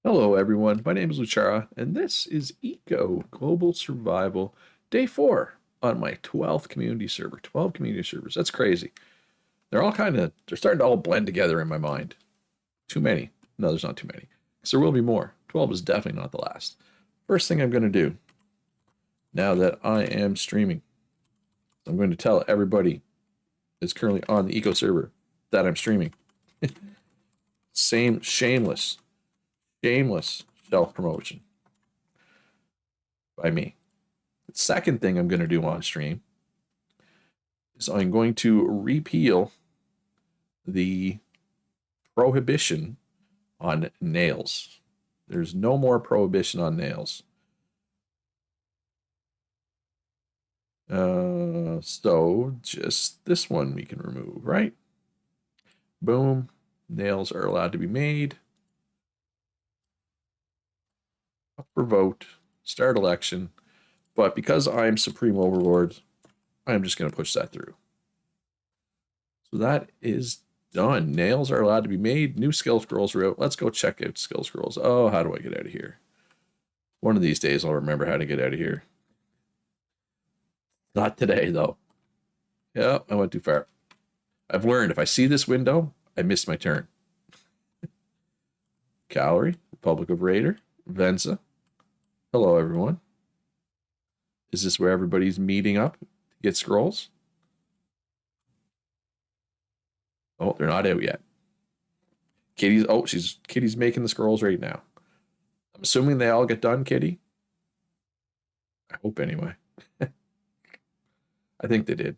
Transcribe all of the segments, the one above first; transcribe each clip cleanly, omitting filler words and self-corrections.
Hello, everyone. My name is Luchara, and this is Eco Global Survival Day 4 on my 12th community server. 12 community servers. That's crazy. They're starting to all blend together in my mind. Too many. No, there's not too many. So there will be more. 12 is definitely not the last. First thing I'm going to do, now that I am streaming, I'm going to tell everybody that's currently on the Eco server that I'm streaming. Same shameless self-promotion by me. The second thing I'm going to do on stream is I'm going to repeal the prohibition on nails. There's no more prohibition on nails. So just this one we can remove, right? Boom. Nails are allowed to be made. Up for vote. Start election. But because I'm Supreme Overlord, I'm just going to push that through. So that is done. Nails are allowed to be made. New skill scrolls are out. Let's go check out skill scrolls. Oh, how do I get out of here? One of these days I'll remember how to get out of here. Not today, though. Yeah, I went too far. I've learned if I see this window, I missed my turn. Calorie, Republic of Raider, Venza. Hello, everyone. Is this where everybody's meeting up to get scrolls? Oh, they're not out yet. Kitty's making the scrolls right now. I'm assuming they all get done, Kitty. I hope anyway. I think they did.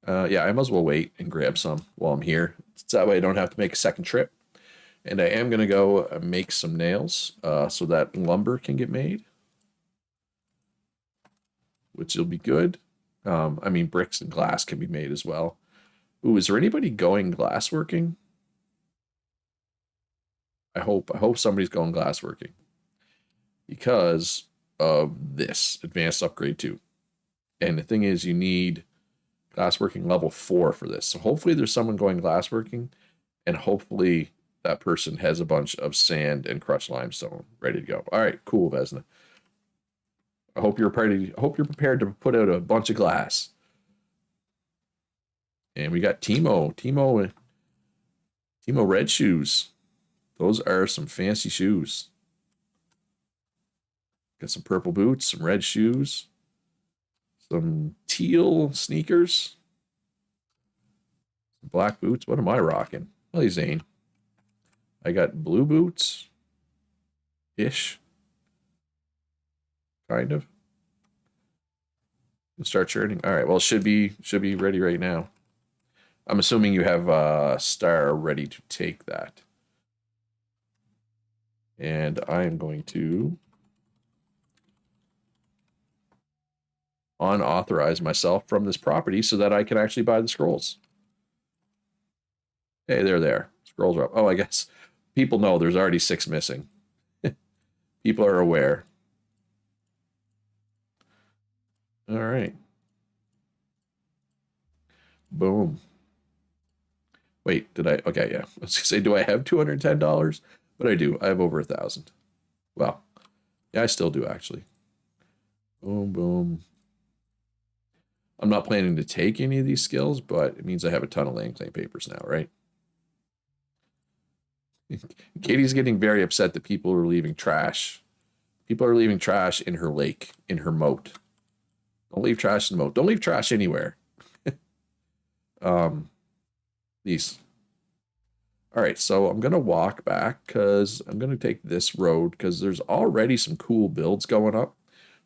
Yeah, I might as well wait and grab some while I'm here. So that way I don't have to make a second trip. And I am going to go make some nails so that lumber can get made, which will be good. I mean, bricks and glass can be made as well. Ooh, is there anybody going glassworking? I hope somebody's going glassworking because of this advanced upgrade too. And the thing is, you need glassworking level 4 for this. So hopefully there's someone going glassworking, and hopefully that person has a bunch of sand and crushed limestone ready to go. All right, cool, Vesna. I hope you're prepared to put out a bunch of glass. And we got Timo red shoes. Those are some fancy shoes. Got some purple boots, some red shoes, some teal sneakers, some black boots. What am I rocking? Hey, Zane. I got blue boots. Ish. Kind of. We'll start churning. All right. Well, it should be ready right now. I'm assuming you have a star ready to take that. And I am going to unauthorize myself from this property so that I can actually buy the scrolls. Hey, they're there. Scrolls are up. Oh, I guess people know there's already 6 missing. People are aware. All right. Boom. Wait, did I? Okay, yeah. I was gonna say, do I have $210? But I do. I have over 1,000. Well, yeah, I still do actually. Boom, boom. I'm not planning to take any of these skills, but it means I have a ton of land claim papers now, right? Katie's getting very upset that people are leaving trash. People are leaving trash in her lake, in her moat. Don't leave trash in the moat. Don't leave trash anywhere. These. All right, so I'm gonna walk back because I'm gonna take this road because there's already some cool builds going up,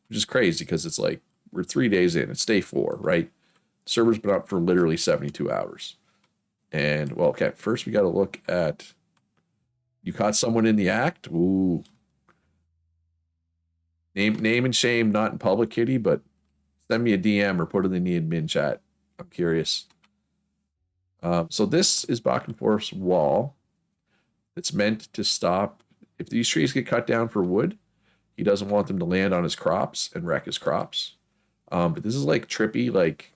which is crazy because it's like we're 3 days in. It's day 4, right? Server's been up for literally 72 hours. And well, okay, first we got to look at. You caught someone in the act. Ooh. Name and shame, not in public, Kitty, but send me a DM or put it in the admin chat. I'm curious. So this is Bakenforth's wall. It's meant to stop if these trees get cut down for wood. He doesn't want them to land on his crops and wreck his crops. But this is like trippy. Like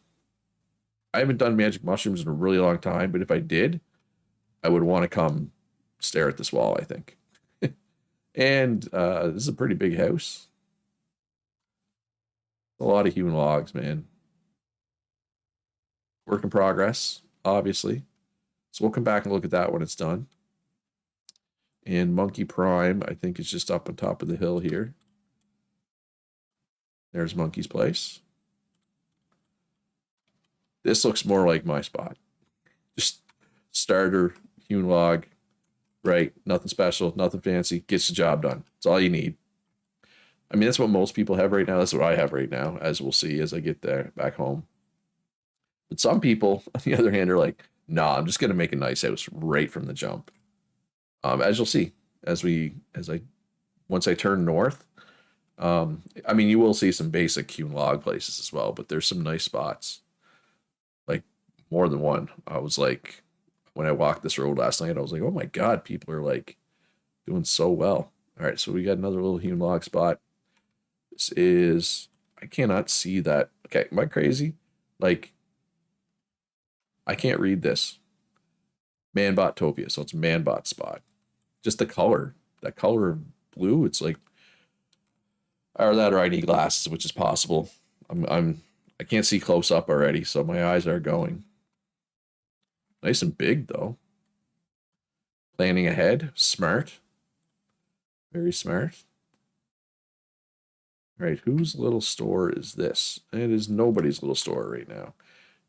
I haven't done magic mushrooms in a really long time, but if I did, I would want to come stare at this wall, I think. And this is a pretty big house. A lot of hewn logs, man. Work in progress, obviously. So we'll come back and look at that when it's done. And Monkey Prime, I think, is just up on top of the hill here. There's Monkey's place. This looks more like my spot. Just starter, hewn log, right? Nothing special, nothing fancy. Gets the job done. That's all you need. I mean, that's what most people have right now. That's what I have right now, as we'll see as I get there back home. But some people, on the other hand, are like, nah, I'm just gonna make a nice house right from the jump. As you'll see, once I turn north, I mean, you will see some basic hewn log places as well, but there's some nice spots, like more than one. I was like, when I walked this road last night, I was like, oh my God, people are like doing so well. All right, so we got another little hewn log spot. This is, I cannot see that. Okay, am I crazy? Like, I can't read this. Manbottopia, so it's Manbot spot. Just the color, that color of blue, it's like, or that, or I need glasses, which is possible. I can't see close up already, so my eyes are going. Nice and big though. Planning ahead, smart. Very smart. All right, whose little store is this? It is nobody's little store right now.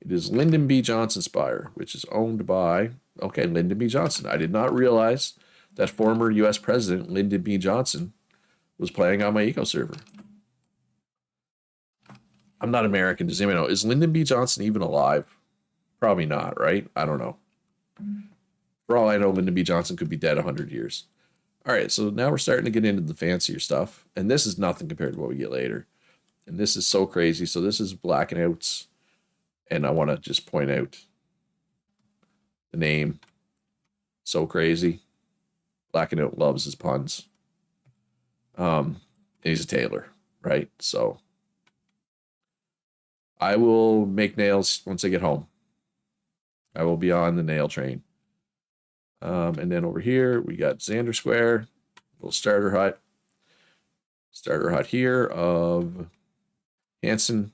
It is Lyndon B. Johnson Spire, which is owned by, okay, Lyndon B. Johnson. I did not realize that former U.S. President Lyndon B. Johnson was playing on my eco server. I'm not American. Does anyone know? Is Lyndon B. Johnson even alive? Probably not, right? I don't know. For all I know, Lyndon B. Johnson could be dead 100 years. All right, so now we're starting to get into the fancier stuff. And this is nothing compared to what we get later. And this is so crazy. So this is Black and Outs. And I want to just point out the name. So crazy. Black and Out loves his puns. And he's a tailor, right? So I will make nails once I get home. I will be on the nail train. And then over here, we got Xander Square, little starter hut. Starter hut here of Hanson.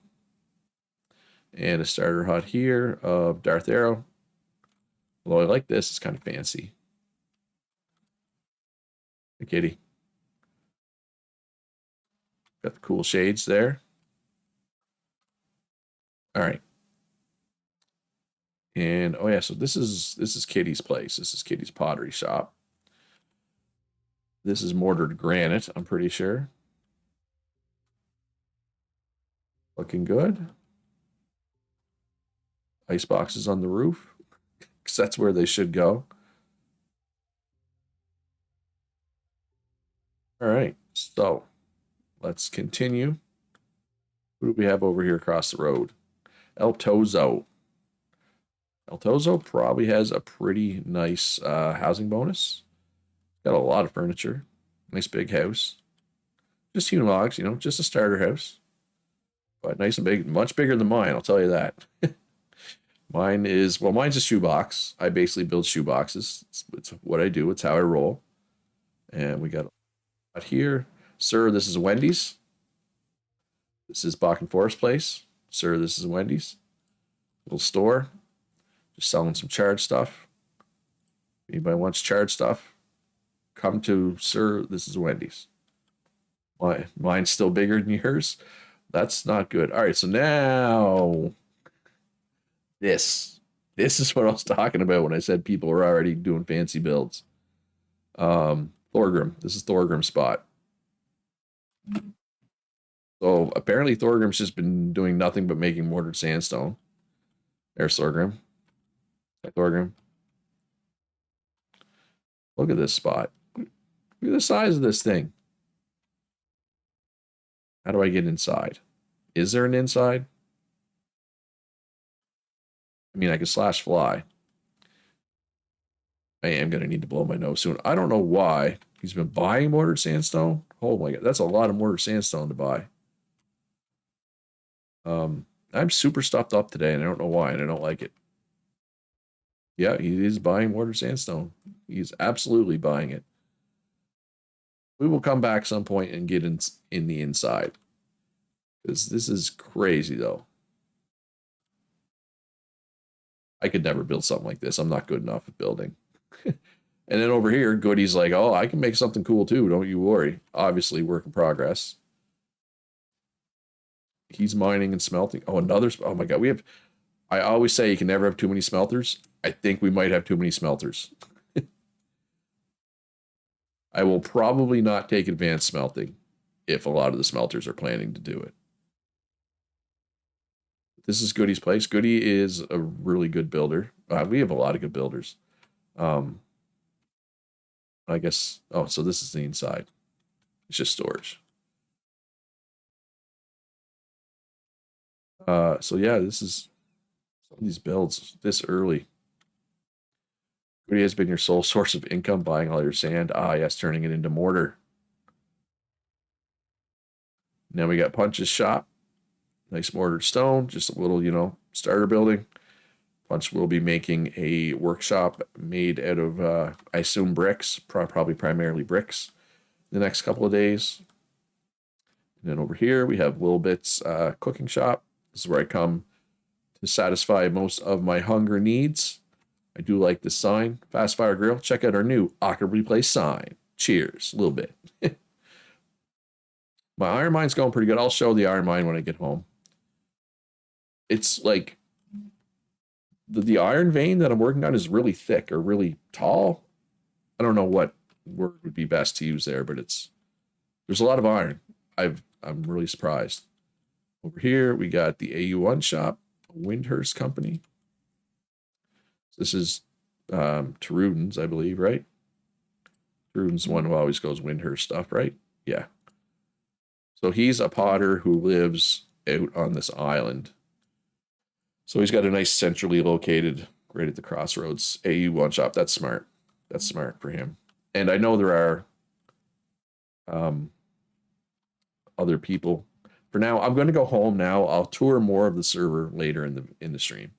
And a starter hut here of Darth Arrow. Although I like this, it's kind of fancy. The kitty. Got the cool shades there. All right. And oh yeah, so this is Kitty's place. This is Kitty's pottery shop. This is mortared granite, I'm pretty sure. Looking good. Ice boxes on the roof, because that's where they should go. All right, so let's continue. Who do we have over here across the road? El Tozo. El Tozo probably has a pretty nice housing bonus. Got a lot of furniture. Nice big house. Just hewn logs, you know, just a starter house. But nice and big, much bigger than mine, I'll tell you that. Mine is, well, mine's a shoebox. I basically build shoeboxes. It's what I do. It's how I roll. And we got out here. Sir, this is Wendy's. This is Bach and Forest Place. Sir, this is Wendy's. Little store. Just selling some charred stuff. Anybody wants charred stuff? Come to Sir, this is Wendy's. Mine's still bigger than yours. That's not good. All right, so now this is what I was talking about when I said people were already doing fancy builds. Thorgrim. This is Thorgrim's spot. So apparently Thorgrim's just been doing nothing but making mortared sandstone. There's Thorgrim. Hi, Thorgrim. Look at this spot. Look at the size of this thing. How do I get inside? Is there an inside? I mean, I can slash fly. I am going to need to blow my nose soon. I don't know why he's been buying mortared sandstone. Oh my God, that's a lot of mortared sandstone to buy. I'm super stuffed up today, and I don't know why, and I don't like it. Yeah, he is buying mortar sandstone. He's absolutely buying it. We will come back some point and get in the inside. Because this is crazy, though. I could never build something like this. I'm not good enough at building. And then over here, Goody's like, oh, I can make something cool too. Don't you worry. Obviously, work in progress. He's mining and smelting. Oh, another. Oh my God. We have. I always say you can never have too many smelters. I think we might have too many smelters. I will probably not take advanced smelting if a lot of the smelters are planning to do it. This is Goody's place. Goody is a really good builder. We have a lot of good builders. I guess. Oh, so this is the inside. It's just storage. So yeah, this is some of these builds this early. Goody has been your sole source of income, buying all your sand. Ah, yes, turning it into mortar. Now we got Punch's shop. Nice mortared stone, just a little, starter building. Punch will be making a workshop made out of, I assume, bricks, probably primarily bricks, the next couple of days. And then over here, we have Little Bit's cooking shop. This is where I come to satisfy most of my hunger needs. I do like this sign, Fast Fire Grill. Check out our new awkwardly placed sign. Cheers, Little Bit. My iron mine's going pretty good. I'll show the iron mine when I get home. It's like the iron vein that I'm working on is really thick or really tall. I don't know what word would be best to use there, but there's a lot of iron. I'm really surprised. Over here, we got the AU1 shop, Windhurst Company. This is Terudin's, I believe, right? Terudin's one who always goes Windhurst stuff, right? Yeah. So he's a potter who lives out on this island. So he's got a nice centrally located, right at the crossroads, AU1 shop. That's smart. That's smart for him. And I know there are other people. For now, I'm going to go home now. I'll tour more of the server later in the stream.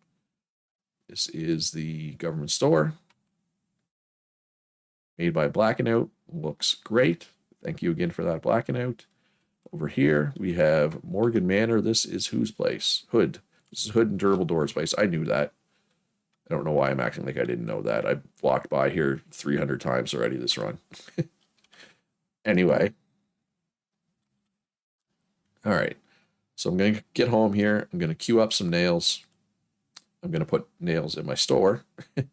This is the government store. Made by Blackout. Looks great. Thank you again for that, Blackout. Over here, we have Morgan Manor. This is whose place? Hood. This is Hood and Durable Doors place. I knew that. I don't know why I'm acting like I didn't know that. I've walked by here 300 times already this run. Anyway. All right. So I'm going to get home here. I'm going to queue up some nails. I'm going to put nails in my store. And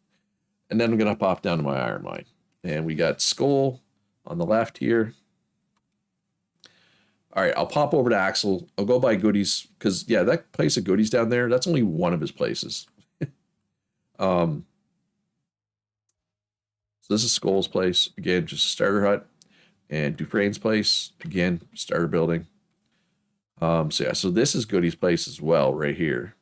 then I'm going to pop down to my iron mine. And we got Skull on the left here. All right, I'll pop over to Axel. I'll go by Goody's because, yeah, that place of Goody's down there, that's only one of his places. So this is Skull's place. Again, just a starter hut. And Dufresne's place, again, starter building. So this is Goody's place as well, right here.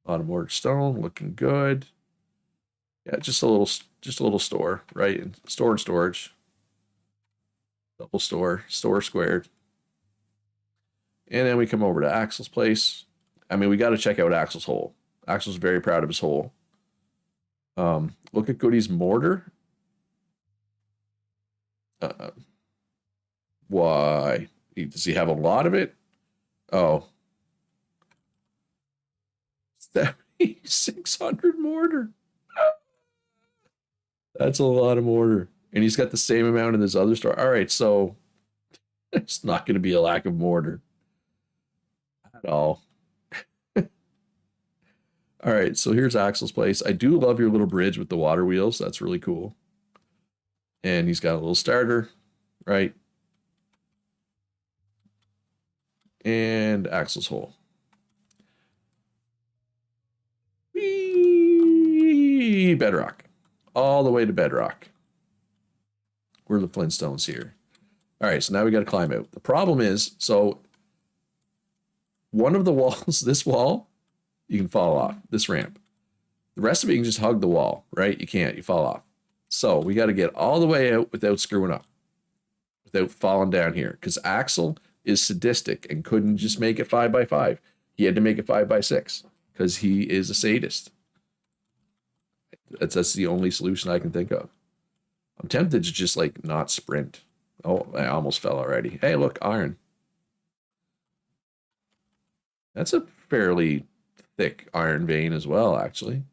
A lot of mortar stone, looking good. Yeah, just a little store, right? And store and storage. Double store squared. And then we come over to Axel's place. I mean, we got to check out Axel's hole. Axel's very proud of his hole. Look at Goody's mortar. Why? Does he have a lot of it? Oh. 7,600 mortar. That's a lot of mortar. And he's got the same amount in this other store. All right, so it's not going to be a lack of mortar at all. All right, so here's Axel's place. I do love your little bridge with the water wheels. That's really cool. And he's got a little starter, right? And Axel's hole. Whee! Bedrock. All the way to bedrock. We're the Flintstones here. All right, so now we got to climb out. The problem is, so one of the walls, this wall, you can fall off, this ramp. The rest of it, you can just hug the wall, right? You can't, you fall off. So we got to get all the way out without screwing up. without falling down here. Because Axel is sadistic and couldn't just make it 5x5. He had to make it 5x6 because he is a sadist. That's the only solution I can think of. I'm tempted to just like not sprint. Oh, I almost fell already. Hey, look, iron. That's a fairly thick iron vein as well, actually.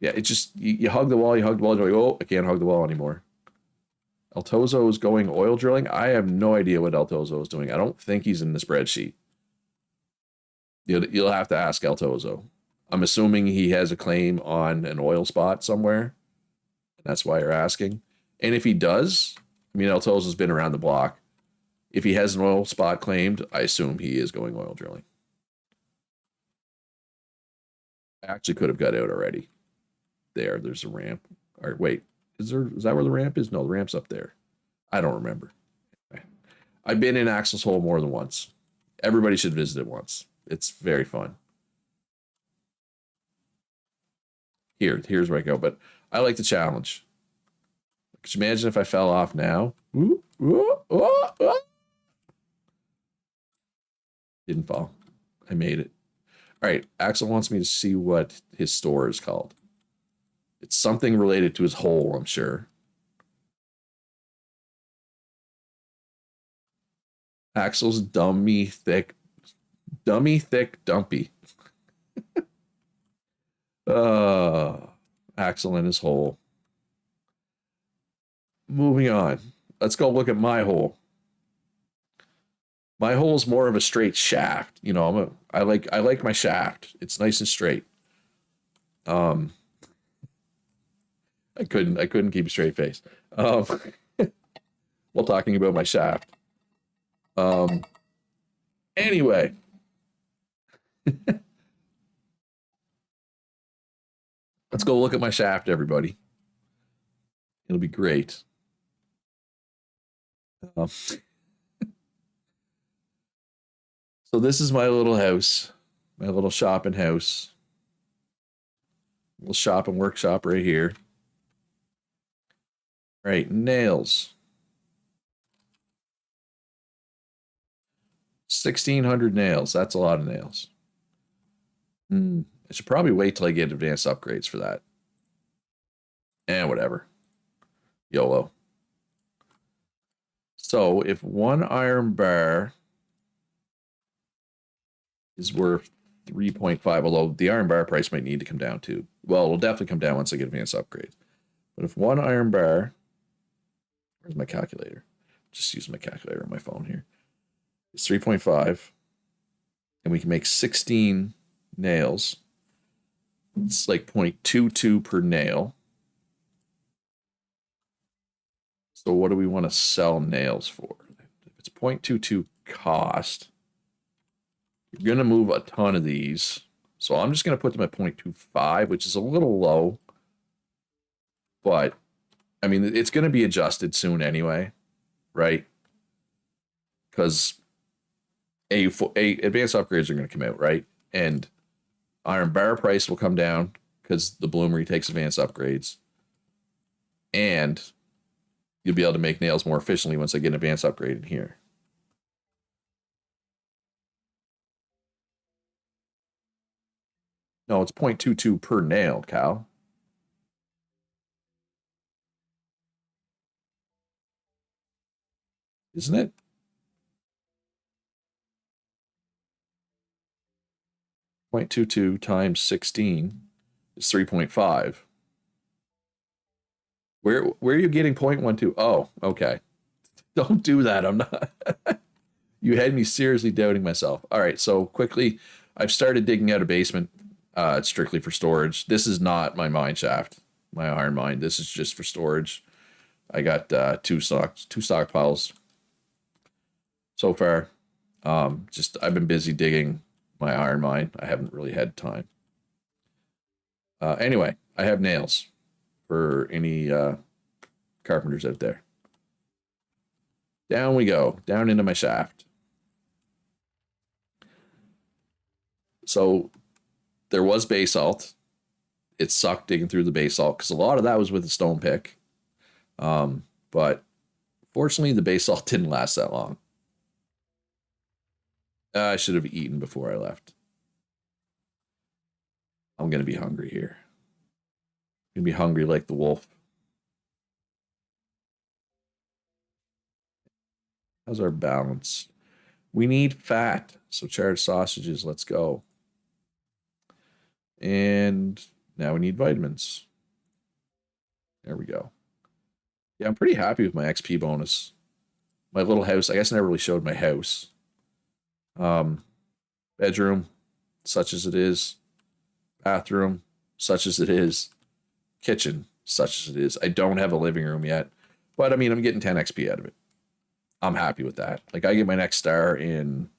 Yeah, it just, you hug the wall, and you're like, oh, I can't hug the wall anymore. El Tozo is going oil drilling. I have no idea what El Tozo is doing. I don't think he's in the spreadsheet. You'll have to ask El Tozo. I'm assuming he has a claim on an oil spot somewhere. That's why you're asking. And if he does, I mean, El Tozo's been around the block. If he has an oil spot claimed, I assume he is going oil drilling. I actually could have got out already. There's a ramp. Or wait, is that where the ramp is? No, the ramp's up there. I don't remember. I've been in Axel's Hole more than once. Everybody should visit it once. It's very fun. Here's where I go. But I like the challenge. Could you imagine if I fell off now? Ooh, ooh, ooh, ooh. Didn't fall. I made it. All right. Axel wants me to see what his store is called. It's something related to his hole, I'm sure. Axel's dummy thick dumpy. Axel in his hole. Moving on. Let's go look at my hole. My hole is more of a straight shaft. You know, I like my shaft. It's nice and straight. I couldn't keep a straight face. While talking about my shaft. Anyway. Let's go look at my shaft, everybody. It'll be great. So this is my little house, my little shopping house. Little shop and workshop right here. Right, nails. 1,600 nails. That's a lot of nails. I should probably wait till I get advanced upgrades for that. And whatever. YOLO. So if one iron bar is worth 3.5, although the iron bar price might need to come down too. Well, it'll definitely come down once I get advanced upgrades. But if one iron bar, where's my calculator? Just use my calculator on my phone here. It's 3.5, and we can make 16 nails. It's like 0.22 per nail. So what do we want to sell nails for? If it's 0.22 cost, you're going to move a ton of these. So I'm just going to put them at 0.25, which is a little low. But, I mean, it's going to be adjusted soon anyway, right? Because advanced upgrades are going to come out, right? And iron bar price will come down because the bloomery takes advanced upgrades. And you'll be able to make nails more efficiently once I get an advanced upgrade in here. No, it's 0.22 per nail, Cal. Isn't it? 0.22 times 16 is 3.5. Where are you getting 0.12? Oh, okay. Don't do that. I'm not. You had me seriously doubting myself. All right, so quickly, I've started digging out a basement. It's strictly for storage. This is not my mine shaft, my iron mine. This is just for storage. I got two stockpiles so far. I've been busy digging my iron mine. I haven't really had time. Anyway, I have nails for any carpenters out there. Down we go, down into my shaft. So there was basalt. it sucked digging through the basalt because a lot of that was with a stone pick. But fortunately, the basalt didn't last that long. I should have eaten before I left. I'm going to be hungry here. I'm going to be hungry like the wolf. How's our balance? We need fat. So charred sausages, let's go. And now we need vitamins. There we go. Yeah, I'm pretty happy with my XP bonus. My little house, I guess I never really showed my house. Bedroom, such as it is. Bathroom, such as it is. Kitchen, such as it is. I don't have a living room yet. But I mean, I'm getting 10 XP out of it. I'm happy with that. Like, I get my next star in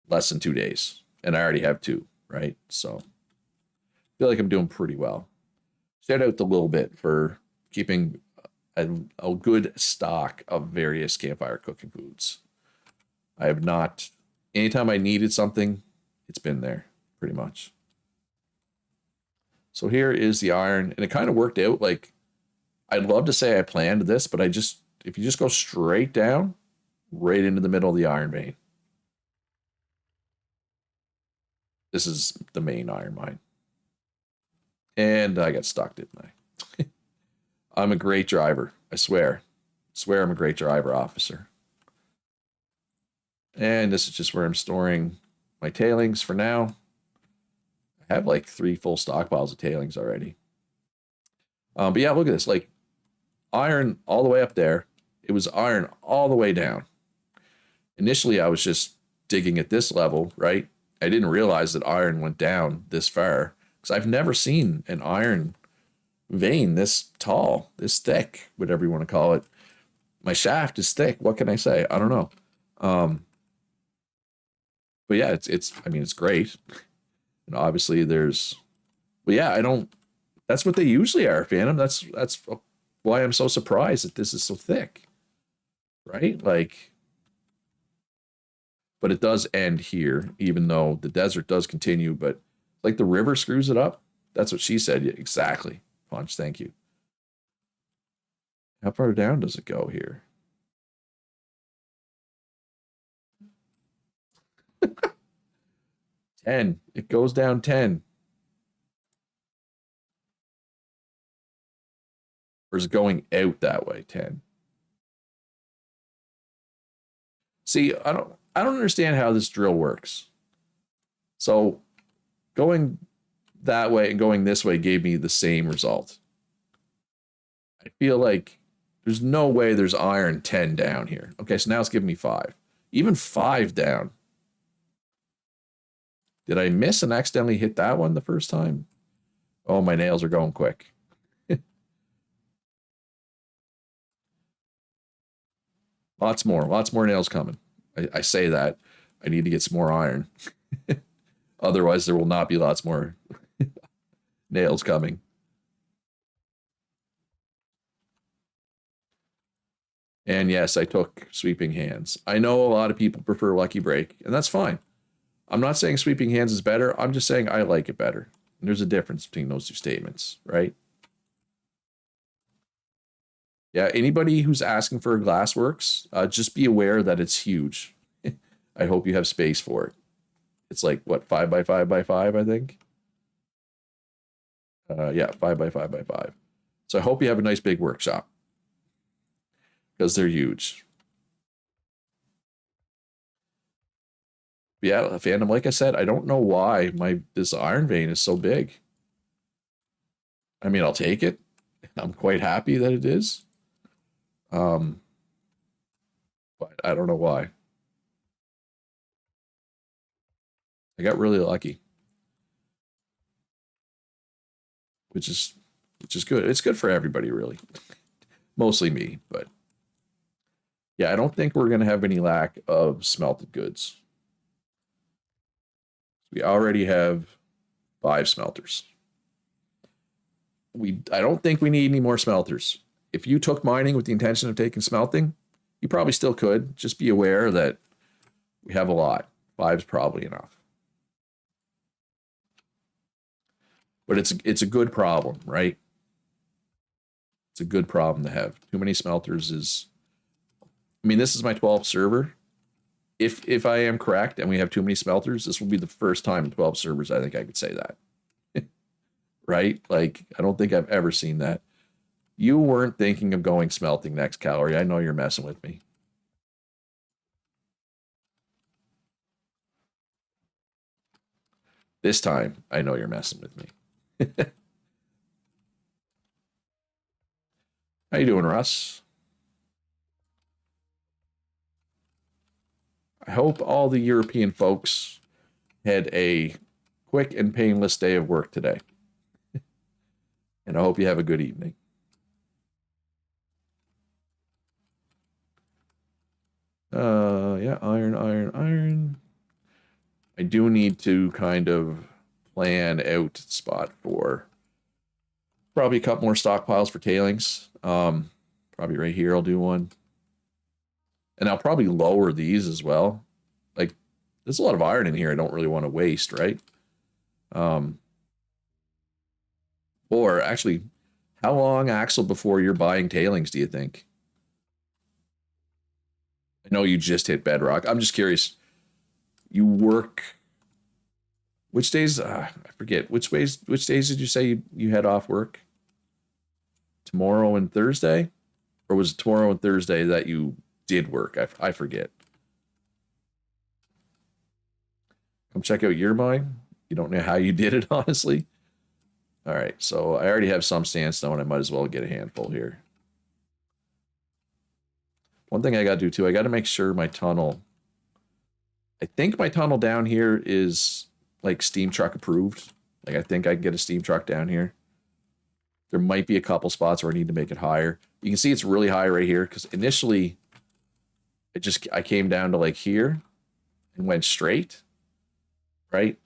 less than 2 days. And I already have 2, right? So, I feel like I'm doing pretty well. Shout out to Little Bit for keeping a good stock of various campfire cooking foods. I have not, anytime I needed something, it's been there, pretty much. So here is the iron, and it kind of worked out. Like, I'd love to say I planned this, but if you just go straight down, right into the middle of the iron vein. This is the main iron mine. And I got stuck, didn't I? I'm a great driver. I swear. I swear I'm a great driver, officer. And this is just where I'm storing my tailings for now. I have like 3 full stockpiles of tailings already. But yeah, look at this. Like, iron all the way up there. It was iron all the way down. Initially, I was just digging at this level, right? I didn't realize that iron went down this far because I've never seen an iron vein this tall, this thick, whatever you want to call it. My shaft is thick. What can I say? I don't know. But yeah, I mean, it's great. And obviously but yeah, that's what they usually are, Phantom. That's why I'm so surprised that this is so thick, right? Like, but it does end here, even though the desert does continue, but like the river screws it up. That's what she said. Yeah, exactly. Punch, thank you. How far down does it go here? $10. It goes down 10. Or is it going out that way? 10. See, I don't understand how this drill works. So going that way and going this way gave me the same result. I feel like there's no way there's iron 10 down here. Okay, so now it's giving me 5. Even 5 down. Did I miss and accidentally hit that one the first time? Oh, my nails are going quick. Lots more nails coming. I say that. I need to get some more iron. Otherwise, there will not be lots more nails coming. And yes, I took sweeping hands. I know a lot of people prefer Lucky Break, and that's fine. I'm not saying sweeping hands is better. I'm just saying I like it better. And there's a difference between those 2 statements, right? Yeah, anybody who's asking for a Glassworks, just be aware that it's huge. I hope you have space for it. It's like, what, 5 by 5 by 5, I think? Yeah, 5 by 5 by 5. So I hope you have a nice big workshop. Because they're huge. But yeah, Phantom, like I said, I don't know why this iron vein is so big. I mean, I'll take it. I'm quite happy that it is. But I don't know why. I got really lucky. Which is good. It's good for everybody, really. Mostly me, but yeah, I don't think we're going to have any lack of smelted goods. We already have 5 smelters. I don't think we need any more smelters. If you took mining with the intention of taking smelting, you probably still could. Just be aware that we have a lot. 5's probably enough. But it's a good problem, right? It's a good problem to have. Too many smelters is. I mean, this is my 12th server. If I am correct and we have too many smelters, this will be the first time in 12 servers I think I could say that. Right? Like, I don't think I've ever seen that. You weren't thinking of going smelting next, Calorie. I know you're messing with me. This time, I know you're messing with me. How you doing, Russ? I hope all the European folks had a quick and painless day of work today. And I hope you have a good evening. Yeah, iron, iron, iron. I do need to kind of plan out spot for probably a couple more stockpiles for tailings. Probably right here I'll do one. And I'll probably lower these as well. Like, there's a lot of iron in here I don't really want to waste, right? Or actually, how long, Axel, before you're buying tailings, do you think? I know you just hit bedrock. I'm just curious. You work which days? I forget. Which days did you say you had off work? Tomorrow and Thursday? Or was it tomorrow and Thursday that you did work? I forget. Come check out your mine. You don't know how you did it, honestly. All right, so I already have some sandstone. I might as well get a handful here. One thing I got to do too, I got to make sure my tunnel. I think my tunnel down here is like steam truck approved. Like, I think I can get a steam truck down here. There might be a couple spots where I need to make it higher. You can see it's really high right here because initially I came down to like here and went straight, right?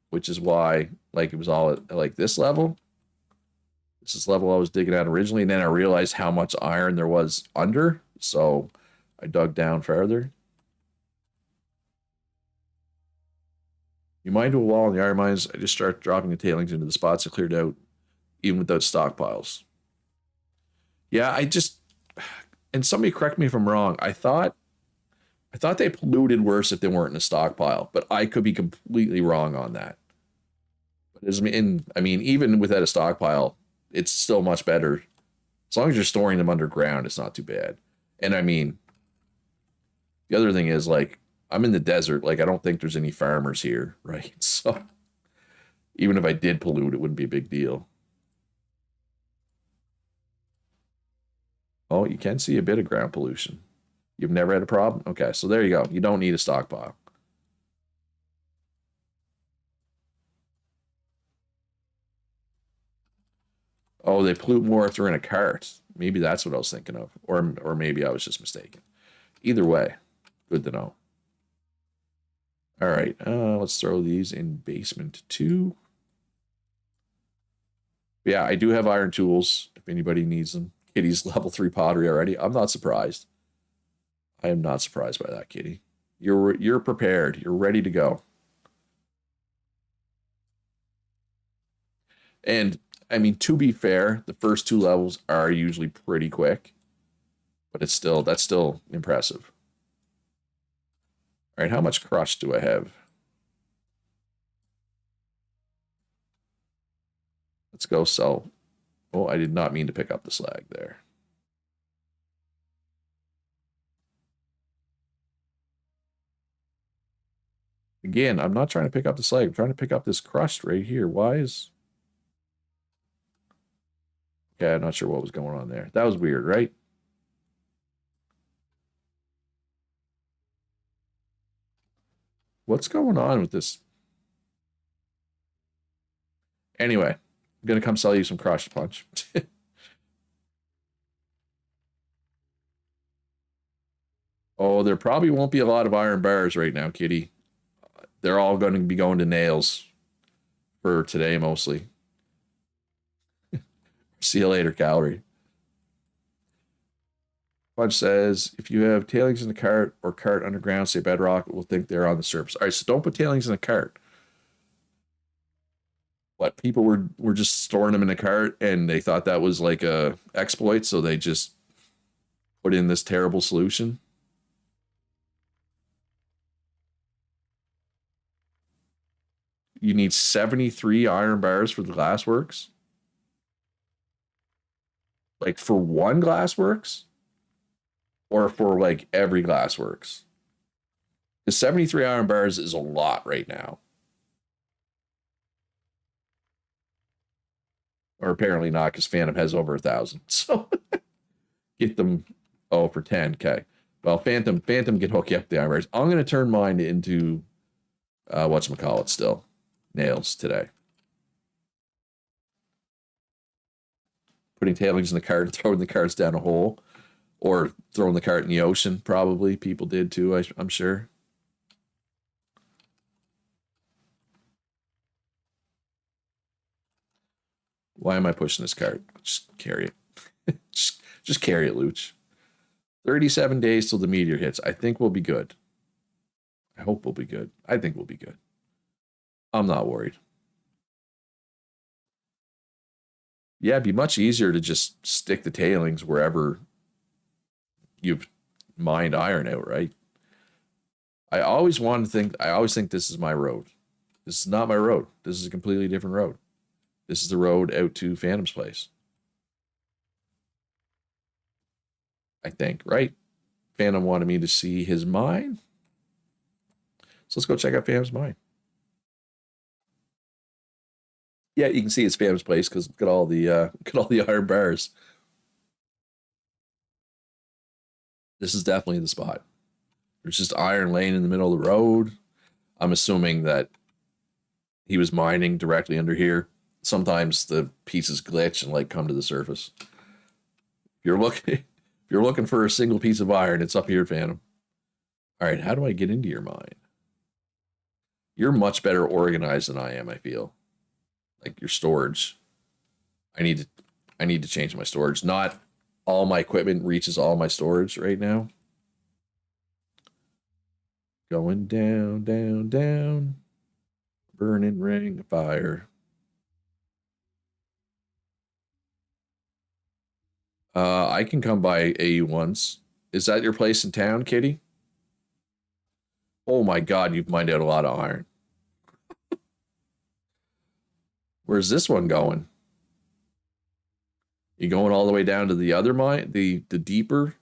Which is why like it was all at like this level. This is level I was digging at originally, and then I realized how much iron there was under, so I dug down further. You mine to a wall in the iron mines. I just start dropping the tailings into the spots I cleared out, even without stockpiles. Yeah, and somebody correct me if I'm wrong. I thought they polluted worse if they weren't in a stockpile, but I could be completely wrong on that. But I mean, even without a stockpile, it's still much better. As long as you're storing them underground, it's not too bad. And I mean, the other thing is, like, I'm in the desert. Like, I don't think there's any farmers here, right? So even if I did pollute, it wouldn't be a big deal. Oh, you can see a bit of ground pollution. You've never had a problem? Okay, so there you go. You don't need a stockpile. Oh, they pollute more if they're in a cart. Maybe that's what I was thinking of. Or maybe I was just mistaken. Either way, good to know. All right, let's throw these in basement 2. Yeah, I do have iron tools if anybody needs them. Kitty's level 3 pottery already. I'm not surprised. I am not surprised by that, Kitty. You're prepared. You're ready to go. And I mean, to be fair, the first 2 levels are usually pretty quick, but that's still impressive. All right, how much crush do I have? Let's go sell. Oh, I did not mean to pick up the slag there. Again, I'm not trying to pick up the slag. I'm trying to pick up this crust right here. Why is... Okay, I'm not sure what was going on there. That was weird, right? What's going on with this? Anyway, I'm going to come sell you some crushed punch. Oh, there probably won't be a lot of iron bars right now, Kitty. They're all going to be going to nails for today, mostly. See you later, Calorie. Punch says, if you have tailings in the cart or cart underground, say bedrock, we'll think they're on the surface. All right, so don't put tailings in a cart. What, people were just storing them in a cart and they thought that was like a exploit, so they just put in this terrible solution. You need 73 iron bars for the glassworks? Like for one glassworks? Or for like every glassworks? Because 73 iron bars is a lot right now. Or apparently not, because Phantom has over 1,000. So get them, oh, for 10. Okay. Well, Phantom can hook you up the iron bars. I'm going to turn mine into, whatchamacallit still. Nails today. Putting tailings in the cart and throwing the carts down a hole. Or throwing the cart in the ocean, probably. People did too, I'm sure. Why am I pushing this cart? Just carry it. just carry it, Luch. 37 days till the meteor hits. I think we'll be good. I hope we'll be good. I think we'll be good. I'm not worried. Yeah, it'd be much easier to just stick the tailings wherever you've mined iron out, right? I always think this is my road. This is not my road. This is a completely different road. This is the road out to Phantom's place. I think, right? Phantom wanted me to see his mine. So let's go check out Phantom's mine. Yeah, you can see it's Phantom's place because look at all the iron bars. This is definitely the spot. There's just iron laying in the middle of the road. I'm assuming that he was mining directly under here. Sometimes the pieces glitch and like come to the surface. If you're looking for a single piece of iron, it's up here, Phantom. All right, how do I get into your mine? You're much better organized than I am, I feel. Like your storage. I need to change my storage. Not all my equipment reaches all my storage right now. Going down, down, down. Burning ring of fire. I can come by AU once. Is that your place in town, Kitty? Oh my god, you've mined out a lot of iron. Where's this one going? You going all the way down to the other mine, the deeper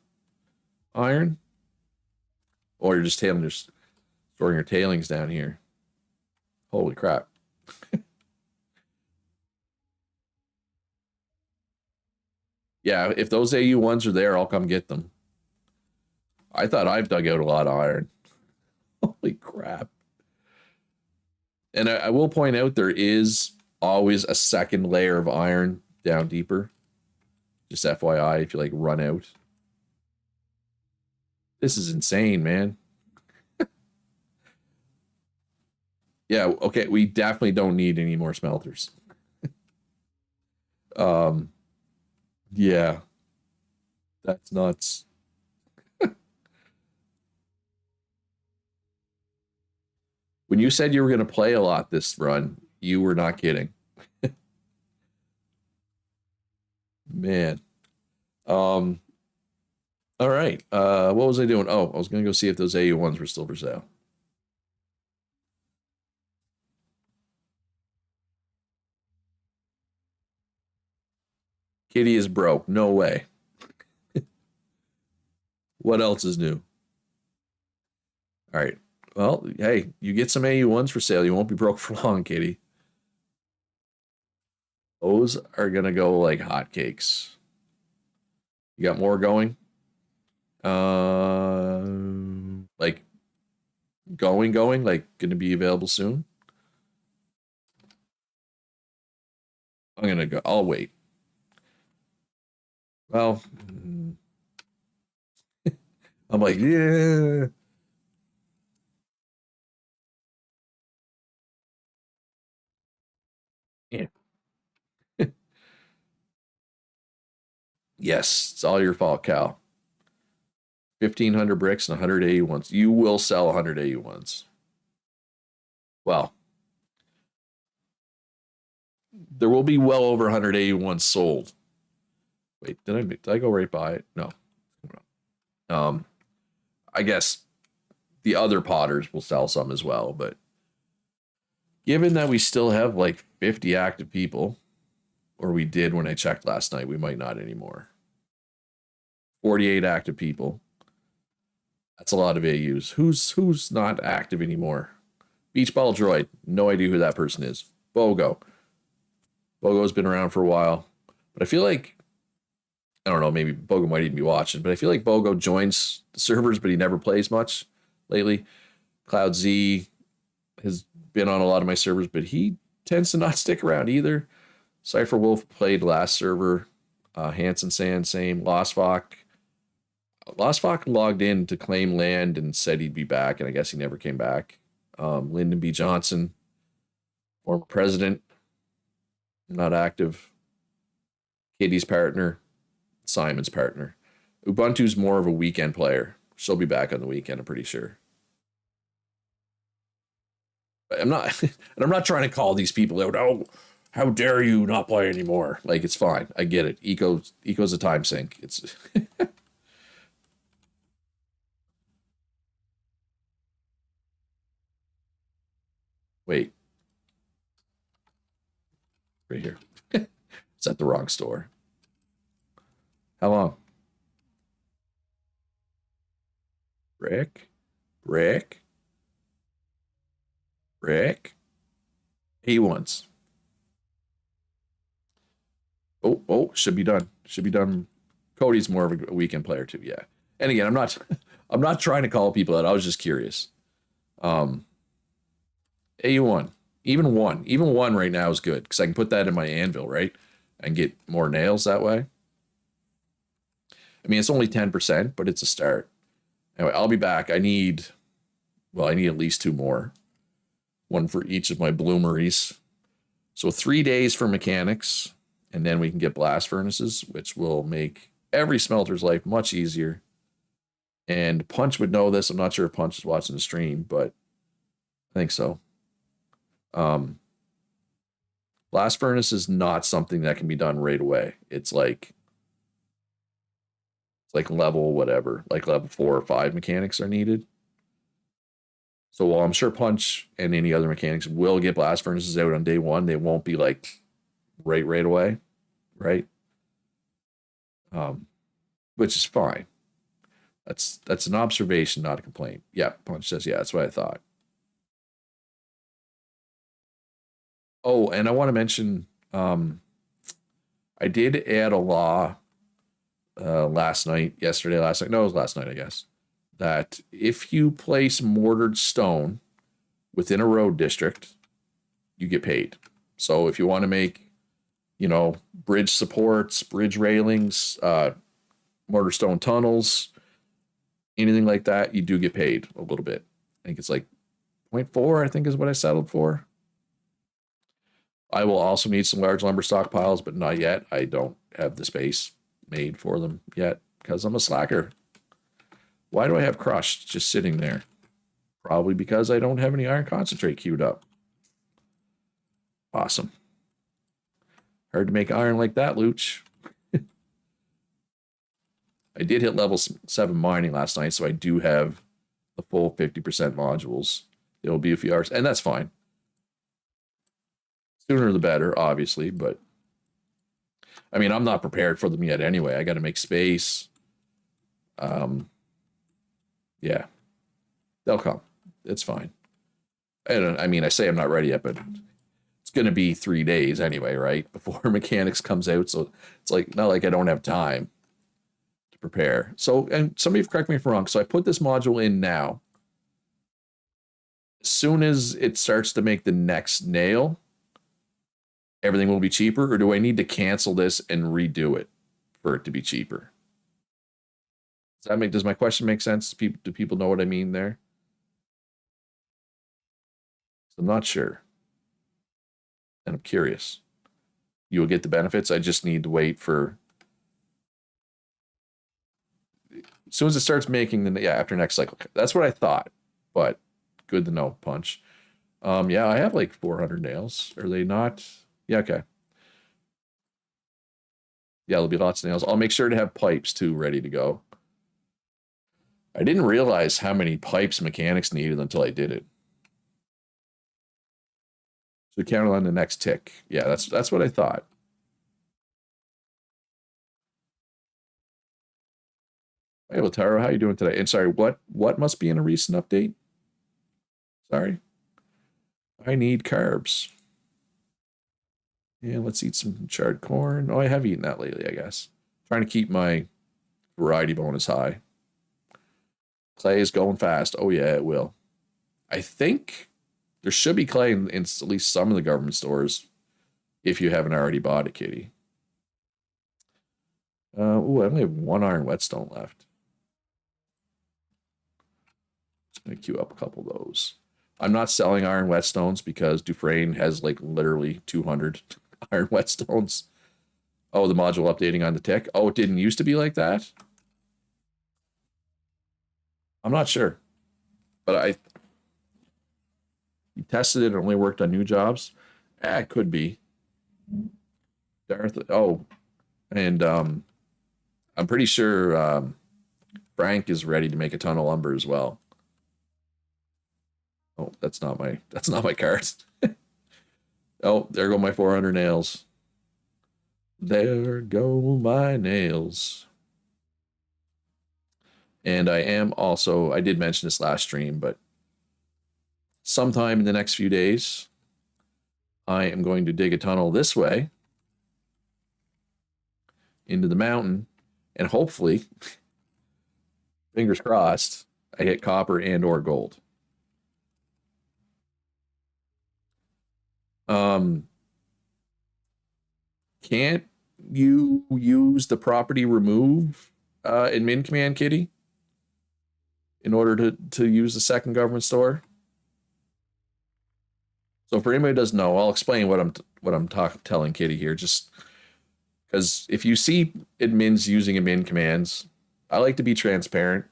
iron? Or you're just storing your tailings down here? Holy crap. Yeah, if those AU1s are there, I'll come get them. I thought I've dug out a lot of iron. Holy crap. And I will point out there is always a second layer of iron down deeper. Just FYI, if you like run out. This is insane, man. Yeah, okay, we definitely don't need any more smelters. Yeah. That's nuts. When you said you were going to play a lot this run, you were not kidding. Man. All right. What was I doing? Oh, I was going to go see if those AU1s were still for sale. Kitty is broke. No way. What else is new? All right. Well, hey, you get some AU1s for sale. You won't be broke for long, Kitty. Those are going to go like hotcakes. You got more going? Like going, like going to be available soon? I'm going to go. I'll wait. Well, I'm like, yeah. Yeah. Yes, it's all your fault, Cal. 1,500 bricks and 100 AU1s. You will sell 100 AU1s. Well, There will be well over 181 sold. Wait, did I go right by it? No. Um, I guess the other potters will sell some as well, but given that we still have like 50 active people, or we did when I checked last night, we might not anymore. 48 active people. That's a lot of AUs. Who's not active anymore? Beach Ball Droid. No idea who that person is. Bogo. Bogo's been around for a while. But I feel like, I don't know, maybe Bogo might even be watching, but I feel like Bogo joins the servers, but he never plays much lately. Cloud Z has been on a lot of my servers, but he tends to not stick around either. Cypher Wolf played last server. Hanson Sand, same. Lost Fock logged in to claim land and said he'd be back, and I guess he never came back. Lyndon B. Johnson, former president, not active. Katie's partner, Simon's partner. Ubuntu's more of a weekend player. She'll be back on the weekend, I'm pretty sure. I'm not, and I'm not trying to call these people out. Oh, how dare you not play anymore? Like, it's fine. I get it. Eco's a time sink. It's wait, right here. It's at the wrong store. How long? Rick? He wants. Oh, should be done. Should be done. Cody's more of a weekend player too, yeah. And again, I'm not I'm not trying to call people out. I was just curious. AU1. Even one right now is good because I can put that in my anvil, right? And get more nails that way. I mean, it's only 10%, but it's a start. Anyway, I'll be back. I need at least 2 more. One for each of my bloomeries. So 3 days for mechanics, and then we can get blast furnaces, which will make every smelter's life much easier. And Punch would know this. I'm not sure if Punch is watching the stream, but I think so. Blast furnace is not something that can be done right away. It's like level whatever, like level 4 or 5 mechanics are needed. So while I'm sure Punch and any other mechanics will get blast furnaces out on day 1, they won't be like right away, right? Which is fine. That's an observation, not a complaint. Yeah, Punch says, yeah, that's what I thought. Oh, and I want to mention, I did add a law last night, it was last night, I guess, that if you place mortared stone within a road district, you get paid. So if you want to make, bridge supports, bridge railings, mortar stone tunnels, anything like that, you do get paid a little bit. I think it's like 0.4, I think is what I settled for. I will also need some large lumber stockpiles, but not yet. I don't have the space made for them yet because I'm a slacker. Why do I have crushed just sitting there? Probably because I don't have any iron concentrate queued up. Awesome. Hard to make iron like that, Luch. I did hit level 7 mining last night, so I do have the full 50% modules. It'll be a few hours, and that's fine. Sooner the better, obviously, but I mean, I'm not prepared for them yet anyway. I got to make space. Yeah, they'll come. It's fine. I say I'm not ready yet, but it's going to be 3 days anyway, right? Before mechanics comes out. So it's like, not like I don't have time to prepare. So, and somebody correct me if I'm wrong. So I put this module in now. As soon as it starts to make the next nail, everything will be cheaper, or do I need to cancel this and redo it for it to be cheaper? Does my question make sense? Do people know what I mean there? I'm not sure. And I'm curious. You will get the benefits. I just need to wait for as soon as it starts making after next cycle. That's what I thought, but good to know, Punch. Yeah, I have like 400 nails. Are they not? Yeah, okay. Yeah, there'll be lots of nails. I'll make sure to have pipes too ready to go. I didn't realize how many pipes mechanics needed until I did it. So count on the next tick. Yeah, that's what I thought. Hey, Lataro, how you doing today? And sorry, what must be in a recent update? Sorry. I need carbs. And let's eat some charred corn. Oh, I have eaten that lately, I guess. Trying to keep my variety bonus high. Clay is going fast. Oh, yeah, it will. I think there should be clay in at least some of the government stores if you haven't already bought it, Kitty. Oh, I only have one iron whetstone left. Just going to queue up a couple of those. I'm not selling iron whetstones because Dufresne has like literally 200 iron whetstones. Oh, the module updating on the tick. Oh, it didn't used to be like that? I'm not sure. But I tested it and only worked on new jobs. It could be. Darth, oh, and I'm pretty sure Frank is ready to make a ton of lumber as well. Oh, that's not my cards. Oh, there go my 400 nails. There go my nails. And I did mention this last stream, but sometime in the next few days, I am going to dig a tunnel this way into the mountain, and hopefully, fingers crossed, I hit copper and or gold. Can't you use the property remove in min command, Kitty, in order to use the second government store? So for anybody who doesn't know, I'll explain what I'm telling Kitty here, just because if you see admins using admin commands, I like to be transparent.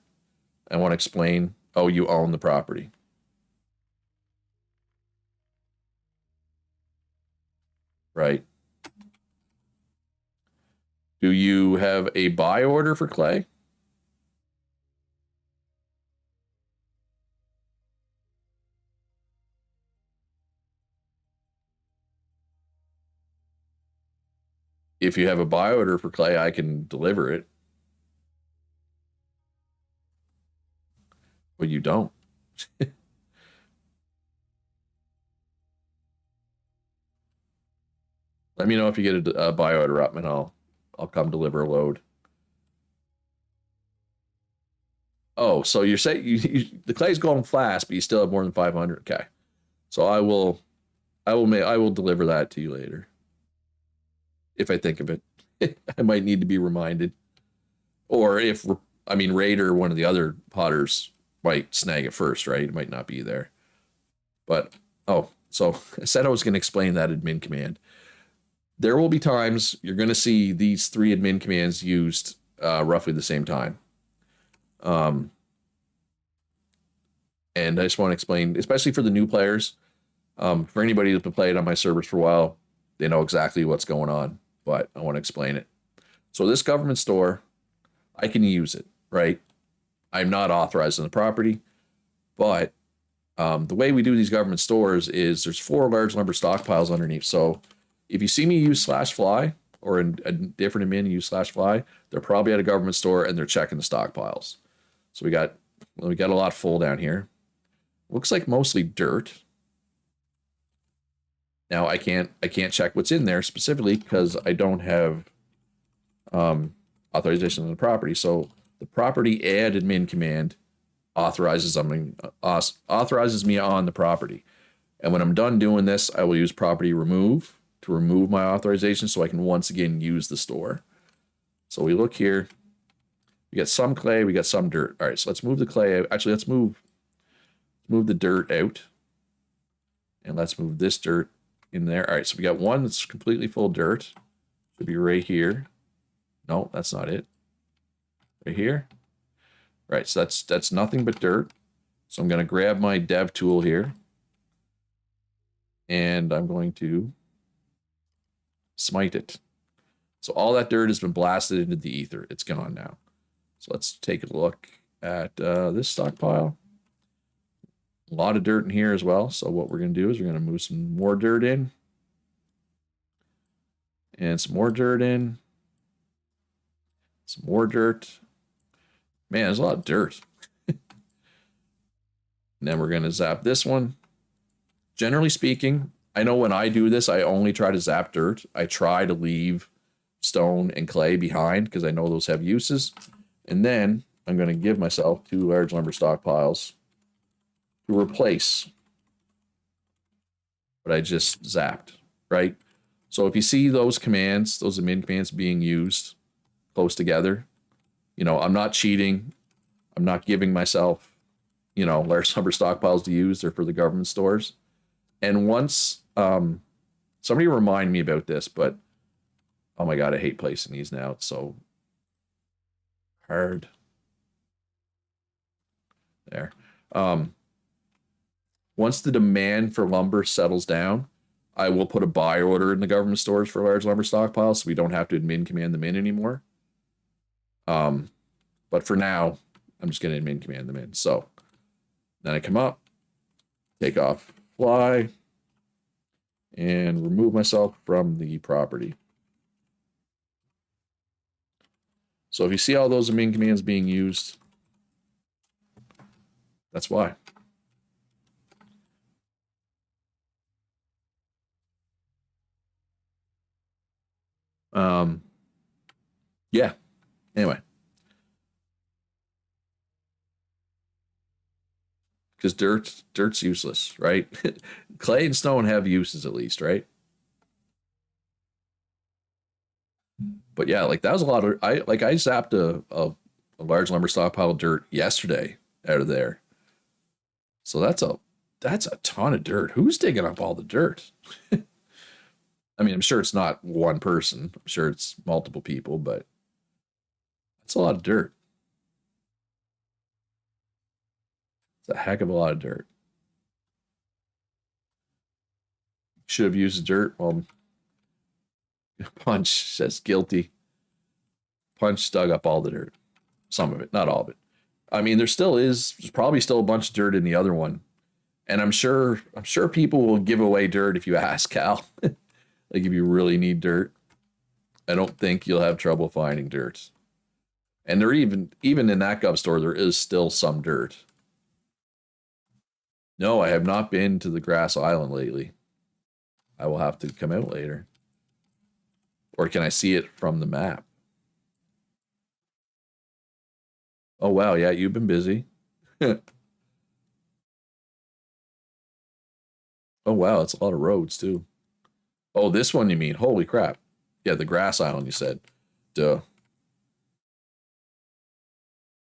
I want to explain, oh, you own the property. Right. Do you have a buy order for clay? If you have a buy order for clay, I can deliver it. But you don't. Let me know if you get a buy order up, and I'll come deliver a load. Oh, so you're saying the clay's going fast, but you still have more than 500. Okay, so I will deliver that to you later if I think of it. I might need to be reminded, or if Raider, one of the other potters, might snag it first, right? It might not be there, but so I said I was going to explain that admin command. There will be times you're going to see these three admin commands used roughly the same time. And I just want to explain, especially for the new players, for anybody that's been playing on my servers for a while, they know exactly what's going on, but I want to explain it. So this government store, I can use it, right? I'm not authorized on the property, but the way we do these government stores is there's 4 large lumber stockpiles underneath. So if you see me use /fly or in a different admin use /fly, they're probably at a government store and they're checking the stockpiles. So we got a lot full down here. Looks like mostly dirt. Now I can't check what's in there specifically because I don't have authorization on the property. So the property add admin command authorizes me on the property. And when I'm done doing this, I will use property remove to remove my authorization so I can once again use the store. So we look here. We got some clay, we got some dirt. All right, so let's move the clay out. Actually, let's move the dirt out. And let's move this dirt in there. All right, so we got one that's completely full of dirt. Should be right here. No, that's not it. Right here. Right, so that's nothing but dirt. So I'm going to grab my dev tool here. And I'm going to Smite it. So all that dirt has been blasted into the ether. It's gone now. So let's take a look at this stockpile. A lot of dirt in here as well. So what we're going to do is we're going to move some more dirt in. And some more dirt in. Some more dirt. Man, there's a lot of dirt. And then we're going to zap this one. Generally speaking, I know when I do this, I only try to zap dirt. I try to leave stone and clay behind because I know those have uses. And then I'm going to give myself 2 large lumber stockpiles to replace what I just zapped, right? So if you see those commands, those admin commands being used close together, you know, I'm not cheating. I'm not giving myself, you know, large lumber stockpiles to use. They're for the government stores. And once, somebody remind me about this, but oh my God, I hate placing these now. It's so hard. There. Once the demand for lumber settles down, I will put a buy order in the government stores for large lumber stockpiles so we don't have to admin command them in anymore. But for now, I'm just going to admin command them in. So then I come up, take off fly, and remove myself from the property. So if you see all those admin commands being used, that's why. Yeah. Anyway. Because dirt's useless, right? Clay and stone have uses at least, right? But yeah, like that was a lot of I zapped a large lumber stockpile of dirt yesterday out of there. So that's a ton of dirt. Who's digging up all the dirt? I mean, I'm sure it's not one person. I'm sure it's multiple people, but it's a lot of dirt. It's a heck of a lot of dirt. Should have used the dirt. Well, Punch says guilty. Punch dug up all the dirt. Some of it, not all of it. I mean, there's probably still a bunch of dirt in the other one. And I'm sure people will give away dirt if you ask, Cal. Like if you really need dirt. I don't think you'll have trouble finding dirt. And there even in that gov store, there is still some dirt. No, I have not been to the Grass Island lately. I will have to come out later. Or can I see it from the map? Oh, wow. Yeah, you've been busy. Oh, wow. It's a lot of roads, too. Oh, this one you mean? Holy crap. Yeah, the Grass Island, you said. Duh.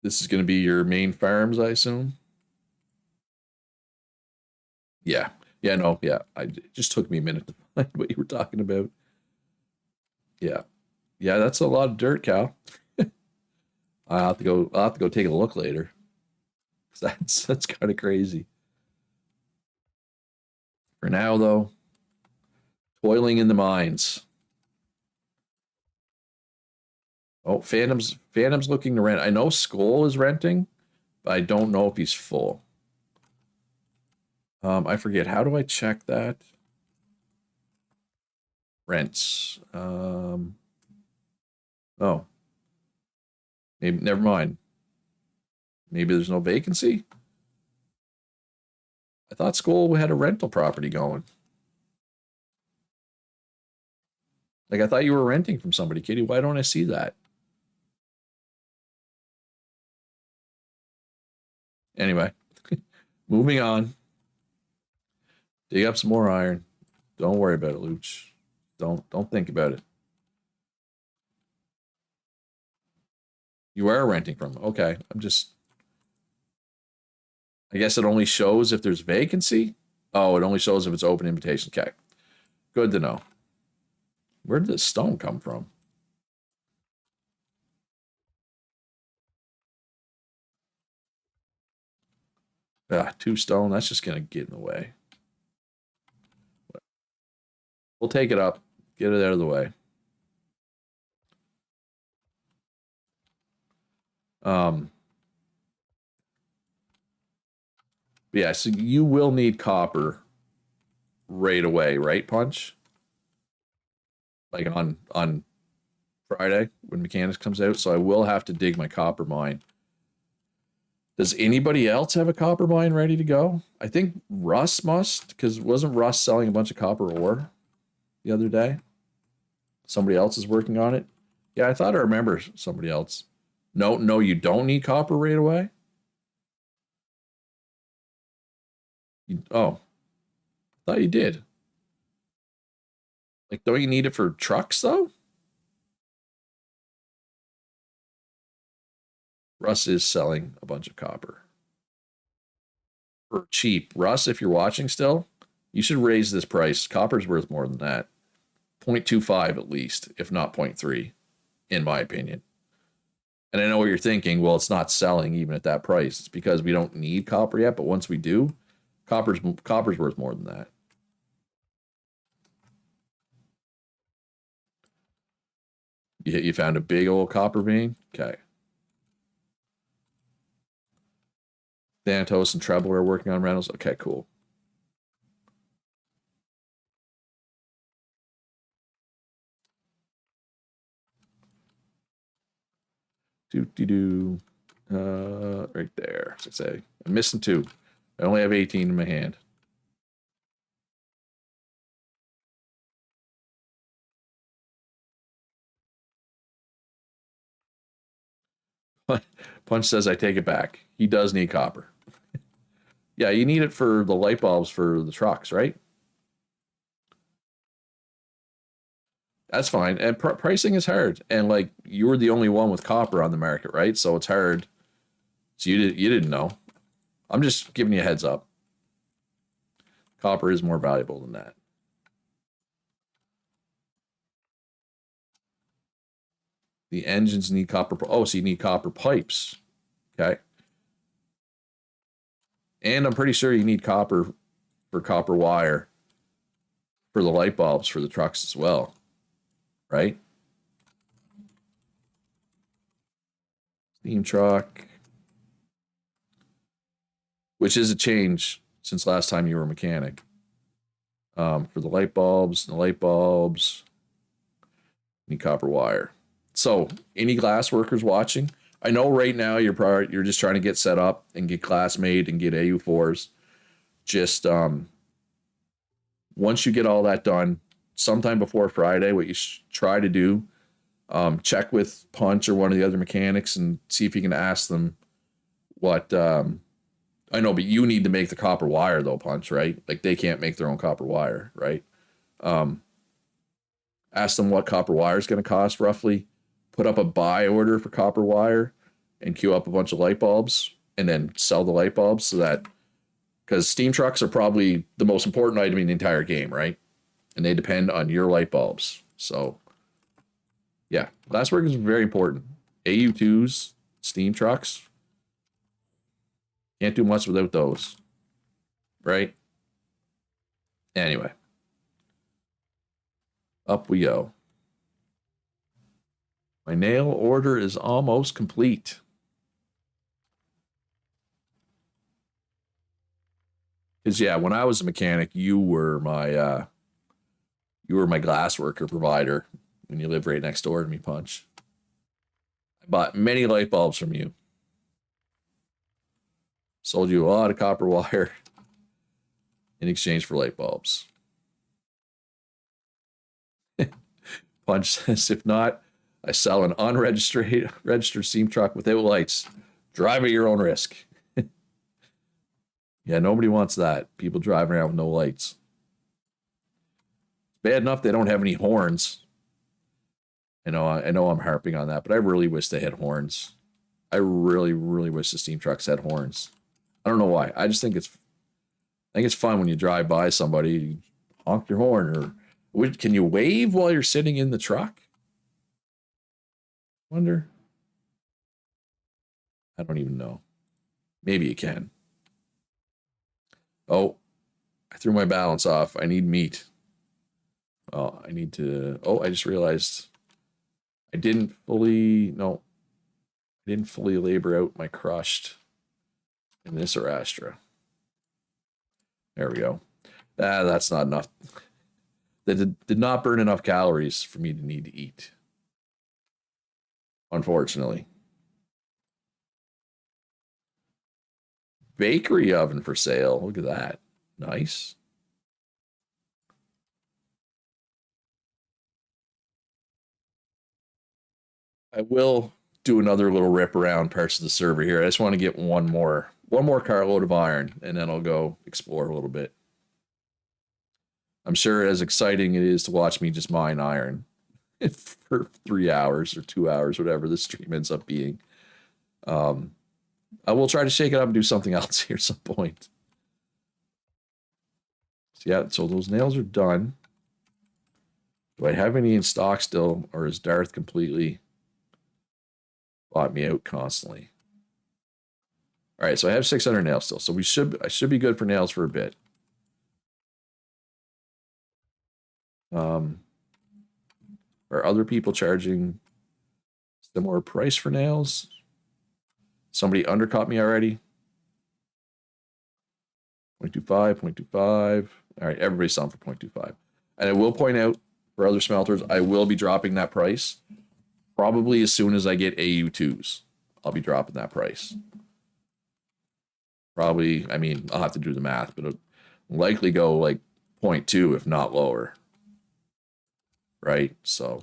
This is going to be your main farms, I assume? Yeah. Yeah, no, yeah. It just took me a minute to find what you were talking about. Yeah. Yeah, that's a lot of dirt, Cal. I'll have to go take a look later. That's kind of crazy. For now, though, toiling in the mines. Oh, Phantom's looking to rent. I know Skull is renting, but I don't know if he's full. I forget. How do I check that? Rents. Oh. Maybe never mind. Maybe there's no vacancy. I thought Skull had a rental property going. Like I thought you were renting from somebody, Kitty. Why don't I see that? Anyway, moving on. Dig up some more iron. Don't worry about it, Luch. Don't think about it. You are renting from. Okay, I guess it only shows if there's vacancy. Oh, it only shows if it's open invitation. Okay, good to know. Where did this stone come from? Ah, 2 stone. That's just gonna get in the way. We'll take it up. Get it out of the way. Yeah, so you will need copper right away, right, Punch? Like on Friday when Mechanics comes out, so I will have to dig my copper mine. Does anybody else have a copper mine ready to go? I think Russ must, because wasn't Russ selling a bunch of copper ore the other day? Somebody else is working on it. Yeah, I thought I remember somebody else. No, you don't need copper right away. Oh, I thought you did. Like, don't you need it for trucks though? Russ is selling a bunch of copper for cheap. Russ, if you're watching still, you should raise this price. Copper's worth more than that. 0.25 at least, if not 0.3, in my opinion. And I know what you're thinking. Well, it's not selling even at that price. It's because we don't need copper yet. But once we do, copper's worth more than that. You found a big old copper vein? Okay. Thanatos and Treble are working on rentals. Okay, cool. Do. Right there. As I say, I'm missing 2. I only have 18 in my hand. Punch says I take it back. He does need copper. Yeah, you need it for the light bulbs for the trucks, right? That's fine. And pricing is hard. And like you were the only one with copper on the market, right? So it's hard. So you didn't know. I'm just giving you a heads up. Copper is more valuable than that. The engines need copper. Oh, so you need copper pipes. Okay. And I'm pretty sure you need copper for copper wire for the light bulbs for the trucks as well. Right? Steam truck. Which is a change since last time you were a mechanic. For the light bulbs, need copper wire. So, any glass workers watching? I know right now you're just trying to get set up and get glass made and get AU4s. Just once you get all that done, sometime before Friday, what you try to do, check with Punch or one of the other mechanics and see if you can ask them what. I know, but you need to make the copper wire though, Punch, right? Like they can't make their own copper wire, right? Ask them what copper wire is going to cost roughly. Put up a buy order for copper wire and queue up a bunch of light bulbs and then sell the light bulbs so that because steam trucks are probably the most important item in the entire game, right? And they depend on your light bulbs. So, yeah, glasswork is very important. AU2s, steam trucks, can't do much without those, right? Anyway, up we go. My nail order is almost complete. Because yeah, when I was a mechanic, you were my glass worker provider when you lived right next door to me, Punch. I bought many light bulbs from you. Sold you a lot of copper wire in exchange for light bulbs. Punch says, if not, I sell an registered steam truck without lights. Drive at your own risk. Yeah, nobody wants that. People driving around with no lights. It's bad enough they don't have any horns. I know I'm harping on that, but I really wish they had horns. I really, really wish the steam trucks had horns. I don't know why. I think it's fun when you drive by somebody, you honk your horn, or can you wave while you're sitting in the truck? Wonder. I don't even know. Maybe you can. Oh, I threw my balance off. I need meat. Oh, I need to, oh, I just realized I didn't fully, no, I didn't fully labor out my crushed in this Arastra. There we go. Ah, that's not enough. That did not burn enough calories for me to need to eat. Unfortunately. Bakery oven for sale. Look at that. Nice. I will do another little rip around parts of the server here. I just want to get one more carload of iron, and then I'll go explore a little bit. I'm sure as exciting it is to watch me just mine iron for 3 hours or 2 hours, whatever the stream ends up being. I will try to shake it up and do something else here at some point. So yeah, so those nails are done. Do I have any in stock still, or is Darth completely bought me out constantly? All right, so I have 600 nails still, so I should be good for nails for a bit. Are other people charging similar price for nails? Somebody undercut me already. 0.25, 0.25. All right, everybody's selling for 0.25. And I will point out for other smelters, I will be dropping that price probably as soon as I get AU2s. I'll be dropping that price. Probably, I mean, I'll have to do the math, but it'll likely go like 0.2 if not lower. Right? So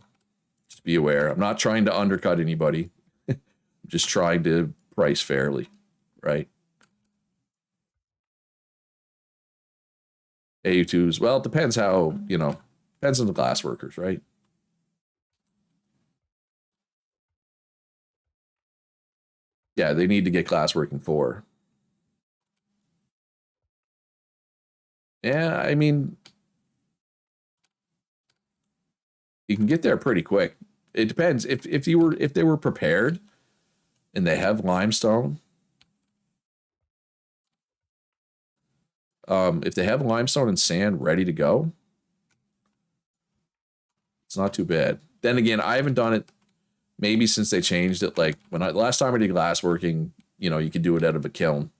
just be aware. I'm not trying to undercut anybody. I'm just trying to price fairly, right? AU2s, well, it depends how, depends on the glass workers, right? Yeah, they need to get glass working for. Yeah, I mean, you can get there pretty quick. It depends if they were prepared and they have limestone. If they have limestone and sand ready to go, it's not too bad. Then again, I haven't done it maybe since they changed it. Like last time I did glass working, you could do it out of a kiln.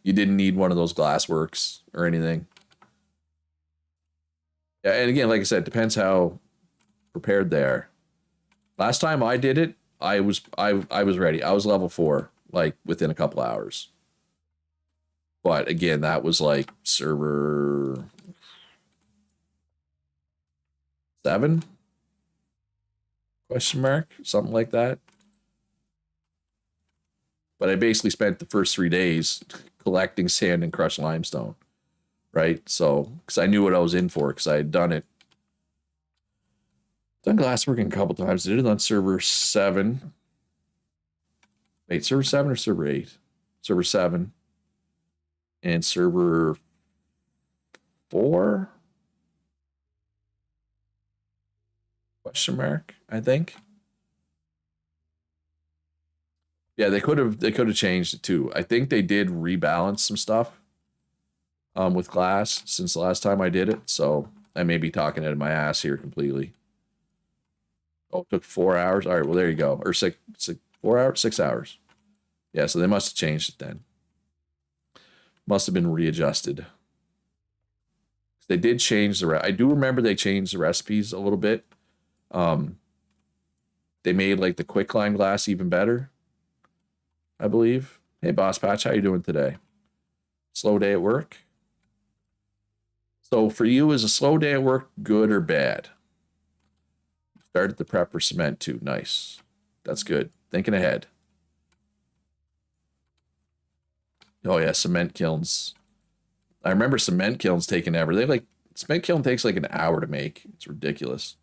You didn't need one of those glass works or anything. Yeah, and again, like I said, it depends how prepared they are. Last time I did it, I was ready. I was level 4, like within a couple hours. But again, that was like server 7? Question mark? Something like that. But I basically spent the first 3 days collecting sand and crushed limestone. Right? So, because I knew what I was in for, because I had done it. Done glassworking a couple times. Did it on server 7. Wait, server 7 or server 8? Server 7. And server 4? Question mark, I think. Yeah, they could have changed it too. I think they did rebalance some stuff with glass since the last time I did it. So I may be talking out of my ass here completely. Oh, it took 4 hours. All right, well there you go. Or 4 hours, 6 hours. Yeah, so they must have changed it then. Must have been readjusted. They did change I do remember they changed the recipes a little bit. They made like the quicklime glass even better, I believe. Hey, Boss Patch, how you doing today? Slow day at work? So for you, is a slow day at work good or bad? Started the prep for cement too. Nice. That's good. Thinking ahead. Oh yeah, cement kilns. I remember cement kilns taking ever. Cement kiln takes like an hour to make. It's ridiculous.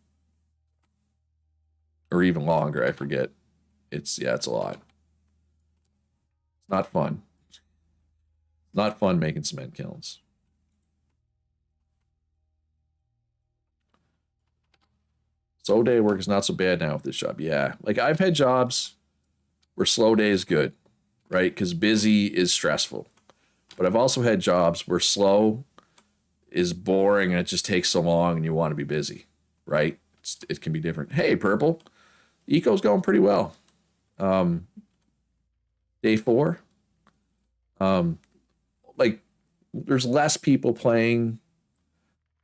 Or even longer, I forget. It's a lot. It's not fun. Not fun making cement kilns. Slow day work is not so bad now with this job. Yeah. Like I've had jobs where slow day is good, right? Because busy is stressful. But I've also had jobs where slow is boring and it just takes so long and you want to be busy, right? It can be different. Hey, Purple, Eco's going pretty well. Um, Day 4. Um, like there's less people playing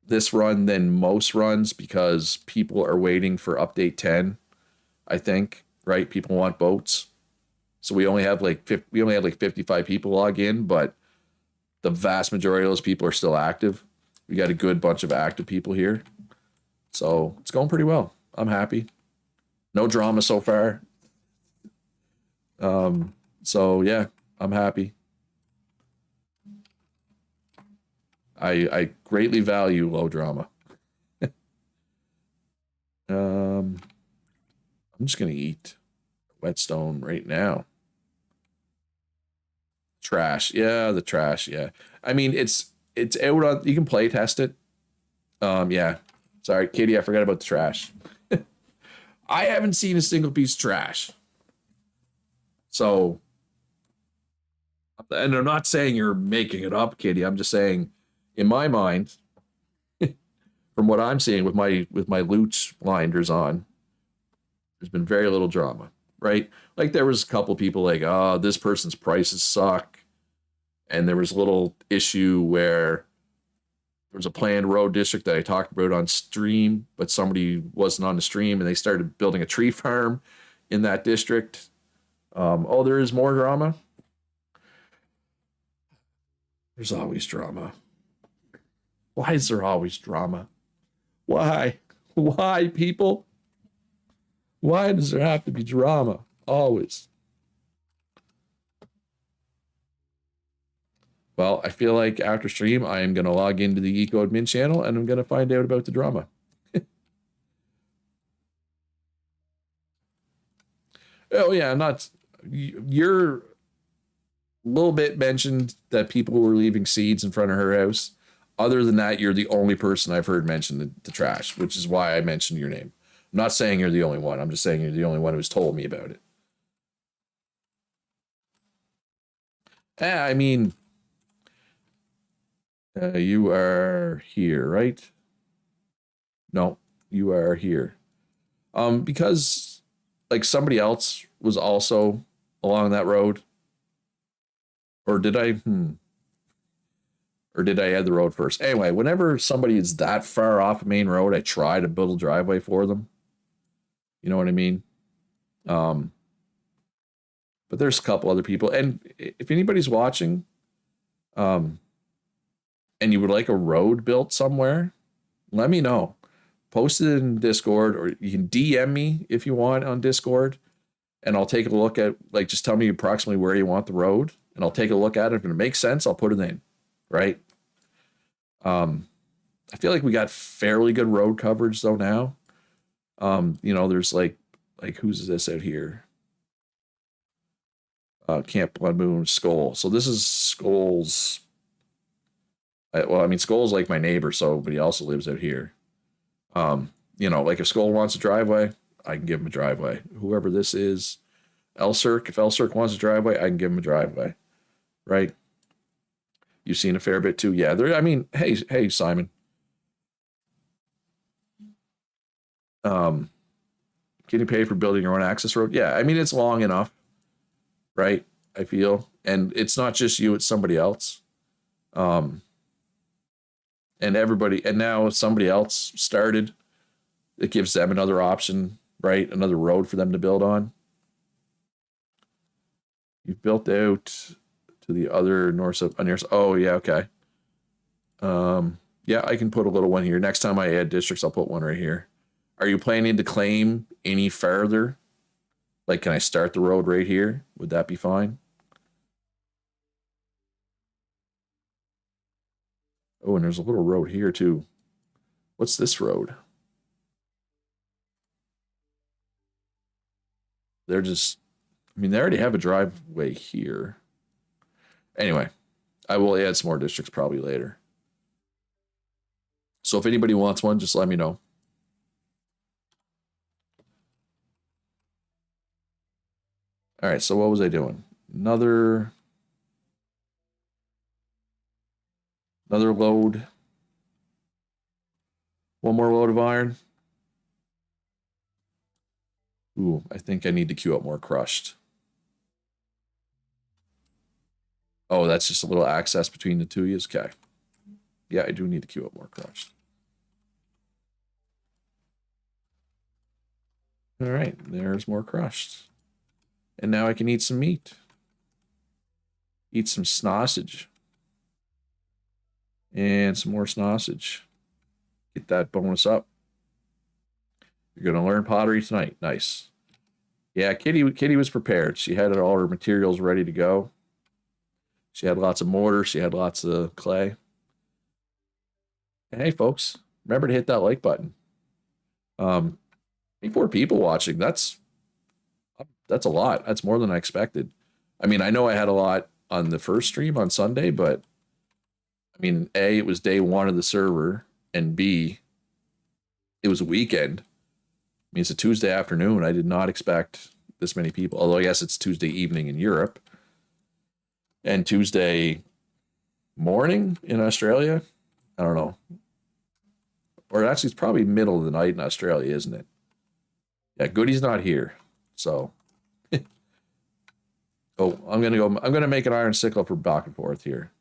this run than most runs because people are waiting for update 10, I think, right? People want boats. So we only have like 55 people log in, but the vast majority of those people are still active. We got a good bunch of active people here. So it's going pretty well. I'm happy. No drama so far. So yeah, I'm happy. I greatly value low drama. I'm just gonna eat whetstone right now. Trash. Yeah, the trash. Yeah. I mean, it's out on. You can play test it. Yeah. Sorry, Katie. I forgot about the trash. I haven't seen a single piece of trash. So, and I'm not saying you're making it up, Katie. I'm just saying, in my mind, from what I'm seeing with my loot blinders on, there's been very little drama, right? Like there was a couple people like, oh, this person's prices suck, and there was a little issue where there was a planned road district that I talked about on stream, but somebody wasn't on the stream, and they started building a tree farm in that district. Oh, there is more drama. There's always drama. Why is there always drama? Why? Why, people? Why does there have to be drama? Always. Well, I feel like after stream, I am going to log into the Eco admin channel and I'm going to find out about the drama. Oh, yeah, not. You're a little bit mentioned that people were leaving seeds in front of her house. Other than that, you're the only person I've heard mention the trash, which is why I mentioned your name. I'm not saying you're the only one. I'm just saying you're the only one who's told me about it. I mean, you are here, right? No, you are here. Because like somebody else was also along that road, or did I? Or did I add the road first? Anyway, whenever somebody is that far off a main road, I try to build a driveway for them. You know what I mean? Um, but there's a couple other people, and if anybody's watching, um, and you would like a road built somewhere, let me know. Post it in Discord, or you can DM me if you want on Discord, and I'll take a look at, like, just tell me approximately where you want the road, and I'll take a look at it. If it makes sense, I'll put it in, right? I feel like we got fairly good road coverage though now. There's like who's this out here? Camp Blood Moon Skull. So this is Skull's. Well, I mean, Skull's like my neighbor, so but he also lives out here. Like if Skull wants a driveway, I can give him a driveway. Whoever this is, Elcirk, if Elcirk wants a driveway, I can give him a driveway. Right? You've seen a fair bit too. Yeah, there. I mean, hey, Simon. Getting paid for building your own access road. Yeah, I mean it's long enough, right? I feel, and it's not just you; it's somebody else. And everybody, and now if somebody else started, it gives them another option, right? Another road for them to build on. You've built out to the other north of near. Oh yeah, okay. Yeah, I can put a little one here. Next time I add districts, I'll put one right here. Are you planning to claim any further? Like, can I start the road right here? Would that be fine? Oh, and there's a little road here too. What's this road? They're just, I mean, they already have a driveway here. Anyway, I will add some more districts probably later. So if anybody wants one, just let me know. All right, so what was I doing? Another load. One more load of iron. Ooh, I think I need to queue up more crushed. Oh, that's just a little access between the two of you. Okay. Yeah, I do need to queue up more crushed. All right, there's more crushed. And now I can eat some meat. Eat some sausage. And some more sausage. Get that bonus up. You're going to learn pottery tonight. Nice. Yeah, Kitty was prepared. She had all her materials ready to go. She had lots of mortar. She had lots of clay. And hey, folks, remember to hit that like button. 24 people watching. That's a lot. That's more than I expected. I mean, I know I had a lot on the first stream on Sunday, but I mean, A, it was day one of the server, and B, it was a weekend. I mean, it's a Tuesday afternoon. I did not expect this many people, although I guess it's Tuesday evening in Europe and Tuesday morning in Australia. I don't know. Or actually, it's probably middle of the night in Australia, isn't it? Yeah, Goody's not here. So, oh, I'm gonna make an iron sickle for back and forth here.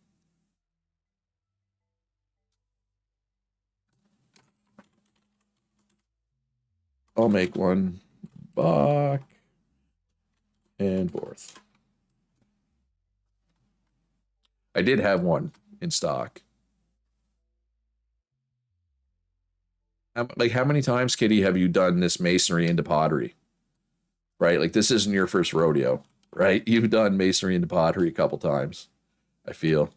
I'll make one back and forth. I did have one in stock. Like, how many times, Kitty, have you done this masonry into pottery? Right? Like, this isn't your first rodeo, right? You've done masonry into pottery a couple times, I feel.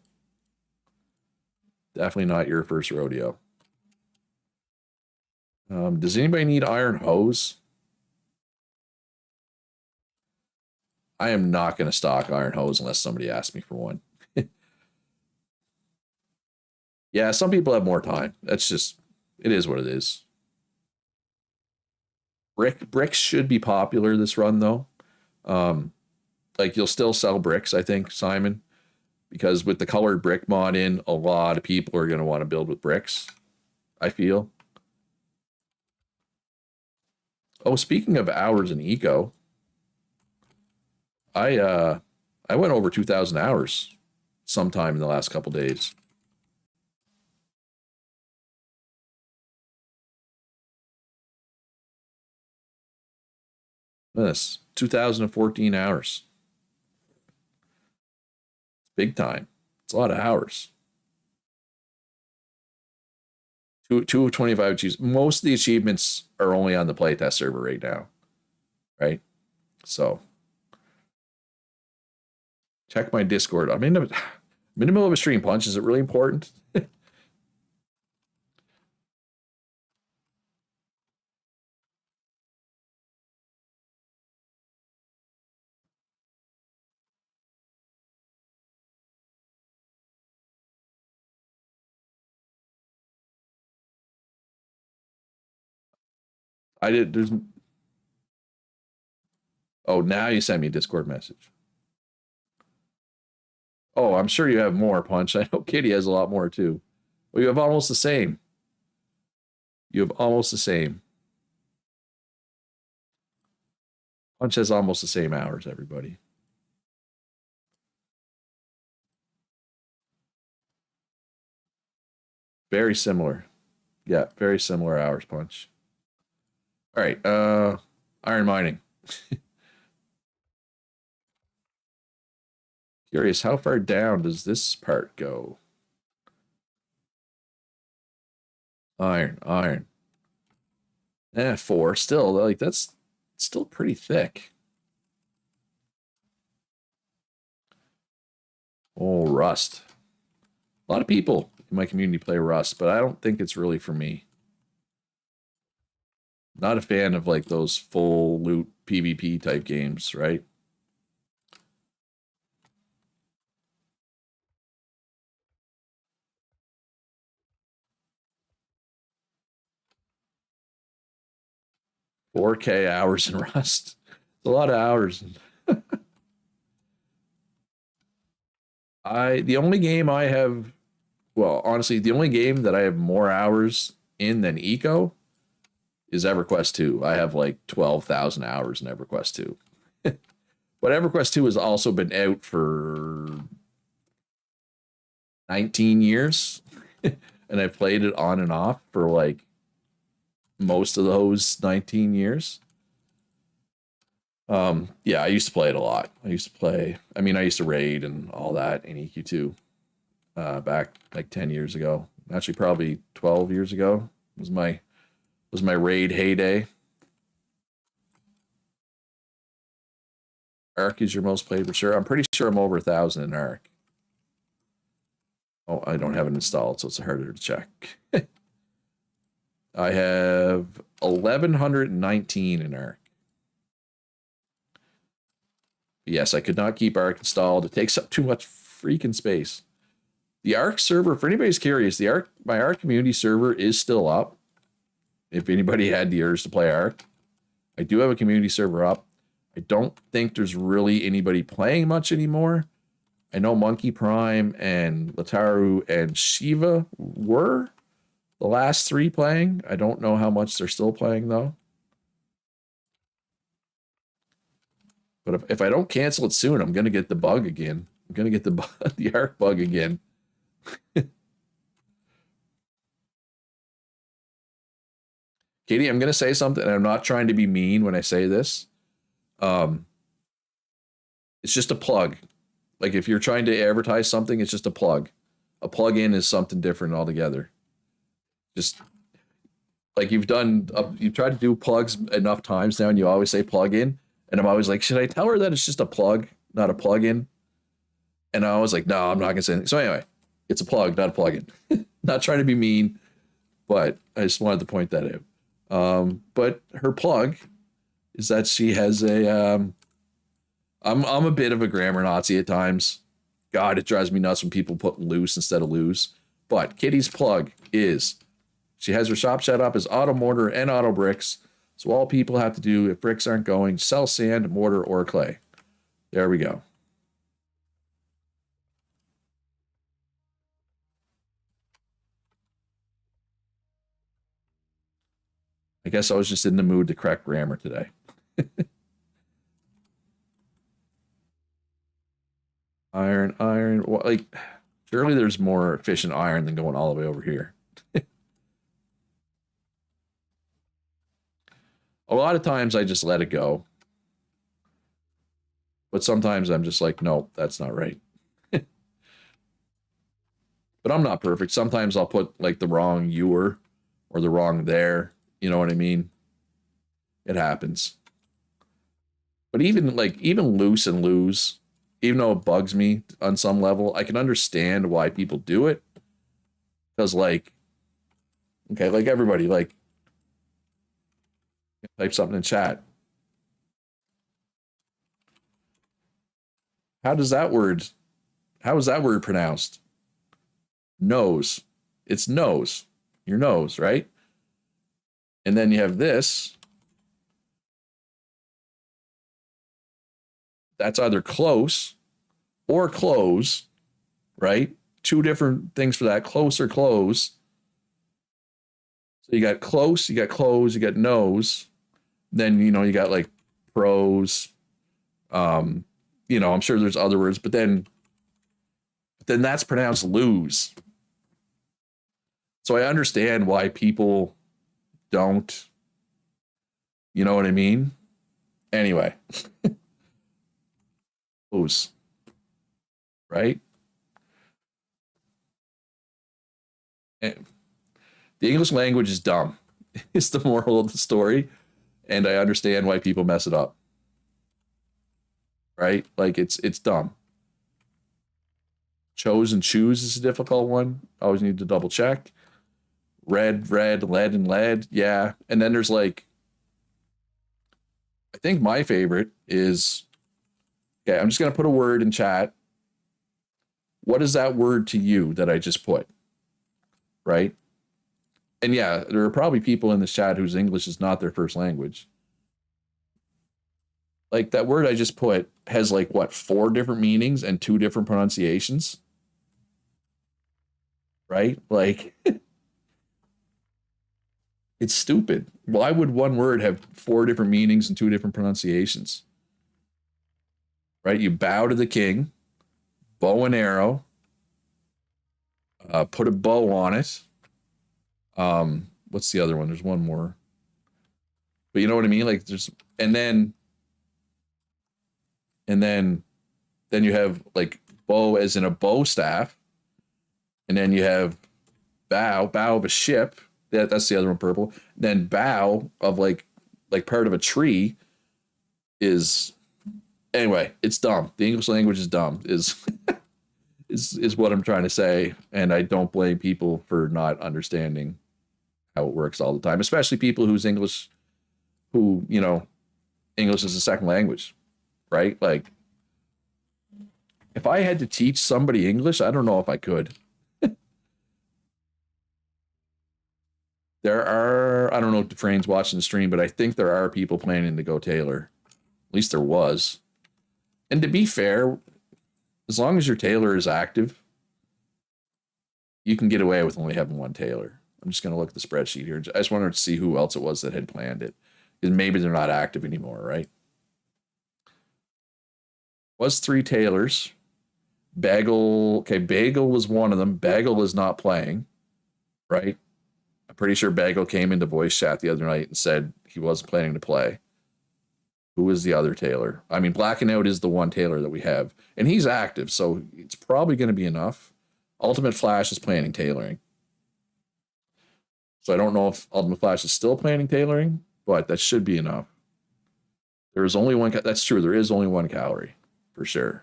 Definitely not your first rodeo. Does anybody need iron hose? I am not going to stock iron hose unless somebody asks me for one. Yeah, some people have more time. That's just, it is what it is. Bricks should be popular this run though. Like you'll still sell bricks, I think, Simon, because with the colored brick mod in, a lot of people are going to want to build with bricks. I feel. Oh, speaking of hours in eco, I went over 2,000 hours sometime in the last couple days. This 2014 hours. Big time. It's a lot of hours. Two of 25 achievements. Most of the achievements are only on the playtest server right now. Right? So check my Discord. I'm in the middle of a stream punch. Is it really important? I did. There's. Oh, now you sent me a Discord message. Oh, I'm sure you have more, Punch. I know Kitty has a lot more too. Well, you have almost the same. You have almost the same. Punch has almost the same hours, everybody. Very similar. Yeah, very similar hours, Punch. All right, iron mining. Curious, how far down does this part go? Iron. 4. Still, like, that's still pretty thick. Oh, Rust. A lot of people in my community play Rust, but I don't think it's really for me. Not a fan of, like, those full loot PvP type games, right? $4K hours in Rust. It's a lot of hours. The only game I have, well, honestly, the only game that I have more hours in than Eco is EverQuest 2. I have like 12,000 hours in EverQuest 2. But EverQuest 2 has also been out for 19 years. And I played it on and off for like most of those 19 years. Yeah, I used to play it a lot. I used to raid and all that in EQ2 back like 10 years ago. Actually, probably 12 years ago was my raid heyday. Arc is your most played for sure. I'm pretty sure I'm over 1,000 in Arc. Oh, I don't have it installed, so it's harder to check. I have 1,119 in Arc. Yes, I could not keep Arc installed. It takes up too much freaking space. The Arc server, for anybody's curious, my Arc community server is still up. If anybody had the urge to play Arc, I do have a community server up. I don't think there's really anybody playing much anymore. I know Monkey Prime and Lataru and Shiva were the last 3 playing. I don't know how much they're still playing though. But if I don't cancel it soon, I'm going to get the bug again. I'm going to get the Arc bug again. Katie, I'm going to say something, and I'm not trying to be mean when I say this. It's just a plug. Like if you're trying to advertise something, it's just a plug. A plug-in is something different altogether. Just like you've tried to do plugs enough times now, and you always say plug-in, and I'm always like, should I tell her that it's just a plug, not a plug-in? And I was like, no, I'm not gonna say anything. So anyway, it's a plug, not a plug-in. Not trying to be mean, but I just wanted to point that out. But her plug is that she has a I'm a bit of a grammar Nazi at times. God, it drives me nuts when people put loose instead of lose. But Kitty's plug is she has her shop set up as auto mortar and auto bricks. So all people have to do if bricks aren't going, sell sand, mortar, or clay. There we go. I guess I was just in the mood to correct grammar today. Iron. Well, like, surely there's more efficient iron than going all the way over here. A lot of times I just let it go. But sometimes I'm just like, no, that's not right. But I'm not perfect. Sometimes I'll put like the wrong "you're" or the wrong "there." You know what I mean? It happens. But even loose and lose, even though it bugs me on some level, I can understand why people do it. Because like, okay, like everybody, like type something in chat. How is that word pronounced? Nose. It's nose. Your nose, right? And then you have this. That's either close or close, right? 2 different things for that, close or close. So you got close, you got close, you got nose. Then, you got like pros. I'm sure there's other words, but then that's pronounced lose. So I understand why people don't, you know what I mean? Anyway. Lose. Right? And the English language is dumb. It's the moral of the story. And I understand why people mess it up. Right? Like it's dumb. Chose and choose is a difficult one. Always need to double check. Red, lead, and lead. Yeah. And then there's like, I think my favorite is, okay, I'm just going to put a word in chat. What is that word to you that I just put? Right? And yeah, there are probably people in this chat whose English is not their first language. Like that word I just put has like what, 4 different meanings and 2 different pronunciations? Right? Like It's stupid. Why would one word have four different meanings and two different pronunciations? Right? You bow to the king, bow and arrow, put a bow on it. What's the other one? There's one more. But you know what I mean? Like there's and then then you have like bow as in a bow staff, and then you have bow of a ship. That's the other one, purple. Then bow of like part of a tree is anyway. It's dumb. The English language is dumb. Is what I'm trying to say, and I don't blame people for not understanding how it works all the time, especially people who English is a second language, right? Like if I had to teach somebody English, I don't know if I could. There are, I don't know if Dufresne's watching the stream, but I think there are people planning to go Taylor. At least there was. And to be fair, as long as your Taylor is active, you can get away with only having one Taylor. I'm just going to look at the spreadsheet here. I just wanted to see who else it was that had planned it. Because maybe they're not active anymore, right? Was three Taylors. Bagel, okay, Bagel was one of them. Bagel is not playing, right? I'm pretty sure Bagel came into voice chat the other night and said he wasn't planning to play. Who is the other Taylor? I mean, Black and Out is the one Taylor that we have, and he's active, so it's probably going to be enough. Ultimate Flash is planning tailoring. So I don't know if Ultimate Flash is still planning tailoring, but that should be enough. There is only one, that's true, there is only one calorie, for sure.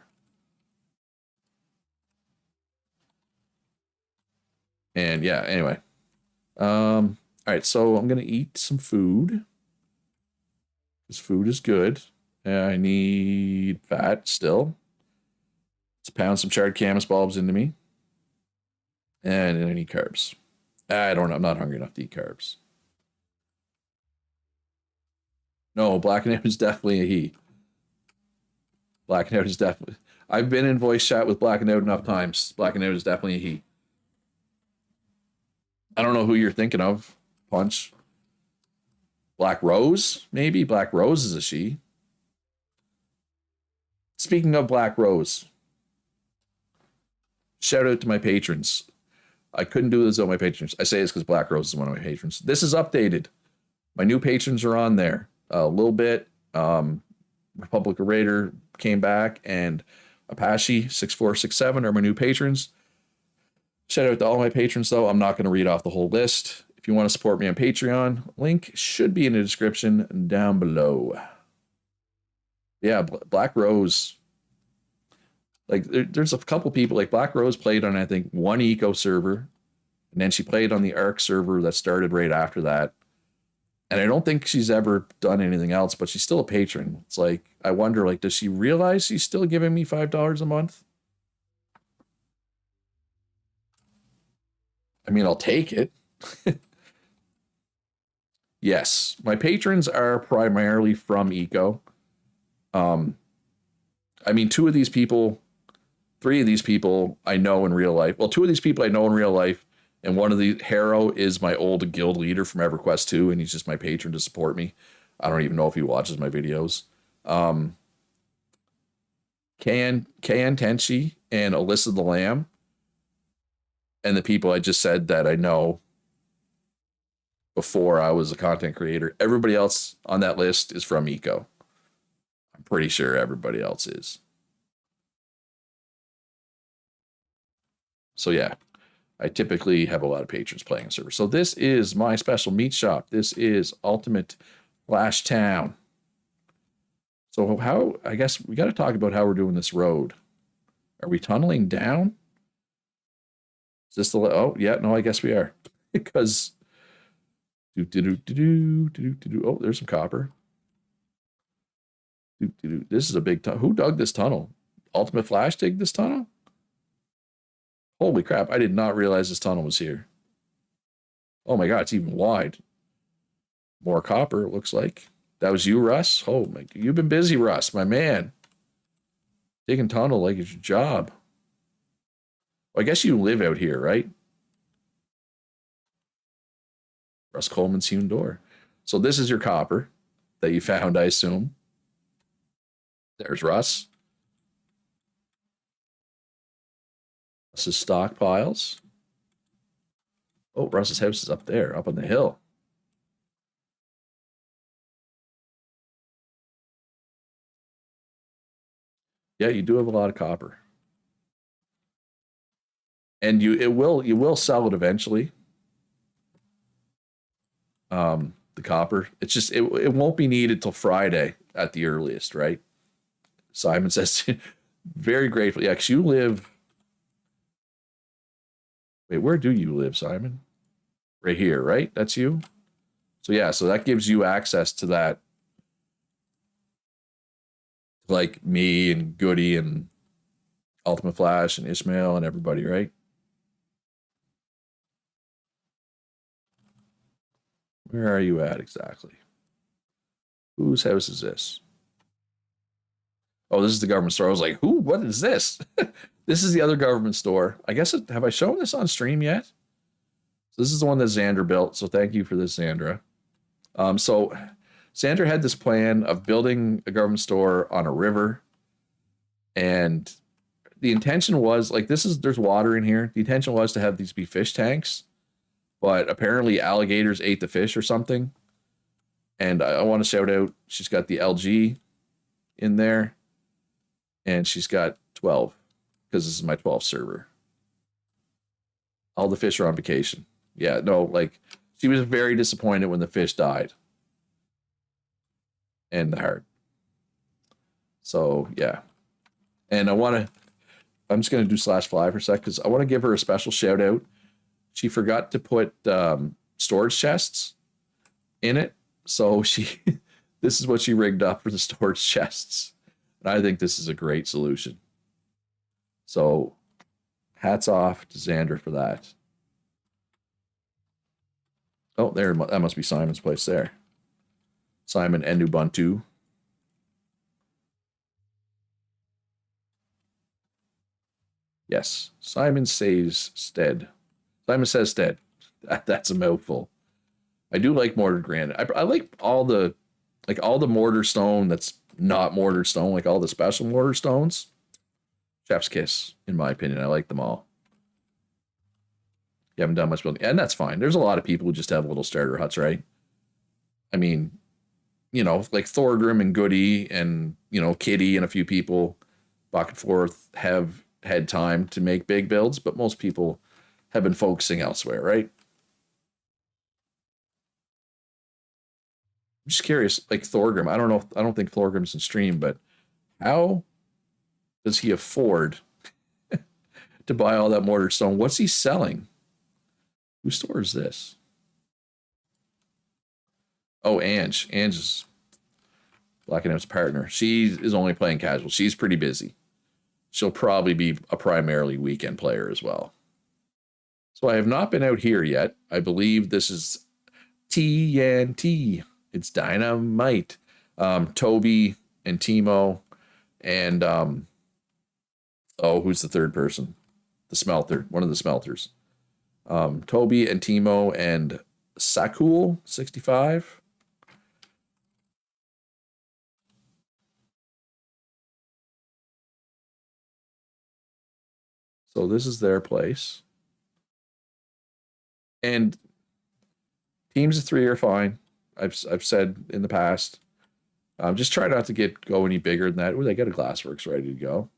And yeah, anyway. All right, so I'm gonna eat some food. This food is good. I need fat still. Let's pound some charred camas bulbs into me. And I need carbs. I'm not hungry enough to eat carbs. No, Black and Out is definitely a he. Black and Out is definitely. I've been in voice chat with Black and Out enough times. Black and Out is definitely a he. I don't know who you're thinking of, Punch. Black Rose, maybe? Black Rose is a she. Speaking of Black Rose, shout out to my patrons. I couldn't do this without my patrons. I say this because Black Rose is one of my patrons. This is updated. My new patrons are on there. A little bit. Republic of Raider came back, and Apache 6467 are my new patrons. Shout out to all my patrons, though. I'm not going to read off the whole list. If you want to support me on Patreon, link should be in the description down below. Yeah, Black Rose. Like, there's a couple people. Like, Black Rose played on, I think, one Eco server. And then she played on the Arc server that started right after that. And I don't think she's ever done anything else, but she's still a patron. It's like, I wonder, like, does she realize she's still giving me $5 a month? I mean, I'll take it. Yes, my patrons are primarily from Eco. I mean, three of these people I know in real life. Well, two of these people I know in real life, and one of the Harrow is my old guild leader from EverQuest 2, and he's just my patron to support me. I don't even know if he watches my videos. Kan Tenchi and Alyssa the Lamb, and the people I just said that I know before I was a content creator. Everybody else on that list is from Eco. I'm pretty sure everybody else is. So yeah, I typically have a lot of patrons playing a server. So this is my special meat shop. This is Ultimate Flash Town. So I guess we got to talk about how we're doing this road. Are we tunneling down? Is this oh yeah, no, I guess we are. Because oh, there's some copper. This is a big tunnel. Who dug this tunnel? Ultimate Flash dig this tunnel? Holy crap, I did not realize this tunnel was here. Oh my god, it's even wide. More copper, it looks like. That was you, Russ? Oh my, you've been busy, Russ, my man. Digging tunnel like it's your job. Well, I guess you live out here, right? Russ Coleman's hewn door. So this is your copper that you found, I assume. There's Russ. Russ's stockpiles. Oh, Russ's house is up there, up on the hill. Yeah, you do have a lot of copper. And you will sell it eventually. The copper. It's just it won't be needed till Friday at the earliest, right? Simon says very grateful. Yeah, because you live. Wait, where do you live, Simon? Right here, right? That's you? So yeah, so that gives you access to that, like me and Goody and Ultimate Flash and Ishmael and everybody, right? Where are you at exactly? Whose house is this? Oh, this is the government store. I was like, who? What is this? This is the other government store. I guess have I shown this on stream yet? So this is the one that Xander built. So thank you for this, Xandra. So Xander had this plan of building a government store on a river, and the intention was like there's water in here. The intention was to have these be fish tanks, but apparently alligators ate the fish or something. And I want to shout out, she's got the LG in there, and she's got 12 because this is my 12th server. All the fish are on vacation. Yeah, no, like she was very disappointed when the fish died and the heart. So yeah, and I'm just gonna do /fly for a sec because I want to give her a special shout out. She forgot to put storage chests in it, so this is what she rigged up for the storage chests, and I think this is a great solution. So hats off to Xander for that. Oh, that must be Simon's place there. Simon and Ubuntu. Yes, Simon says stead. Simon says stead. That's a mouthful. I do like mortar granite. I like all the mortar stone that's not mortar stone, like all the special mortar stones. Chef's kiss, in my opinion. I like them all. You haven't done much building, and that's fine. There's a lot of people who just have little starter huts, right? I mean, like Thorgrim and Goody and Kitty and a few people back and forth have had time to make big builds, but most people have been focusing elsewhere, right? I'm just curious, like Thorgrim. I don't know. I don't think Thorgrim's in stream, but how does he afford to buy all that mortar stone? What's he selling? Who stores this? Oh, Ange. Ange is Black and M's partner. She is only playing casual. She's pretty busy. She'll probably be a primarily weekend player as well. So I have not been out here yet. I believe this is TNT. It's dynamite. Toby and Timo and who's the third person? The smelter, one of the smelters. Toby and Timo and Sakul 65. So this is their place. And teams of 3 are fine. I've said in the past. Just try not to go any bigger than that. Oh, they got a glassworks ready to go.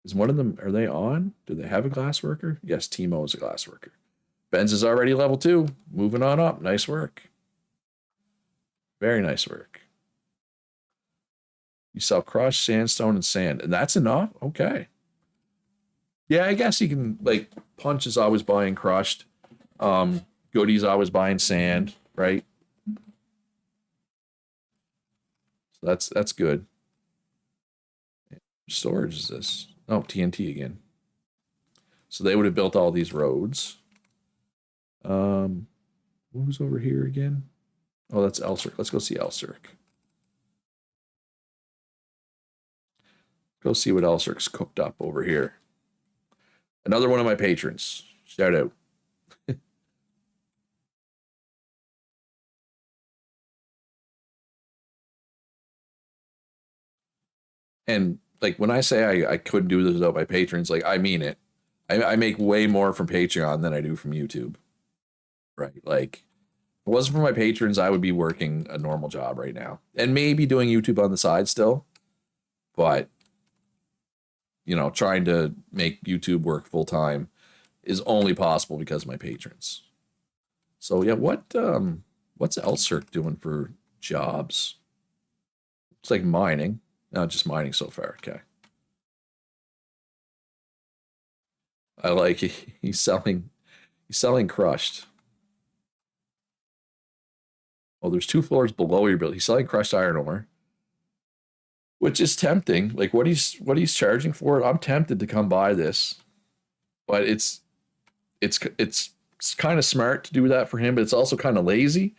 Is one of them, are they on? Do they have a glassworker? Yes, Timo is a glassworker. Benz is already level 2. Moving on up. Nice work. Very nice work. You sell crushed sandstone and sand, and that's enough? Okay. Yeah, I guess you can, like, Punch is always buying crushed. Goody's always buying sand, right? So that's good. Storage is this? Oh, TNT again. So they would have built all these roads. Who's over here again? Oh, that's Elserk. Let's go see Elserk. Go see what Elserk's cooked up over here. Another one of my patrons. Shout out. And like when I say I couldn't do this without my patrons, like I mean it. I make way more from Patreon than I do from YouTube, right? Like if it wasn't for my patrons, I would be working a normal job right now and maybe doing YouTube on the side still. But, trying to make YouTube work full time is only possible because of my patrons. So yeah, what's Elcirc doing for jobs? It's like mining. Not just mining so far. Okay. I like he's selling crushed. Oh, there's 2 floors below your building. He's selling crushed iron ore, which is tempting. Like what he's charging for it. I'm tempted to come buy this, but it's kind of smart to do that for him, but it's also kind of lazy.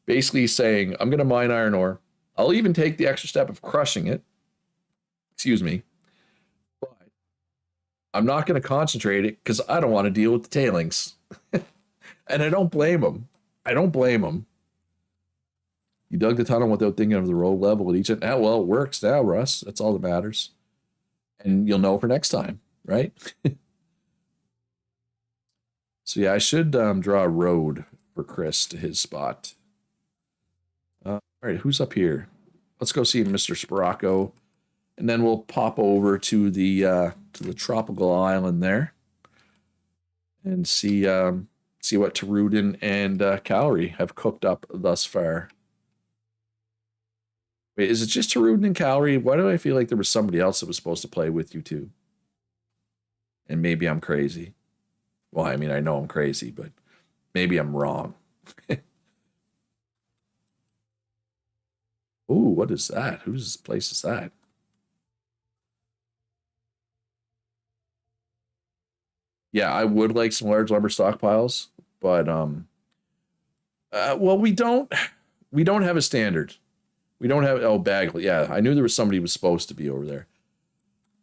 Basically saying, I'm gonna mine iron ore. I'll even take the extra step of crushing it. Excuse me. But I'm not gonna concentrate it because I don't want to deal with the tailings. And I don't blame him. I don't blame him. You dug the tunnel without thinking of the road level at each end. Ah, well, it works now, Russ. That's all that matters. And you'll know for next time, right? So yeah, I should draw a road for Chris to his spot. All right, who's up here? Let's go see Mr. Sporacco, and then we'll pop over to the tropical island there and see what Tarudin and Calorie have cooked up thus far. Wait, is it just Tarudin and Calorie? Why do I feel like there was somebody else that was supposed to play with you too? And maybe I'm crazy. Well, I mean, I know I'm crazy, but maybe I'm wrong. Ooh, what is that? Whose place is that? Yeah, I would like some large lumber stockpiles, but well, we don't have a standard. We don't have Bagley. Yeah, I knew there was somebody who was supposed to be over there.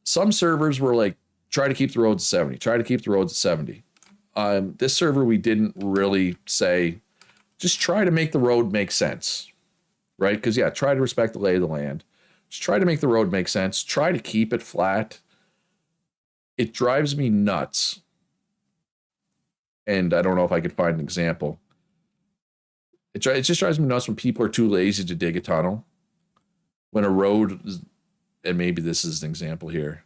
Some servers were like, try to keep the roads at 70. Try to keep the roads at 70. This server we didn't really say, just try to make the road make sense, right? Because yeah, try to respect the lay of the land. Just try to make the road make sense. Try to keep it flat. It drives me nuts, and I don't know if I could find an example. It just drives me nuts when people are too lazy to dig a tunnel. When a road, and maybe this is an example here,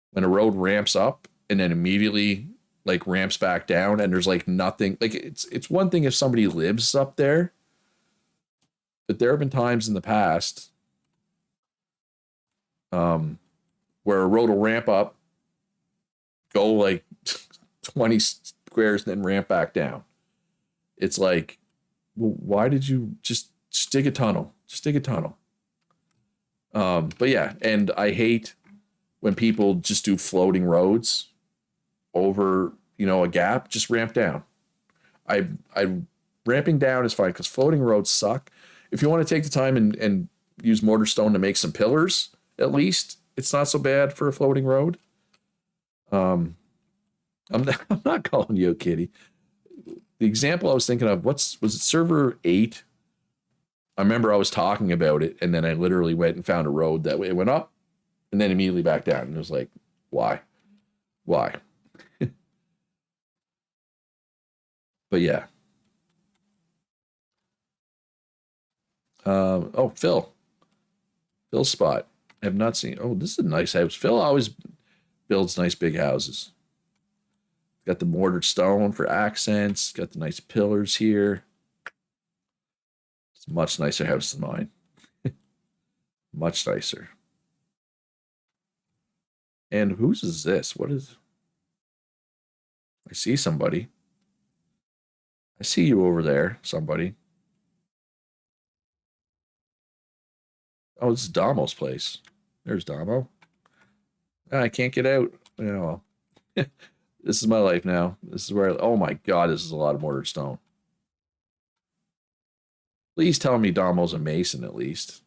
when a road ramps up and then immediately like ramps back down, and there's like nothing. Like it's one thing if somebody lives up there, but there have been times in the past um, where a road will ramp up, go like 20 squares, and then ramp back down. It's like, well, why did you just dig a tunnel? Just dig a tunnel. But yeah, and I hate when people just do floating roads over, a gap. Just ramp down. I ramping down is fine because floating roads suck. If you want to take the time and use mortar stone to make some pillars, at least it's not so bad for a floating road. Um, I'm not calling you a kitty. The example I was thinking of, was it server 8? I remember I was talking about it, and then I literally went and found a road that way. It went up and then immediately back down. And it was like, why? Why? But yeah. Oh, Phil's spot. I have not seen. Oh, this is a nice house. Phil always builds nice big houses. Got the mortared stone for accents. Got the nice pillars here. It's a much nicer house than mine. Much nicer. And whose is this? What is? I see somebody. I see you over there, somebody. Oh, this is Damo's place. There's Damo. Ah, I can't get out. Yeah, well. This is my life now. This is where, oh my God, this is a lot of mortar stone. Please tell me Damo's a mason at least.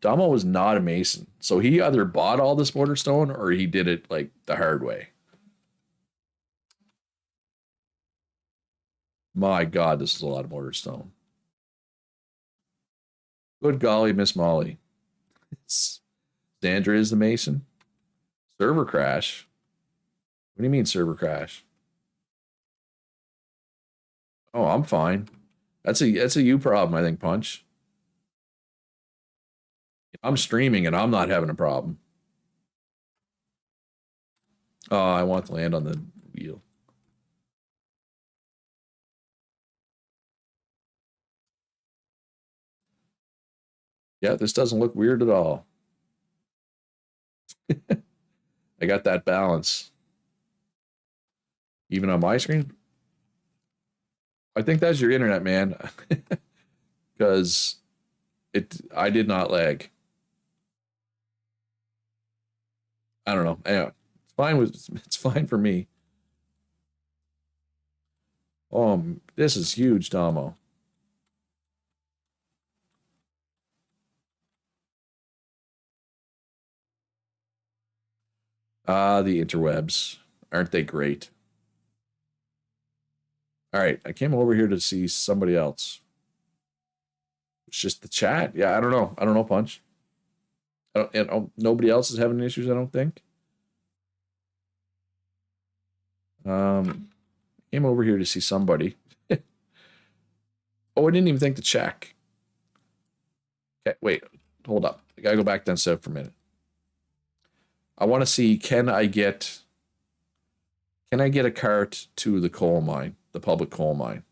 Damo was not a mason. So he either bought all this mortar stone or he did it like the hard way. My God, this is a lot of mortar stone. Good golly, Miss Molly. It's, Sandra is the mason. Server crash. What do you mean server crash? Oh, I'm fine. That's a you problem, I think, Punch. I'm streaming and I'm not having a problem. Oh, I want to land on the wheel. Yeah, this doesn't look weird at all. I got that balance. Even on my screen. I think that's your internet, man. Because I did not lag. I don't know. Anyway, it's fine for me. This is huge, Damo. Ah, the interwebs. Aren't they great? All right, I came over here to see somebody else. It's just the chat. Yeah, I don't know. I don't know, Punch. Nobody else is having issues, I don't think. Came over here to see somebody. Oh, I didn't even think to check. Okay, wait, hold up. I gotta go back downstairs for a minute. I want to see, can I get a cart to the coal mine, the public coal mine?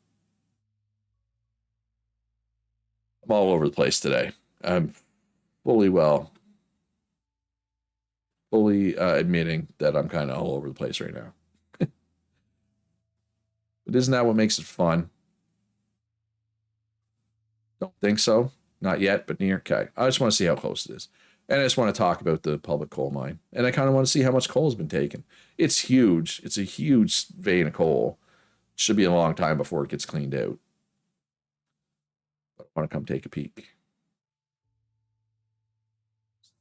I'm all over the place today. I'm fully admitting that I'm kind of all over the place right now. But isn't that what makes it fun? Don't think so. Not yet, but near. Okay. I just want to see how close it is. And I just want to talk about the public coal mine. And I kind of want to see how much coal has been taken. It's huge. It's a huge vein of coal. Should be a long time before it gets cleaned out. But I want to come take a peek.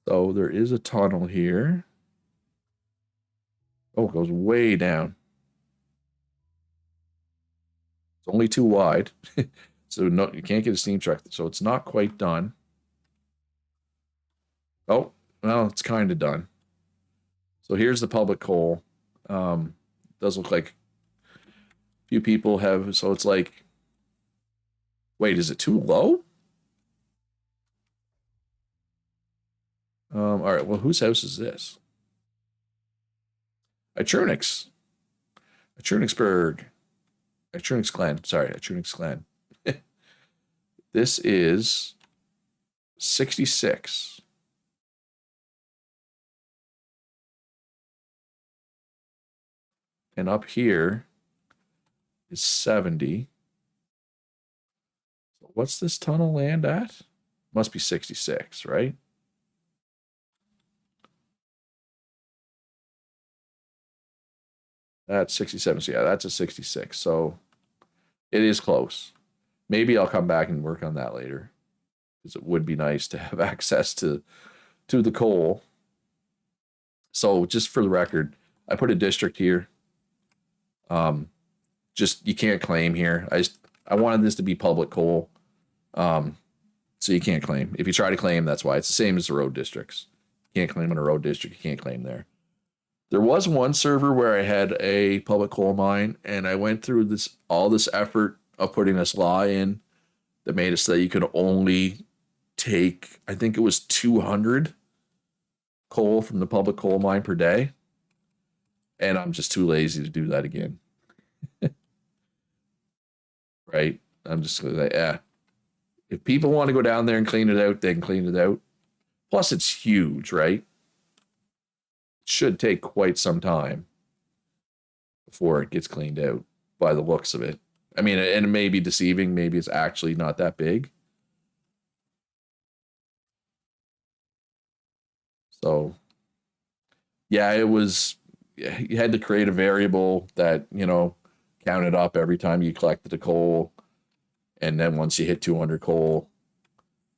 So there is a tunnel here. Oh, it goes way down. It's only too wide. So no, you can't get a steam truck. So it's not quite done. Oh, well, it's kind of done. So here's the public coal. Does look like a few people have. So it's like, wait, is it too low? All right. Well, whose house is this? Itrunix. Itrunixburg. Itrunix clan. Sorry, Itrunix clan. This is 66. And up here is 70. So what's this tunnel land at? Must be 66, right? That's 67. So yeah, that's a 66. So it is close. Maybe I'll come back and work on that later. Because it would be nice to have access to the coal. So just for the record, I put a district here. Just you can't claim here. I wanted this to be public coal. So you can't claim. If you try to claim, that's why. It's the same as the road districts. You can't claim in a road district, you can't claim there. There was one server where I had a public coal mine, and I went through all this effort of putting this law in that made it so that you could only take, I think it was 200 coal from the public coal mine per day. And I'm just too lazy to do that again. Right? I'm just like, yeah. If people want to go down there and clean it out, they can clean it out. Plus, it's huge, right? It should take quite some time before it gets cleaned out by the looks of it. I mean, and it may be deceiving. Maybe it's actually not that big. So, yeah, it was. You had to create a variable that counted up every time you collected a coal, and then once you hit 200 coal,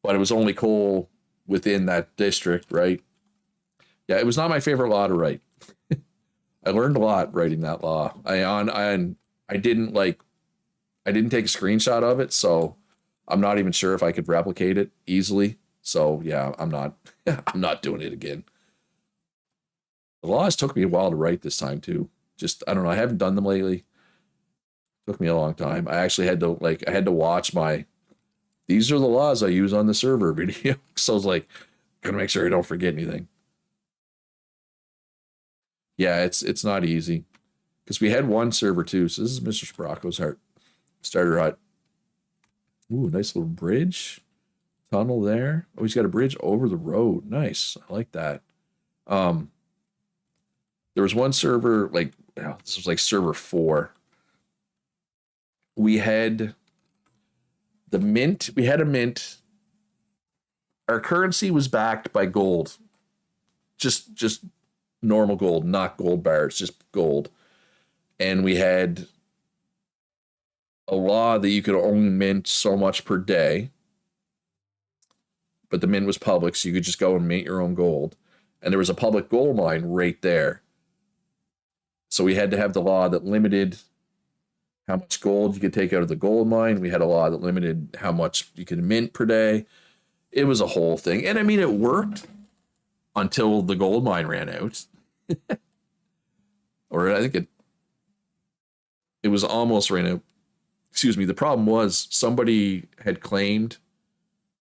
but it was only coal within that district, right? Yeah, it was not my favorite law to write. I learned a lot writing that law. I didn't like I didn't take a screenshot of it, so I'm not even sure if I could replicate it easily. So yeah, I'm not I'm not doing it again. The laws took me a while to write this time too. Just I don't know, I haven't done them lately. Took me a long time. I actually had to I had to watch my these are the laws I use on the server video. So I was like, gotta make sure I don't forget anything. Yeah, it's not easy. Because we had one server too. So this is Mr. Sprocko's heart starter hut. Ooh, nice little bridge. Tunnel there. Oh, he's got a bridge over the road. Nice. I like that. Um, there was one server, like this was like server 4. We had the mint. We had a mint. Our currency was backed by gold. Just normal gold, not gold bars, just gold. And we had a law that you could only mint so much per day. But the mint was public, so you could just go and mint your own gold. And there was a public gold mine right there. So we had to have the law that limited how much gold you could take out of the gold mine. We had a law that limited how much you could mint per day. It was a whole thing. And I mean, it worked until the gold mine ran out. Or I think it was almost ran out. Excuse me. The problem was somebody had claimed,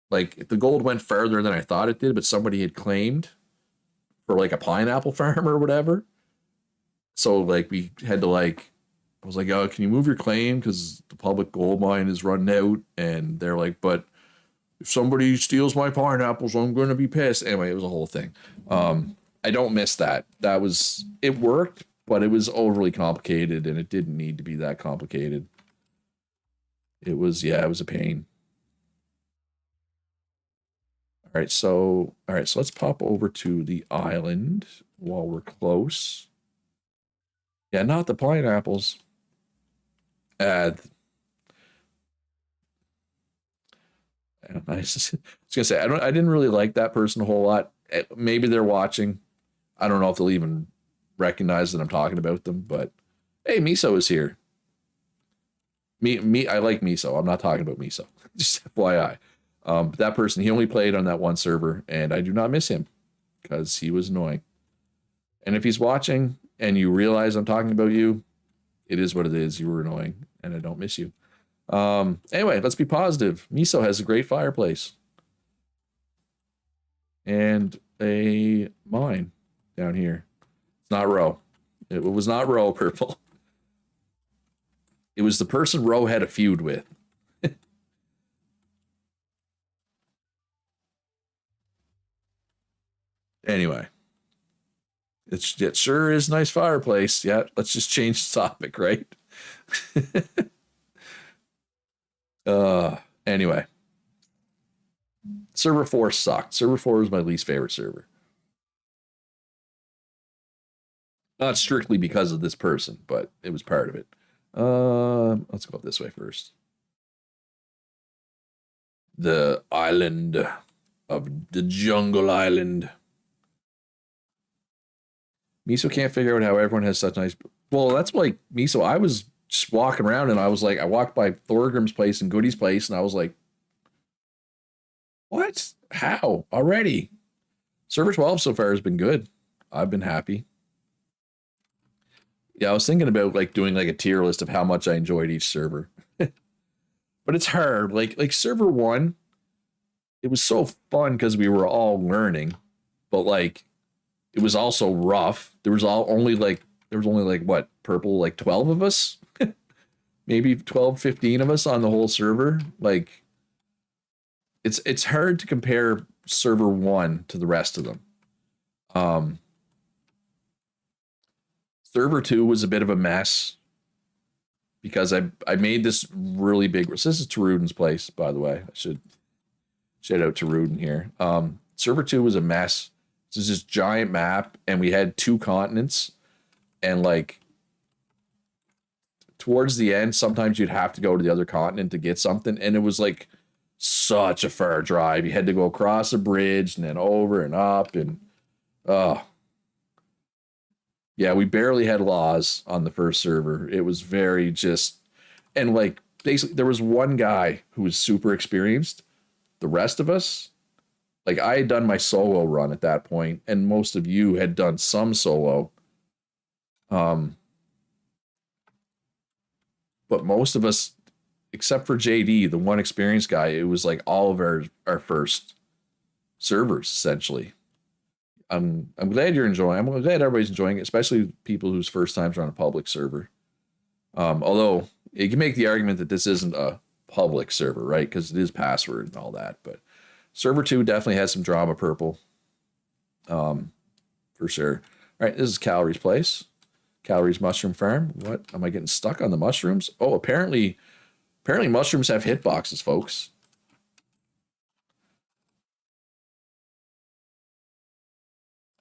like, the gold went further than I thought it did, but somebody had claimed for like a pineapple farm or whatever. So like we had to like, I was like, oh, can you move your claim? Because the public gold mine is running out. And they're like, but if somebody steals my pineapples, I'm going to be pissed. Anyway, it was a whole thing. I don't miss that. It worked, but it was overly complicated and it didn't need to be that complicated. It was a pain. All right, so let's pop over to the island while we're close. Yeah, not the pineapples. I was gonna say I didn't really like that person a whole lot. Maybe they're watching. I don't know if they'll even recognize that I'm talking about them, but hey, Miso is here. I like Miso. I'm not talking about Miso. Just FYI. That person, he only played on that one server, and I do not miss him because he was annoying. And if he's watching and you realize I'm talking about you, it is what it is. You were annoying, and I don't miss you. Anyway, let's be positive. Miso has a great fireplace. And a mine down here. It's not Ro. It was not Ro Purple. It was the person Ro had a feud with. Anyway. It sure is a nice fireplace. Yeah, let's just change the topic, right? Anyway. Server 4 sucked. Server 4 was my least favorite server. Not strictly because of this person, but it was part of it. Let's go up this way first. The island of the jungle island. Miso can't figure out how everyone has such nice. Well, that's like Miso. I was just walking around and I was like, I walked by Thorgrim's place and Goody's place, and I was like, what? How? Already? Server 12 so far has been good. I've been happy. Yeah, I was thinking about like doing like a tier list of how much I enjoyed each server. But it's hard. Like server 1, it was so fun because we were all learning, but like it was also rough. There was only like what, Purple, like 12 of us? Maybe 12, 15 of us on the whole server. Like it's hard to compare server 1 to the rest of them. Server 2 was a bit of a mess because I made this really big. This is Tarudin's place, by the way. I should shout out to Tarudin here. Server 2 was a mess. This is this giant map, and we had 2 continents, and like towards the end, sometimes you'd have to go to the other continent to get something, and it was like such a far drive. You had to go across a bridge and then over and up, and yeah, we barely had laws on the first server. It was very just, and like basically, there was one guy who was super experienced. The rest of us, like I had done my solo run at that point, and most of you had done some solo. But most of us, except for JD, the one experienced guy, it was like all of our first servers essentially. I'm glad you're enjoying. I'm glad everybody's enjoying it, especially people whose first times are on a public server. Although you can make the argument that this isn't a public server, right? Because it is password and all that. But server 2 definitely has some drama, purple. For sure. All right, this is Calories Place. Calories Mushroom Farm. What? Am I getting stuck on the mushrooms? Oh, apparently mushrooms have hitboxes, folks.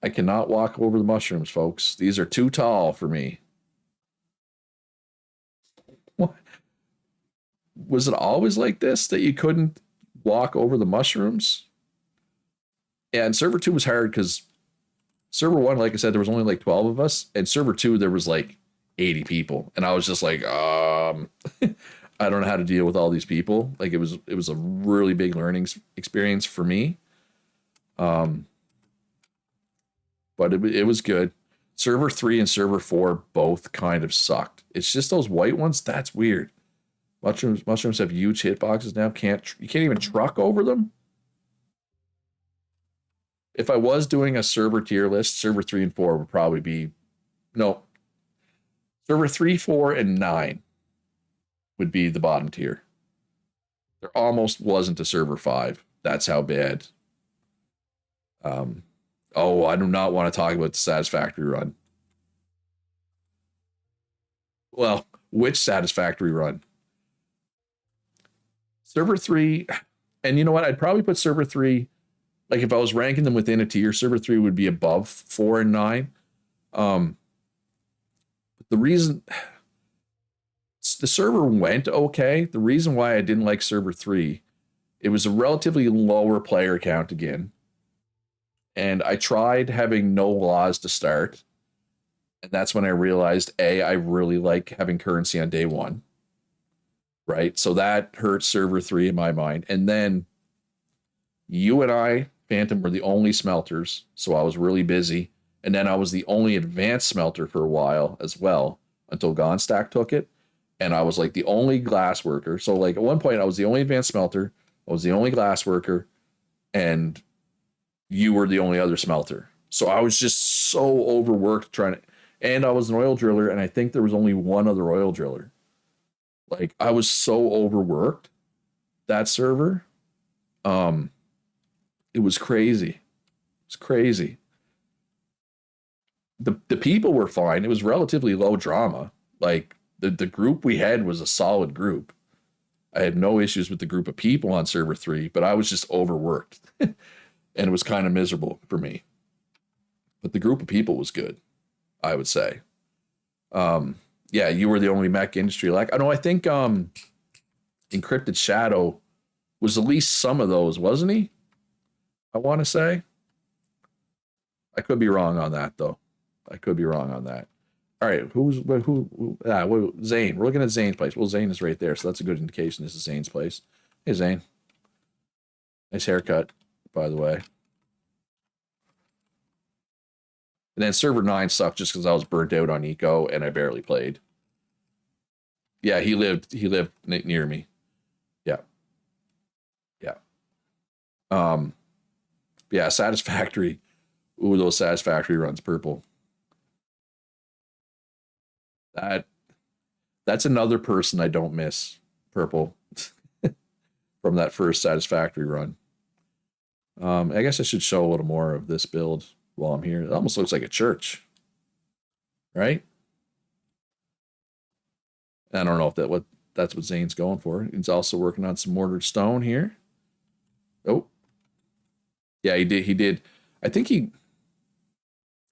I cannot walk over the mushrooms, folks. These are too tall for me. What? Was it always like this, that you couldn't walk over the mushrooms? Yeah, and server 2 was hard because server 1, like I said, there was only like 12 of us, and server 2 there was like 80 people, and I was just like, I don't know how to deal with all these people. Like it was a really big learning experience for me. But it was good. Server 3 and server 4 both kind of sucked. It's just those white ones, that's weird. Mushrooms have huge hitboxes now. You can't even truck over them. If I was doing a server tier list, server 3 and 4 would probably be server 3, 4, and 9 would be the bottom tier. There almost wasn't a server 5. That's how bad. I do not want to talk about the Satisfactory run. Well, which Satisfactory run? Server 3, and you know what? I'd probably put server 3, like if I was ranking them within a tier, server 3 would be above 4 and 9. The reason the server went okay, the reason why I didn't like server 3, it was a relatively lower player count again. And I tried having no laws to start. And that's when I realized, I really like having currency on day 1. Right? So that hurt server 3 in my mind. And then you and I, Phantom, were the only smelters. So I was really busy. And then I was the only advanced smelter for a while as well, until Gonstack took it. And I was like the only glass worker. So like at one point I was the only advanced smelter. I was the only glass worker. And you were the only other smelter. So I was just so overworked and I was an oil driller, and I think there was only one other oil driller. Like I was so overworked that server. It was crazy. It's crazy. The people were fine. It was relatively low drama. Like the group we had was a solid group. I had no issues with the group of people on server 3, but I was just overworked. And it was kind of miserable for me. But the group of people was good, I would say. Yeah, you were the only mech industry. Like, I think Encrypted Shadow was at least some of those, wasn't he? I want to say. I could be wrong on that, though. I could be wrong on that. All right, who Zane. We're looking at Zane's place. Well, Zane is right there, so that's a good indication this is Zane's place. Hey, Zane. Nice haircut, by the way. And then server 9 sucked just because I was burnt out on eco and I barely played. Yeah, he lived near me. Yeah. Yeah, Satisfactory. Ooh, those Satisfactory runs, purple. That's another person I don't miss, purple, from that first Satisfactory run. I guess I should show a little more of this build while I'm here. It almost looks like a church, right? I don't know if that's what Zane's going for. He's also working on some mortared stone here. Oh, yeah, he did. I think he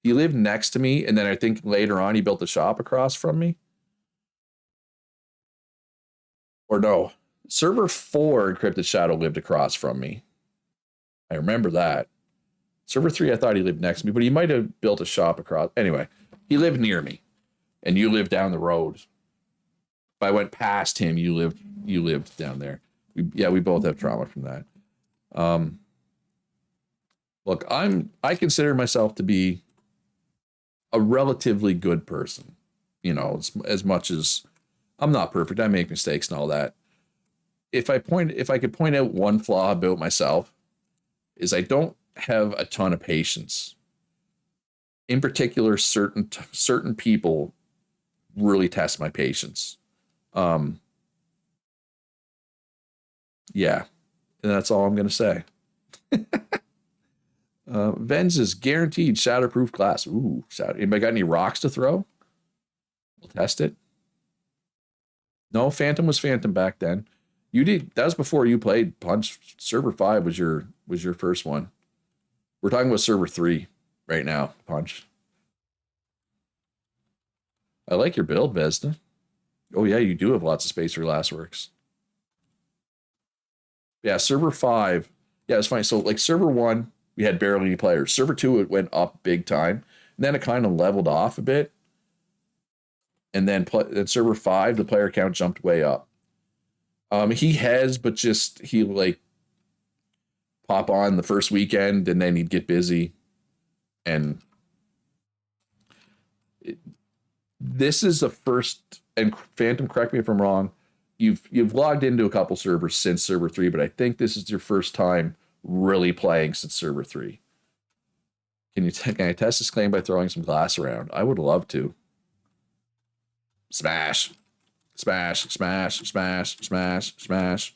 lived next to me, and then I think later on he built a shop across from me. Or no, server 4 Encrypted Shadow lived across from me. I remember that. Server 3, I thought he lived next to me, but he might have built a shop across. Anyway, he lived near me, and you lived down the road. If I went past him, you lived you lived down there. We both have trauma from that. Um, Look, I consider myself to be a relatively good person. As much as I'm not perfect, I make mistakes and all that. If I could point out one flaw about myself, is I don't have a ton of patience. In particular, certain people really test my patience. Um, yeah, and that's all I'm gonna say. Vens is guaranteed shatterproof glass. Ooh, anybody got any rocks to throw? We'll test it. No, Phantom was Phantom back then. You did. That was before you played Punch. Server 5 was your first one. We're talking about server 3 right now. Punch. I like your build, Vesna. Oh yeah, you do have lots of space for glassworks. Yeah, server 5. Yeah, it's fine. So like server 1, we had barely any players. Server 2, it went up big time. And then it kind of leveled off a bit. And then at server 5, the player count jumped way up. He like pop on the first weekend and then he'd get busy. And this is the first, and Phantom, correct me if I'm wrong, you've logged into a couple servers since server 3, but I think this is your first time really playing since server 3. Can I test this claim by throwing some glass around? I would love to. Smash. Smash, smash, smash, smash, smash.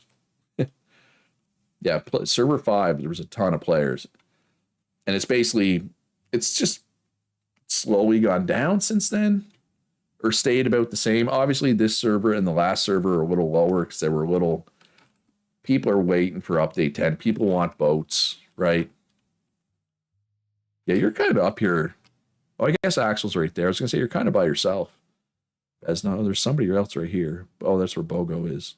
Yeah, server 5, there was a ton of players. And it's just slowly gone down since then, or stayed about the same. Obviously, this server and the last server are a little lower because people are waiting for update 10. People want boats, right? Yeah, you're kind of up here. Oh, I guess Axel's right there. I was going to say you're kind of by yourself. There's somebody else right here. Oh, that's where Bogo is.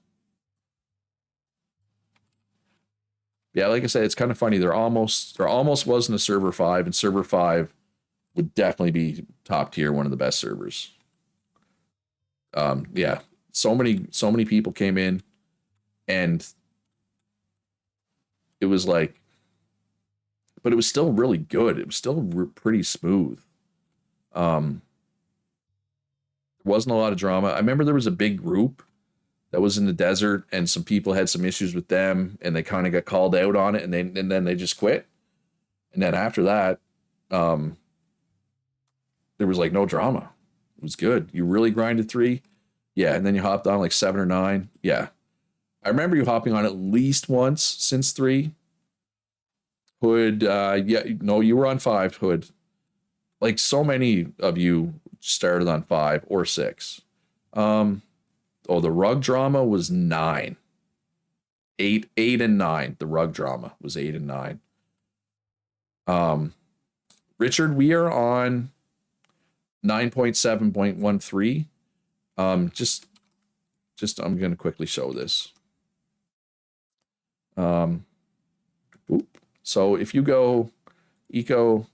Yeah, like I said, it's kind of funny. There almost wasn't a server 5, and server 5 would definitely be top tier, one of the best servers. Yeah, so many people came in, and it was like, but it was still really good. It was still pretty smooth. There wasn't a lot of drama. I remember there was a big group that was in the desert, and some people had some issues with them, and they kind of got called out on it, and then they just quit. And then after that, there was like no drama. It was good. You really grinded 3, yeah, and then you hopped on like 7 or 9, yeah. I remember you hopping on at least once since 3. Hood, yeah, no, you were on 5, Hood. Like so many of you started on 5 or 6. The rug drama was 9. 8 and 9. The rug drama was 8 and 9. Richard, we are on 9.7.13. Just I'm gonna quickly show this. So if you go eco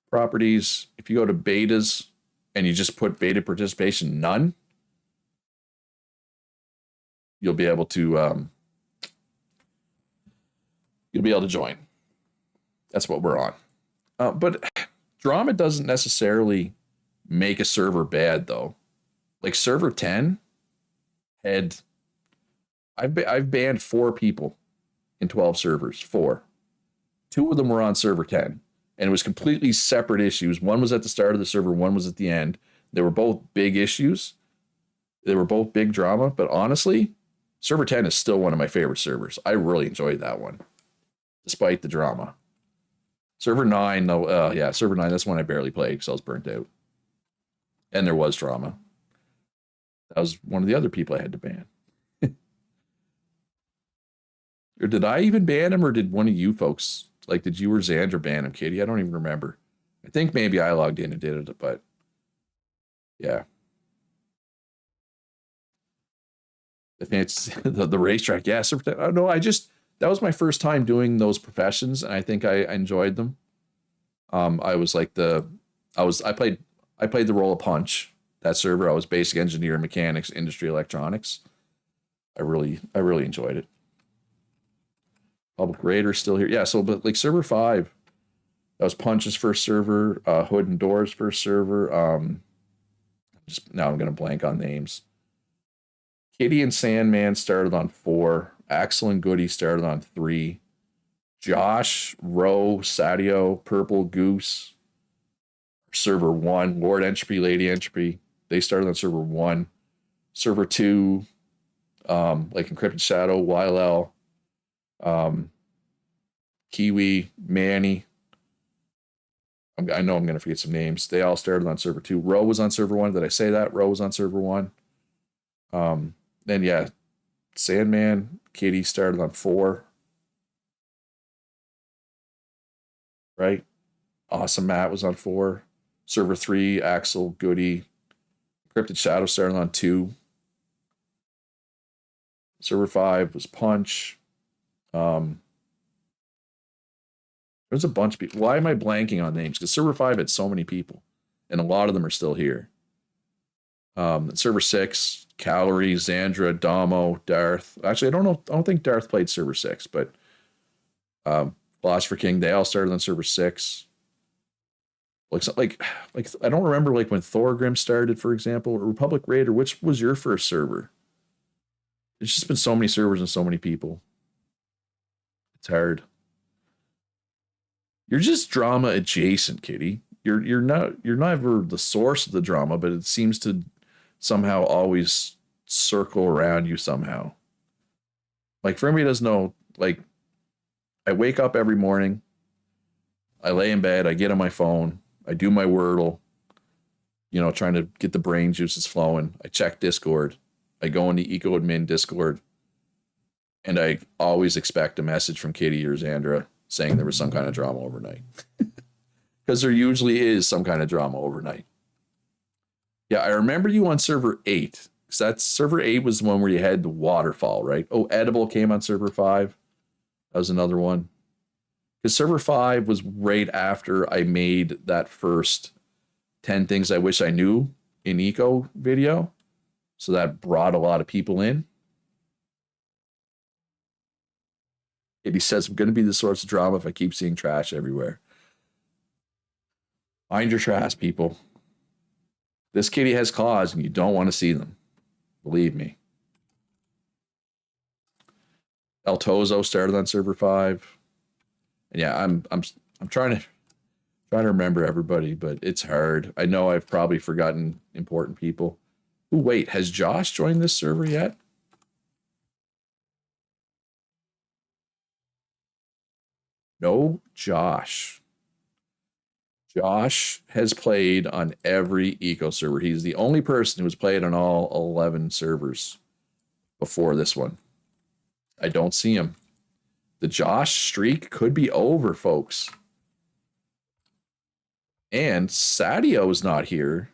properties, if you go to betas and you just put beta participation none, you'll be able to join. That's what we're on. But drama doesn't necessarily make a server bad though. Like server 10 had, I've banned 4 people in 12 servers. 4. 2 of them were on server 10. And it was completely separate issues. One was at the start of the server, one was at the end. They were both big issues. They were both big drama. But honestly, server 10 is still one of my favorite servers. I really enjoyed that one, despite the drama. Server 9, server 9, that's one I barely played because I was burnt out. And there was drama. That was one of the other people I had to ban. Or did I even ban him, or did one of you folks, like, did you or Xandra ban him, Katie? I don't even remember. I think maybe I logged in and did it, but yeah. It's the racetrack, yeah. Oh, no, that was my first time doing those professions, and I think I enjoyed them. I played the role of Punch. That server, I was basic engineer, mechanics, industry, electronics. I really enjoyed it. Public Raider's still here. Yeah, so but like server 5, that was Punch's first server, Hood and Door's first server. Just now I'm gonna blank on names. Kitty and Sandman started on 4. Axel and Goody started on 3. Josh, Roe, Sadio, Purple Goose, server 1. Lord Entropy, Lady Entropy, they started on server 1. Server 2, like Encrypted Shadow, YLL, Kiwi, Manny. I know I'm going to forget some names. They all started on server 2. Roe was on server 1. Did I say that? Roe was on server 1. Then, yeah, Sandman, Kitty started on 4. Right? Awesome Matt was on 4. Server 3, Axel, Goody. Encrypted Shadow started on 2. Server 5 was Punch. There's a bunch of people. Why am I blanking on names? Because server 5 had so many people, and a lot of them are still here. Server 6, Calorie, Xandra, Damo, Darth. Actually, I don't think Darth played server 6, but Philosopher King, they all started on server 6. Like I don't remember like when Thorgrim started, for example, or Republic Raider. Which was your first server? It's just been so many servers and so many people. It's hard. You're just drama adjacent, Kitty. You're never the source of the drama, but it seems to somehow always circle around you somehow. Like for anybody who doesn't know, like I wake up every morning, I lay in bed, I get on my phone, I do my Wordle, trying to get the brain juices flowing. I check Discord. I go into Eco Admin Discord, and I always expect a message from Kitty or Xandra saying there was some kind of drama overnight. Because there usually is some kind of drama overnight. Yeah, I remember you on server 8. Because that server 8 was the one where you had the waterfall, right? Oh, Edible came on server 5. That was another one. Because server 5 was right after I made that first 10 things I wish I knew in Eco video. So that brought a lot of people in. And he says, I'm going to be the source of drama if I keep seeing trash everywhere. Mind your trash, people. This kitty has claws and you don't want to see them. Believe me. El Tozo started on server 5. And yeah, I'm trying to remember everybody, but it's hard. I know I've probably forgotten important people. Ooh, wait, has Josh joined this server yet? No, Josh. Josh has played on every Eco server. He's the only person who's played on all 11 servers before this one. I don't see him. The Josh streak could be over, folks. And Sadio's not here.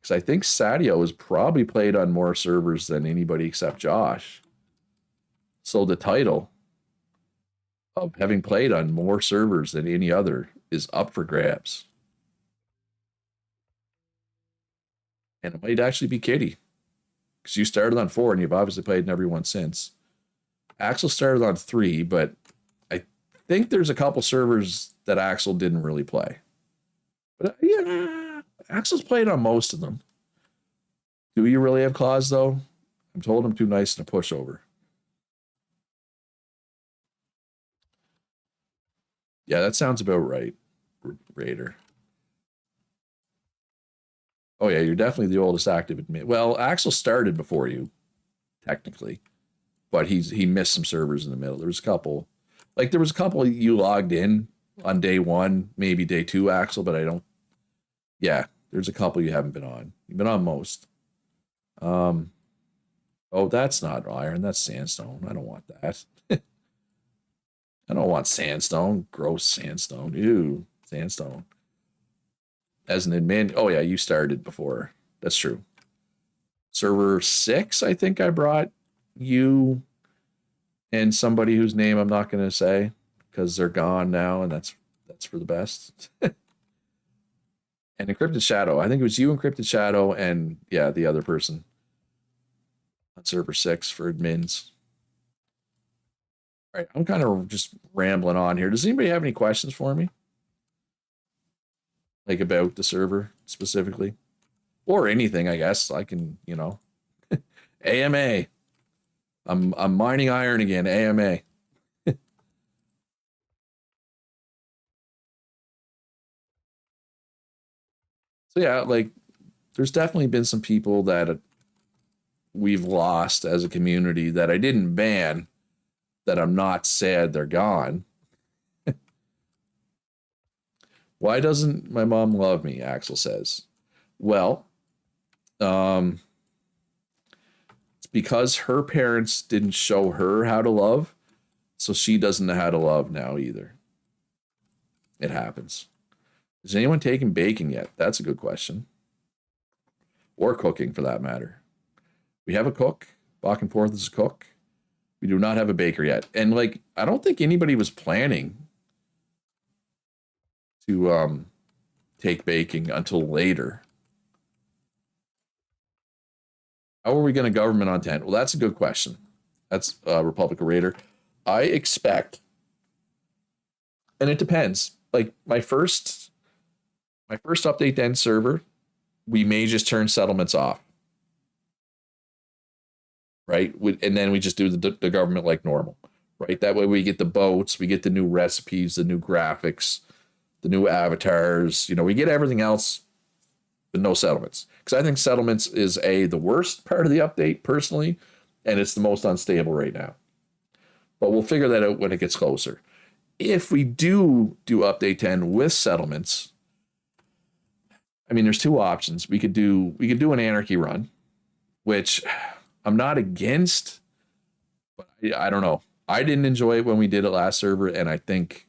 Because I think Sadio has probably played on more servers than anybody except Josh. So the title of having played on more servers than any other is up for grabs. And it might actually be Kitty. Because you started on 4 and you've obviously played in every one since. Axel started on 3, but I think there's a couple servers that Axel didn't really play. But yeah, Axel's played on most of them. Do you really have claws, though? I'm told I'm too nice and a pushover. Yeah, that sounds about right, Raider. Oh, yeah, you're definitely the oldest active admin. Well, Axel started before you, technically. But he missed some servers in the middle. There was a couple. Like, there was a couple you logged in on day 1, maybe day 2, Axel, but I don't. Yeah, there's a couple you haven't been on. You've been on most. Oh, that's not iron. That's sandstone. I don't want that. I don't want sandstone. Gross sandstone. Ew, sandstone. As an admin, oh yeah, you started before. That's true. Server 6, I think I brought you and somebody whose name I'm not going to say because they're gone now, and that's for the best. And Encrypted Shadow. I think it was you, Encrypted Shadow, and yeah, the other person. on server 6 for admins. All right, I'm kind of just rambling on here. Does anybody have any questions for me? Like about the server specifically? Or anything, I guess. I can, AMA. I'm mining iron again, AMA. So yeah, like there's definitely been some people that we've lost as a community that I didn't ban, that I'm not sad they're gone. Why doesn't my mom love me? Axel says. Well, um, it's because her parents didn't show her how to love, so she doesn't know how to love now either. It happens. Is anyone taking baking yet? That's a good question. Or cooking for that matter. We have a cook. Back and forth is a cook. We do not have a baker yet. And like, I don't think anybody was planning to take baking until later. How are we going to government on 10? Well, that's a good question. That's Republic of Raider. I expect, and it depends. Like my first update 10 server, we may just turn settlements off. Right? And then we just do the government like normal. Right? That way we get the boats, we get the new recipes, the new graphics, the new avatars. We get everything else, but no settlements. Because I think settlements is the worst part of the update personally, and it's the most unstable right now. But we'll figure that out when it gets closer. If we do update 10 with settlements, I mean, there's two options. We could do an anarchy run, which I'm not against, but I don't know. I didn't enjoy it when we did it last server, and I think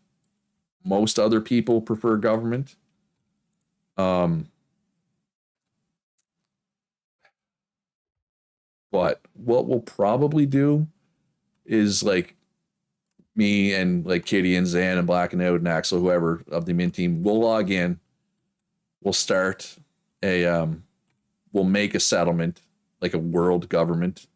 most other people prefer government. But what we'll probably do is like me and like Kitty and Zan and Black and Out and Axel, whoever of the mint team, we'll log in. We'll start we'll make a settlement, like a world government.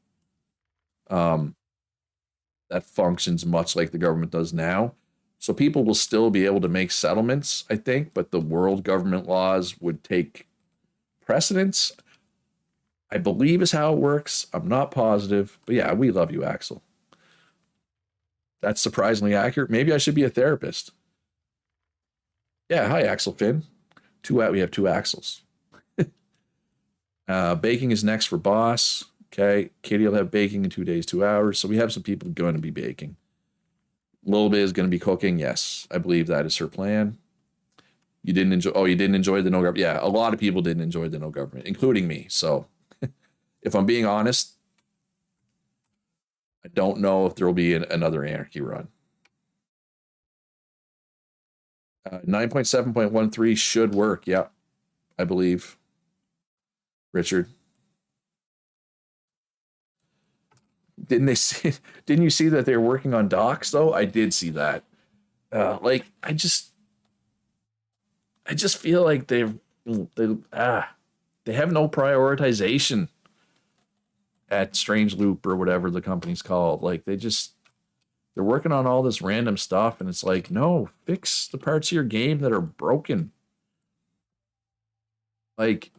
That functions much like the government does now. So people will still be able to make settlements, I think, but the world government laws would take precedence, I believe is how it works. I'm not positive, but yeah, we love you, Axel. That's surprisingly accurate. Maybe I should be a therapist. Yeah, hi, Axel Finn. We have two Axels. Baking is next for boss. Okay, Katie will have baking in 2 days, 2 hours. So we have some people going to be baking. Lil Bit is going to be cooking. Yes, I believe that is her plan. You didn't enjoy the no government. Yeah, a lot of people didn't enjoy the no government, including me. So if I'm being honest, I don't know if there will be another anarchy run. 9.7.13 should work. Yeah, I believe. Richard. Didn't you see that they were working on docs though? I did see that. I just feel like they have no prioritization at Strange Loop or whatever the company's called. Like they're working on all this random stuff, and it's like, no, fix the parts of your game that are broken. Like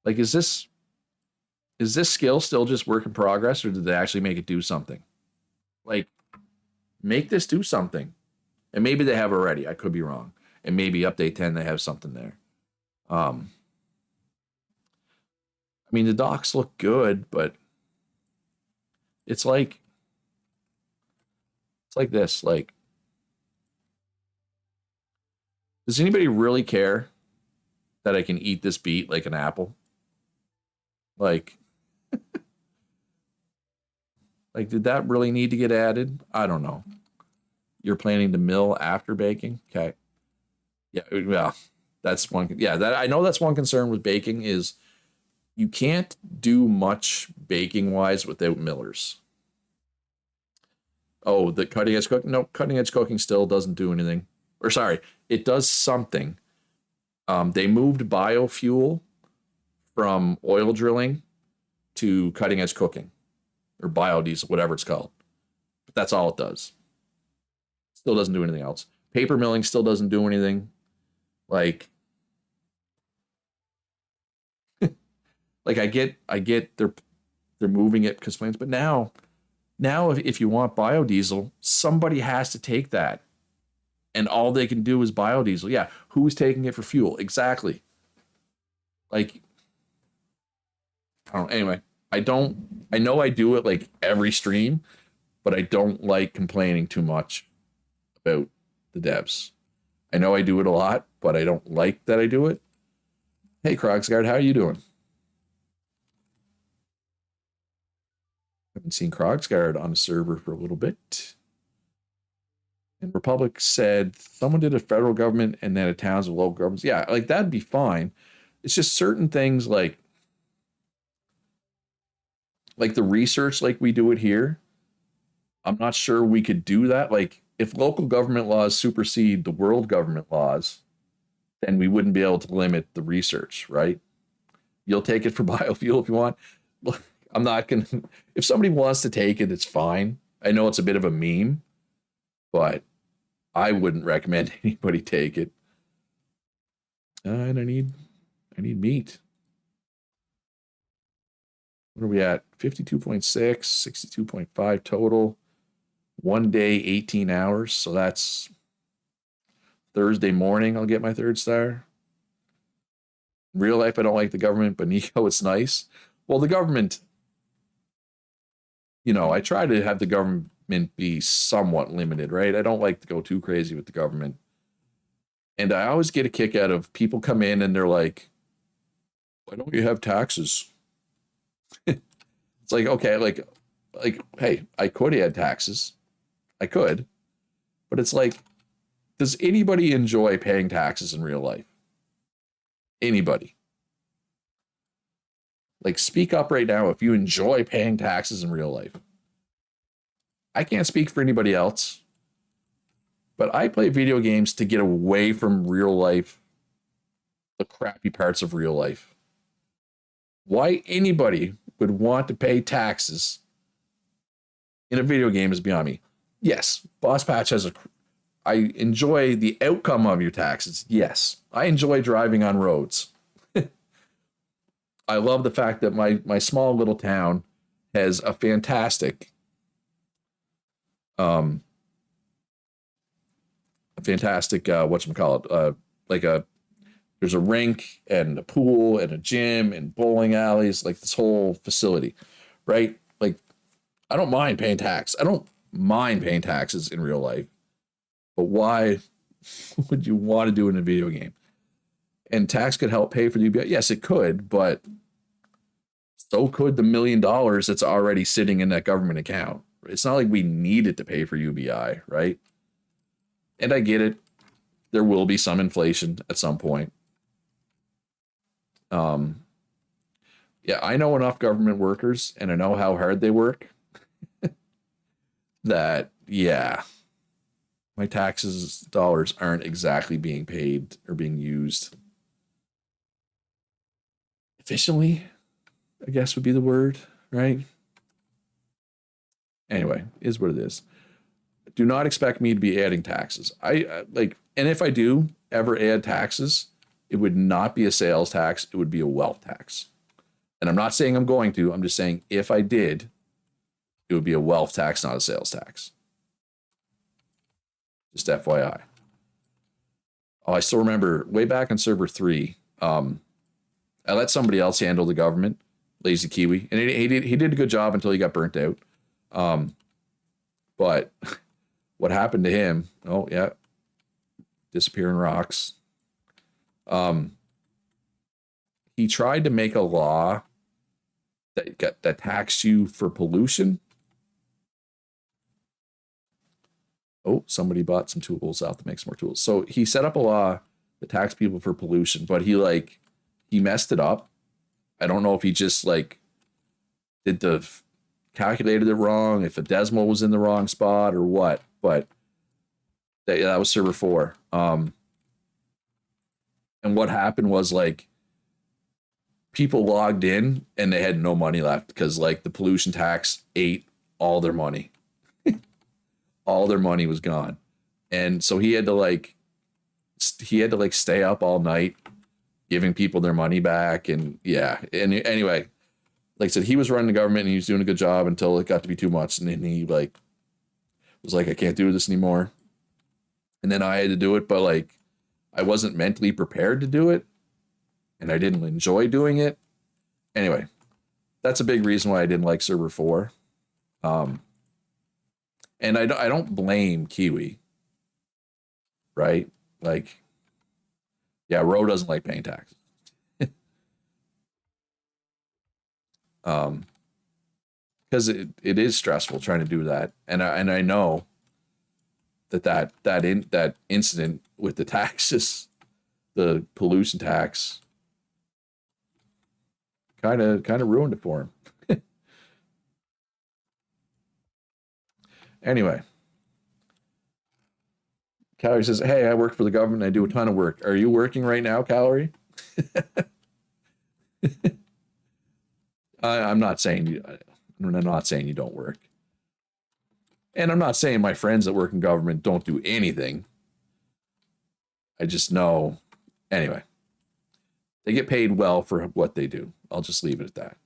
is this skill still just work in progress, or did they actually make it do something? Like, make this do something. And maybe they have already. I could be wrong. And maybe update 10 they have something there. I mean, the docs look good, but it's like this. Like, does anybody really care that I can eat this beet like an apple? Like, did that really need to get added? I don't know. You're planning to mill after baking? Okay. Yeah, well, that's one. Yeah, that I know that's one concern with baking is you can't do much baking wise without millers. Oh, the cutting edge cooking? No, cutting edge cooking still doesn't do anything. Or sorry, it does something. They moved biofuel from oil drilling to cutting edge cooking or biodiesel, whatever it's called. But that's all it does. Still doesn't do anything else. Paper milling still doesn't do anything. Like, I get they're moving it because plants, but now if you want biodiesel, somebody has to take that, and all they can do is biodiesel. Yeah, who's taking it for fuel? Exactly. Like, I don't. Anyway, I don't. I know I do it like every stream, but I don't like complaining too much about the devs. I know I do it a lot, but I don't like that I do it. Hey, Krogsgard, how are you doing? Haven't seen Krogsgard on a server for a little bit. And Republic said someone did a federal government and then a towns of local governments. Yeah, like that'd be fine. It's just certain things like the research like we do it here. I'm not sure we could do that. Like if local government laws supersede the world government laws, then we wouldn't be able to limit the research, right? You'll take it for biofuel if you want. Look, I'm not going to, if somebody wants to take it, it's fine. I know it's a bit of a meme, but I wouldn't recommend anybody take it. And I need meat. What are we at? 52.6, 62.5 total. 1 day, 18 hours. So that's Thursday morning. I'll get my 3rd star. In real life, I don't like the government, but Nico, it's nice. Well, the government, I try to have the government be somewhat limited, right? I don't like to go too crazy with the government. And I always get a kick out of people come in and they're like, why don't you have taxes? It's like, okay, like, hey, I could add taxes. I could. But it's like, does anybody enjoy paying taxes in real life? Anybody? Like, speak up right now if you enjoy paying taxes in real life. I can't speak for anybody else, but I play video games to get away from real life, the crappy parts of real life. Why anybody would want to pay taxes in a video game is beyond me. Yes, Boss Patch has I enjoy the outcome of your taxes. Yes, I enjoy driving on roads. I love the fact that my small little town has a fantastic whatchamacallit, there's a rink and a pool and a gym and bowling alleys, like this whole facility, right? Like, I don't mind paying tax. I don't mind paying taxes in real life, but why would you want to do it in a video game? And tax could help pay for the UBI. Yes, it could, but so could the $1 million that's already sitting in that government account. It's not like we need it to pay for UBI, right? And I get it. There will be some inflation at some point. Yeah, I know enough government workers and I know how hard they work that, yeah, my taxes dollars aren't exactly being paid or being used efficiently, I guess would be the word, right? Anyway, is what it is. Do not expect me to be adding taxes. And if I do ever add taxes, it would not be a sales tax. It would be a wealth tax. And I'm not saying I'm going to. I'm just saying if I did, it would be a wealth tax, not a sales tax. Just FYI. Oh, I still remember way back on server 3, I let somebody else handle the government, Lazy Kiwi, and he did a good job until he got burnt out. But what happened to him? Oh yeah, disappearing rocks. He tried to make a law that taxed you for pollution. Oh, somebody bought some tools out to make some more tools. So he set up a law that taxed people for pollution, but he messed it up. I don't know if he just calculated it wrong, if a decimal was in the wrong spot or what, but that was server 4. And what happened was people logged in and they had no money left because like the pollution tax ate all their money. All their money was gone. And so he had to like stay up all night giving people their money back. And yeah. And anyway, like I said, he was running the government and he was doing a good job until it got to be too much. And then he like was like, I can't do this anymore. And then I had to do it, but like I wasn't mentally prepared to do it. And I didn't enjoy doing it. Anyway, that's a big reason why I didn't like server 4. And I don't blame Kiwi, right? Like, yeah, Ro doesn't like paying taxes. Because it is stressful trying to do that. And I know that incident with the taxes, the pollution tax, kind of ruined it for him. Anyway, Calorie says, "Hey, I work for the government. And I do a ton of work. Are you working right now, Calorie?" I'm not saying you. I'm not saying you don't work, and I'm not saying my friends that work in government don't do anything. I just know. Anyway, they get paid well for what they do. I'll just leave it at that.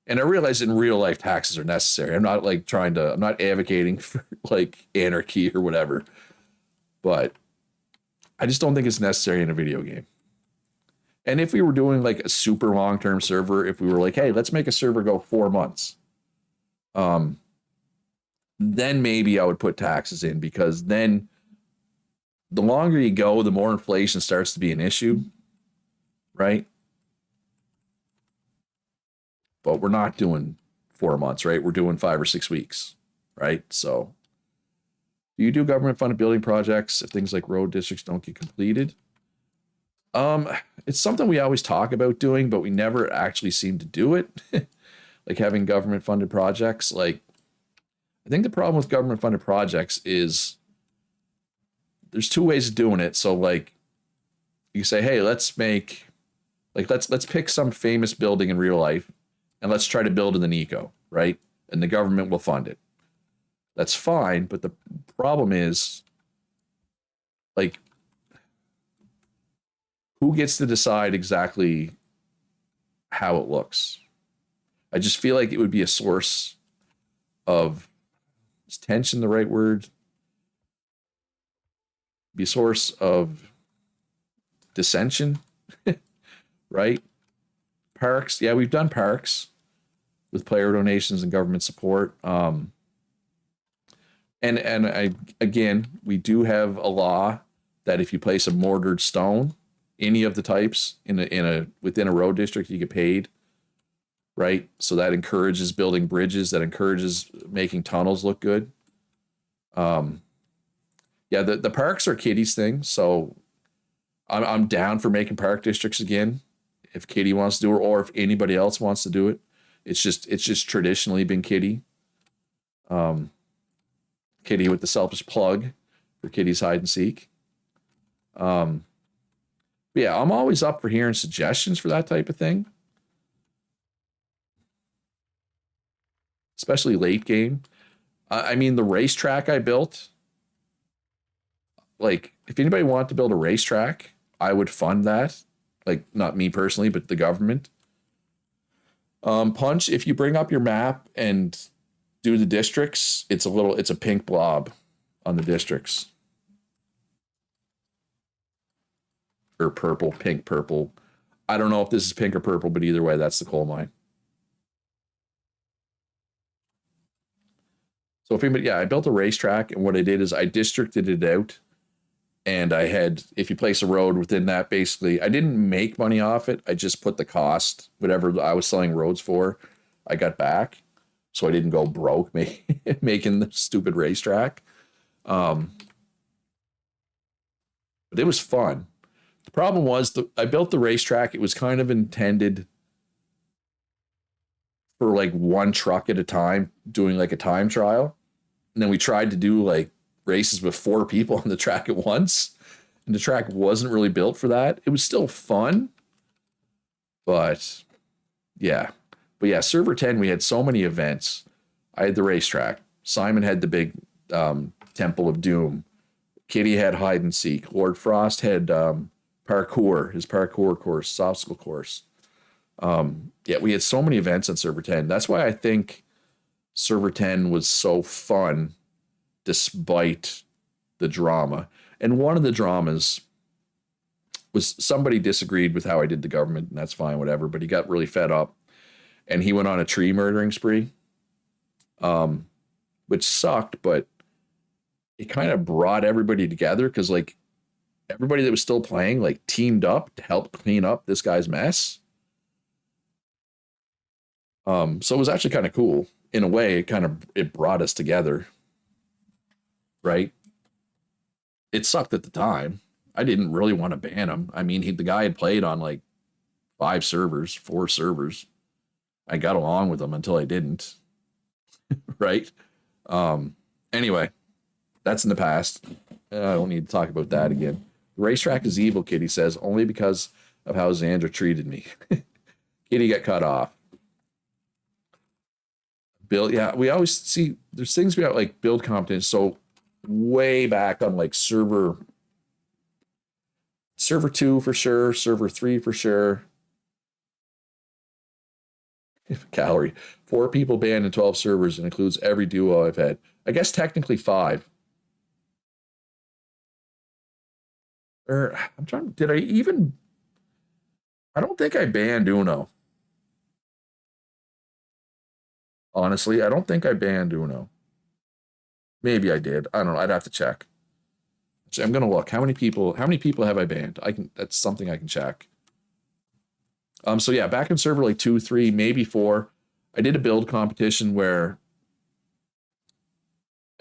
And I realize in real life taxes are necessary. I'm not like I'm not advocating for like anarchy or whatever, but I just don't think it's necessary in a video game. And if we were doing like a super long-term server, if we were like, hey, let's make a server go 4 months, then maybe I would put taxes in, because then the longer you go, the more inflation starts to be an issue, right? But we're not doing 4 months, right? We're doing 5 or 6 weeks, right? So do you do government funded building projects if things like road districts don't get completed? It's something we always talk about doing, but we never actually seem to do it. Like having government funded projects. Like, I think the problem with government funded projects is there's 2 ways of doing it. So like you say, hey, let's pick some famous building in real life and let's try to build in an eco, right? And the government will fund it. That's fine, but the problem is, like, who gets to decide exactly how it looks? I just feel like it would be a source of, is tension the right word? Be a source of dissension, right? Parks, yeah, we've done parks with player donations and government support. And again, we do have a law that if you place a mortared stone, any of the types within a road district, you get paid, right? So that encourages building bridges, that encourages making tunnels look good. Yeah, the parks are Kitty's thing, so I'm down for making park districts again if Kitty wants to do it, or if anybody else wants to do it. It's just traditionally been Kitty. Kitty with the selfish plug for Kitty's hide and seek. Yeah, I'm always up for hearing suggestions for that type of thing, especially late game. I mean, the racetrack I built, like, if anybody wanted to build a racetrack, I would fund that. Like, not me personally, but the government. Punch, if you bring up your map and do the districts, it's a pink blob on the districts. Or purple, pink, purple. I don't know if this is pink or purple, but either way, that's the coal mine. So if anybody, yeah, I built a racetrack, and what I did is I districted it out, and I had, if you place a road within that, basically, I didn't make money off it. I just put the cost, whatever I was selling roads for, I got back. So I didn't go broke making the stupid racetrack. But it was fun. The problem was I built the racetrack. It was kind of intended for like one truck at a time, doing like a time trial. And then we tried to do like races with 4 people on the track at once. And the track wasn't really built for that. It was still fun, But yeah. But yeah, server 10, we had so many events. I had the racetrack. Simon had the big Temple of Doom. Kitty had hide and seek. Lord Frost had parkour, his parkour course, obstacle course. Yeah, we had so many events on server 10. That's why I think server 10 was so fun despite the drama. And one of the dramas was somebody disagreed with how I did the government, and that's fine, whatever. But he got really fed up and he went on a tree murdering spree, which sucked, but it kind of brought everybody together because, like, everybody that was still playing, like, teamed up to help clean up this guy's mess. So it was actually kind of cool. In a way, it brought us together, right? It sucked at the time. I didn't really want to ban him. I mean, the guy had played on like 5 servers, 4 servers. I got along with him until I didn't, right? Anyway, that's in the past. I don't need to talk about that again. The racetrack is evil, Kitty says, only because of how Xandra treated me. Kitty got cut off. Build, yeah, we always see there's things we got like build competence. So way back on like server 2 for sure, server 3 for sure. Calorie. 4 people banned in 12 servers and includes every duo I've had. I guess technically 5. Or I'm trying. Did I even? I don't think I banned Uno. Honestly, I don't think I banned Uno. Maybe I did. I don't know. I'd have to check. So I'm gonna look. How many people have I banned? That's something I can check. So yeah, back in server like 2, 3, maybe 4, I did a build competition where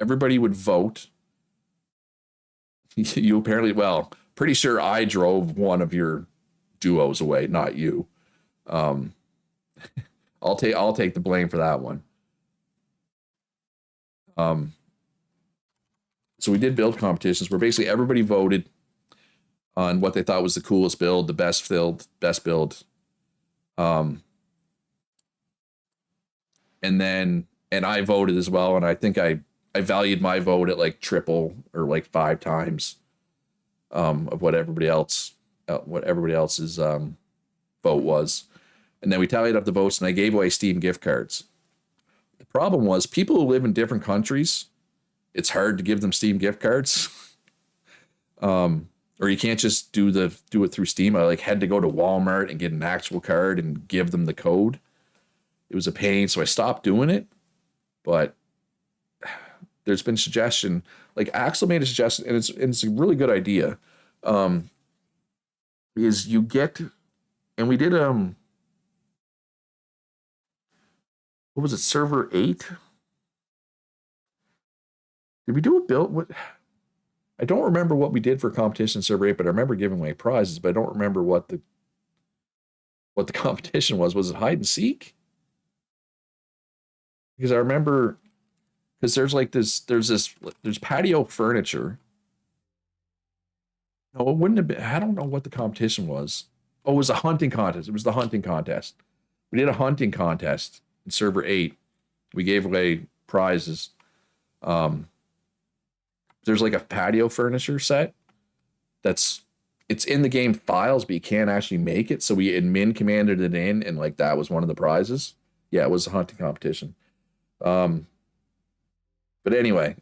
everybody would vote. You apparently, well, pretty sure I drove one of your duos away, not you. Um, I'll take the blame for that one. So we did build competitions where basically everybody voted on what they thought was the coolest build, the best build. And I voted as well, and I think I valued my vote at like triple or like 5 times of what everybody else's vote was. And then we tallied up the votes, and I gave away Steam gift cards. The problem was people who live in different countries, it's hard to give them Steam gift cards. Or you can't just do it through Steam. I like had to go to Walmart and get an actual card and give them the code. It was a pain, so I stopped doing it. But there's been suggestion, like Axel made a suggestion, and it's a really good idea. Is you get, and we did what was it, server 8? Did we do a build? What? I don't remember what we did for competition server 8, but I remember giving away prizes, but I don't remember what the competition was. Was it hide and seek? Because I remember, because there's patio furniture. No, it wouldn't have been. I don't know what the competition was. Oh, it was a hunting contest. It was the hunting contest. We did a hunting contest in server 8. We gave away prizes. There's like a patio furniture set it's in the game files, but you can't actually make it. So we admin commanded it in, and like that was one of the prizes. Yeah, it was a hunting competition. But anyway,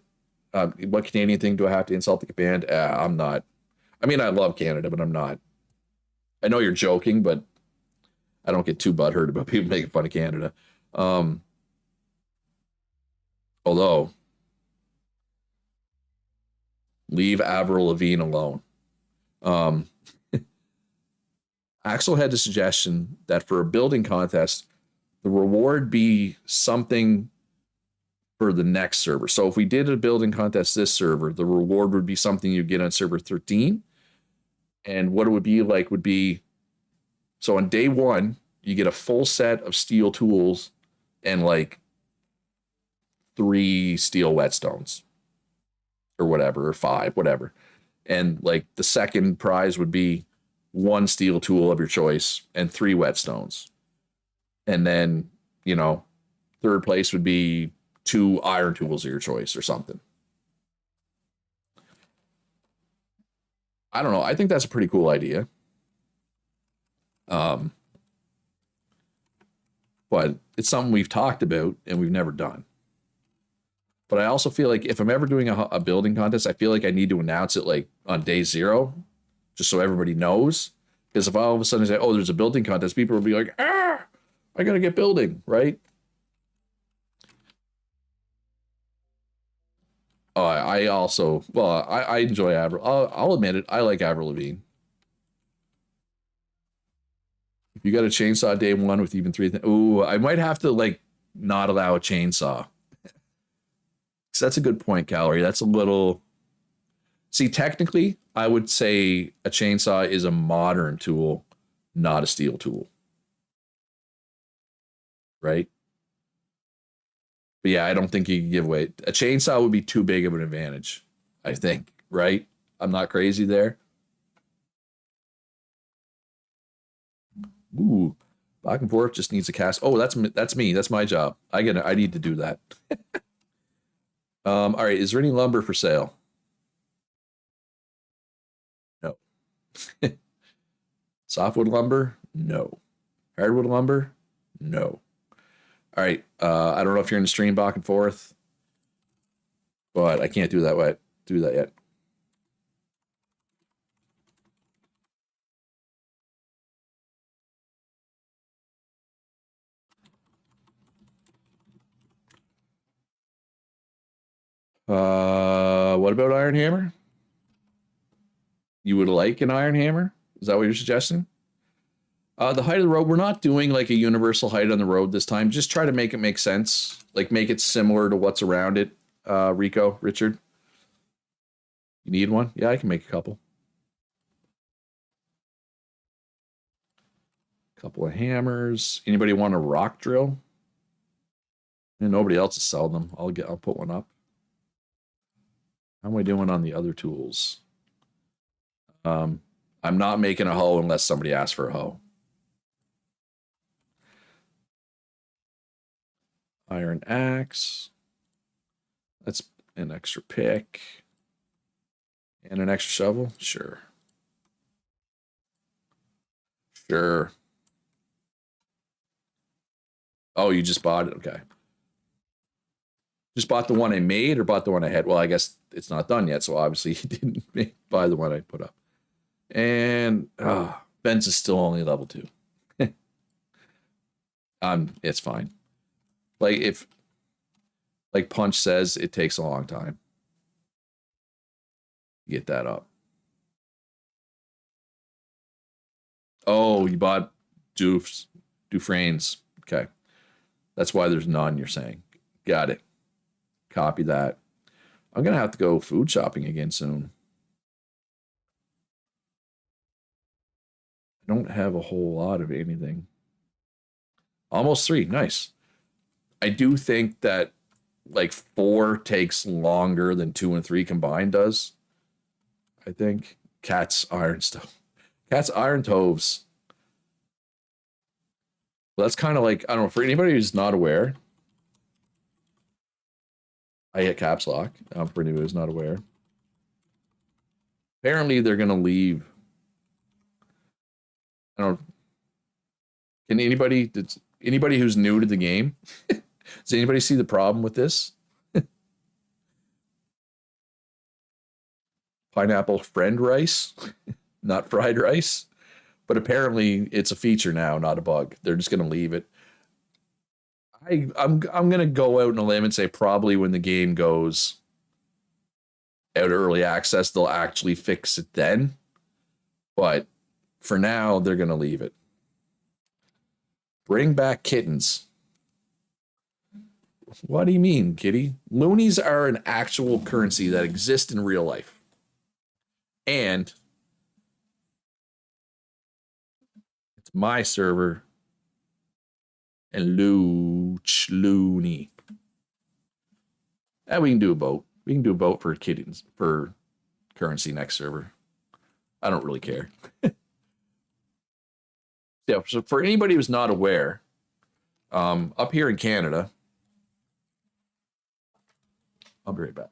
what Canadian thing do I have to insult the band? I'm not. I mean, I love Canada, but I'm not. I know you're joking, but I don't get too butthurt about people making fun of Canada. Although, leave Avril Lavigne alone. Axel had the suggestion that for a building contest, the reward be something for the next server. So if we did a building contest this server, the reward would be something you get on server 13. And what it would be like would be, so on day 1, you get a full set of steel tools and like 3 steel whetstones or whatever, or 5, whatever. And like the second prize would be one steel tool of your choice and 3 whetstones. And then, you know, third place would be 2 iron tools of your choice or something. I don't know. I think that's a pretty cool idea. Um, but it's something we've talked about and we've never done. But I also feel like if I'm ever doing a building contest, I feel like I need to announce it like on day 0, just so everybody knows. Because if I all of a sudden say, "Oh, there's a building contest," people will be like, "Ah, I gotta get building," right? I also, well, I enjoy Avril. I'll admit it. I like Avril Lavigne. If you got a chainsaw day 1 with even 3 things, ooh, I might have to like not allow a chainsaw. So that's a good point, Calorie. That's a little. See, technically, I would say a chainsaw is a modern tool, not a steel tool. Right? But yeah, I don't think you can give away. A chainsaw would be too big of an advantage, I think. Right? I'm not crazy there. Ooh, back and forth just needs a cast. Oh, that's me. That's my job. I need to do that. All right. Is there any lumber for sale? No. Softwood lumber? No. Hardwood lumber? No. All right. I don't know if you're in the stream back and forth, but I can't do that yet. What about Iron Hammer? You would like an Iron Hammer? Is that what you're suggesting? The height of the road, we're not doing like a universal height on the road this time. Just try to make it make sense. Like make it similar to what's around it. Rico, Richard. You need one? Yeah, I can make a couple. Couple of hammers. Anybody want a rock drill? And nobody else is selling them. I'll put one up. How am I doing on the other tools? I'm not making a hoe unless somebody asks for a hoe. Iron axe. That's an extra pick. And an extra shovel? Sure. Sure. Oh, you just bought it? Okay. Just bought the one I made or bought the one I had? Well, I guess it's not done yet, so obviously you didn't buy the one I put up. And Ben's is still only level 2. It's fine. Like Punch says, it takes a long time to get that up. Oh, you bought Dufresne's. Okay. That's why there's none, you're saying. Got it. Copy that. I'm going to have to go food shopping again soon. I don't have a whole lot of anything. Almost 3. Nice. I do think that like 4 takes longer than 2 and 3 combined does. I think. Cat's iron stove. Cat's iron toves. Well, that's kind of like, I don't know, for anybody who's not aware, I hit caps lock. For anybody who's not aware. Apparently, they're going to leave. I don't. Can anybody who's new to the game, does anybody see the problem with this? Pineapple friend rice, not fried rice. But apparently, it's a feature now, not a bug. They're just going to leave it. I'm going to go out on a limb and say probably when the game goes out early access, they'll actually fix it then. But for now, they're going to leave it. Bring back kittens. What do you mean, kitty? Loonies are an actual currency that exists in real life. And it's my server. And Looney. And we can do a vote. We can do a vote for kittens for currency next server. I don't really care. Yeah, so for anybody who's not aware, up here in Canada, I'll be right back.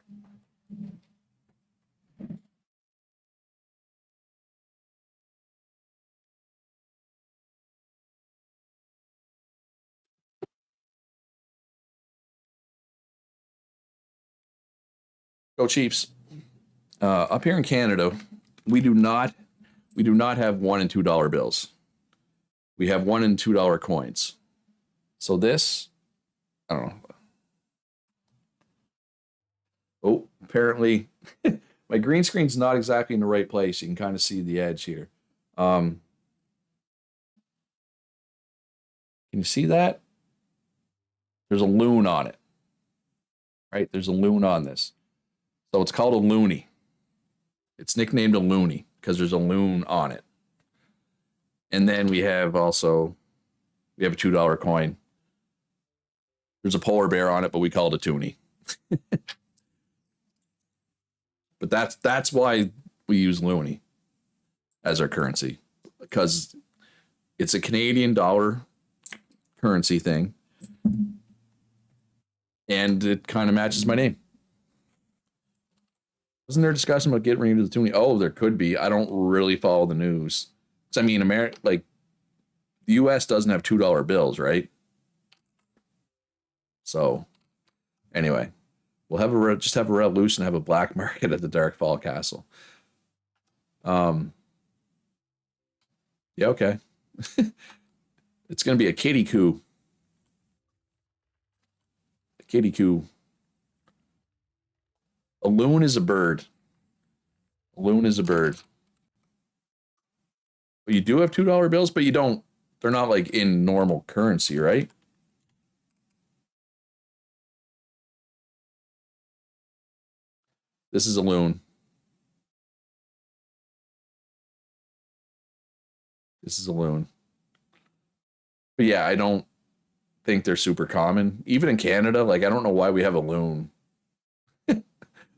Go Chiefs. Up here in Canada, we do not have $1 and $2 bills. We have $1 and $2 coins. So this, I don't know. Oh, apparently my green screen's not exactly in the right place. You can kind of see the edge here. Can you see that? There's a loon on it, right? There's a loon on this. So it's called a loony. It's nicknamed a loony because there's a loon on it. And then we have a $2 coin. There's a polar bear on it, but we call it a toonie. But that's why we use loony as our currency, because it's a Canadian dollar currency thing, and it kind of matches my name. Wasn't there a discussion about getting rid of the toonie? Oh, there could be. I don't really follow the news. Because I mean, America, like the U.S. doesn't have $2 bills, right? So, anyway, we'll just have a revolution, have a black market at the Darkfall Castle. Yeah, okay. It's gonna be a kitty coup. A kitty coup. A loon is a bird. A loon is a bird. But you do have $2 bills, but you don't. They're not like in normal currency, right? This is a loon. This is a loon. But yeah, I don't think they're super common. Even in Canada, like I don't know why we have a loon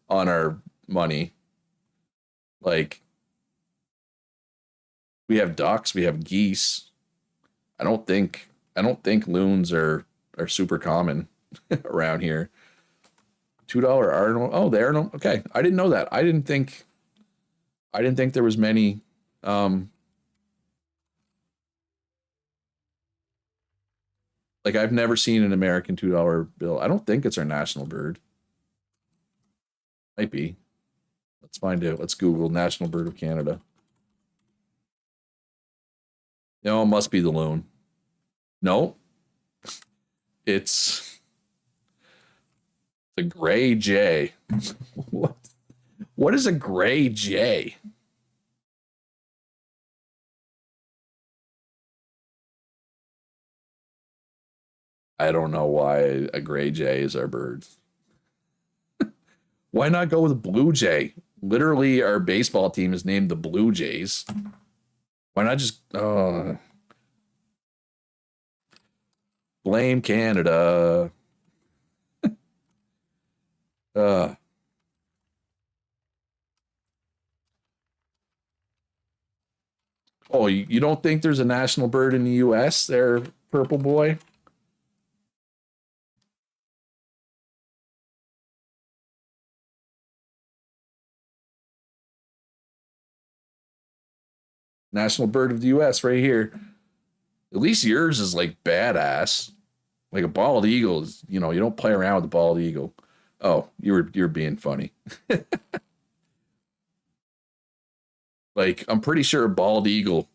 on our money. Like we have ducks, we have geese. I don't think loons are super common around here. $2 Arnold. Oh, the Arnold. Okay, I didn't know that. I didn't think there was many. Like I've never seen an American $2 bill. I don't think it's our national bird. Might be. Let's find out. Let's Google national bird of Canada. No, it must be the loon. No, it's the gray jay. What is a gray jay? I don't know why a gray jay is our bird. Why not go with a blue jay? Literally, our baseball team is named the Blue Jays. Why not just blame Canada? uh, oh, you don't think there's a national bird in the U.S. there, Purple Boy? National bird of the U.S. right here. At least yours is like badass. Like a bald eagle is, you don't play around with a bald eagle. Oh, you're being funny. Like I'm pretty sure a bald eagle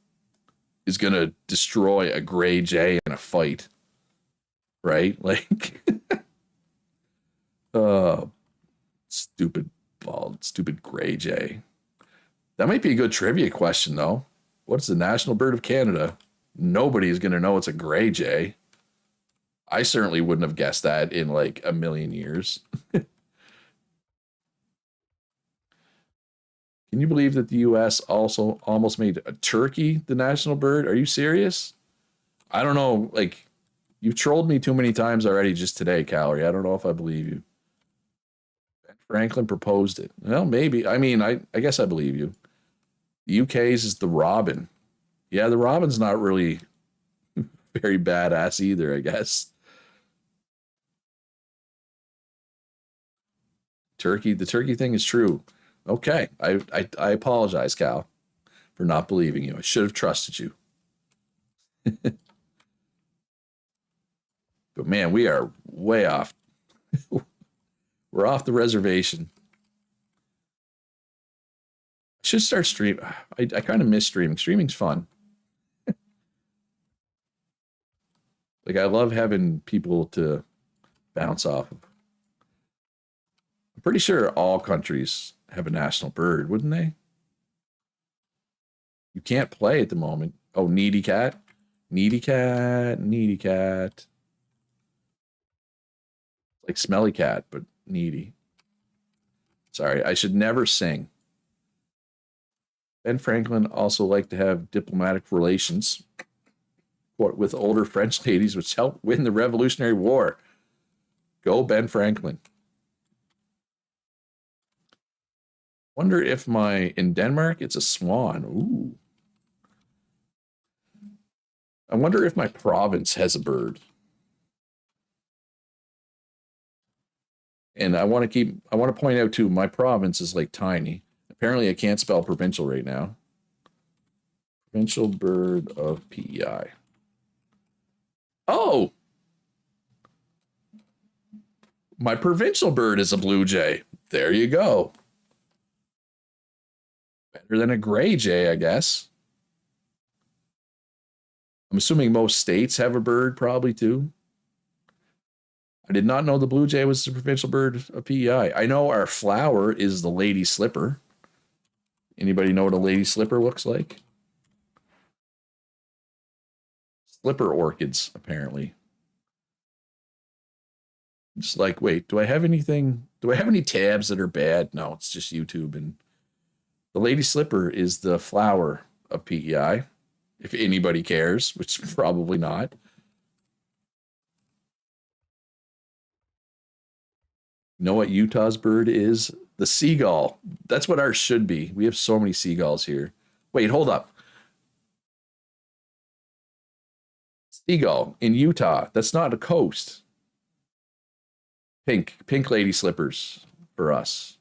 is gonna destroy a gray jay in a fight, right? Like, uh, stupid gray jay. That might be a good trivia question though. What's the national bird of Canada? Nobody is gonna know it's a gray jay. I certainly wouldn't have guessed that in like a million years. Can you believe that the US also almost made a turkey the national bird? Are you serious? I don't know. Like, you've trolled me too many times already just today, Calorie. I don't know if I believe you. Ben Franklin proposed it. Well, maybe. I mean, I guess I believe you. The UK's is the robin. Yeah, the robin's not really very badass either, I guess. Turkey, the turkey thing is true. Okay, I apologize, Cal, for not believing you. I should have trusted you. But man, we are way off. We're off the reservation. I should start stream. I kind of miss streaming. Streaming's fun. Like I love having people to bounce off of. I'm pretty sure all countries have a national bird, wouldn't they? You can't play at the moment. Oh, needy cat, needy cat, needy cat. Like smelly cat, but needy. Sorry, I should never sing. Ben Franklin also liked to have diplomatic relations with older French ladies, which helped win the Revolutionary War. Go, Ben Franklin. Wonder if in Denmark it's a swan. Ooh. I wonder if my province has a bird. And I want to point out too, my province is like tiny. Apparently I can't spell provincial right now. Provincial bird of PEI. Oh! My provincial bird is a blue jay. There you go. Better than a gray jay, I guess. I'm assuming most states have a bird probably too. I did not know the blue jay was the provincial bird of PEI. I know our flower is the lady slipper. Anybody know what a lady slipper looks like? Slipper orchids, apparently. Just like, wait, do I have any tabs that are bad? No, it's just YouTube. And the lady slipper is the flower of PEI, if anybody cares, which probably not. You know what Utah's bird is? The seagull. That's what ours should be. We have so many seagulls here. Wait, hold up. Seagull in Utah. That's not a coast. Pink lady slippers for us.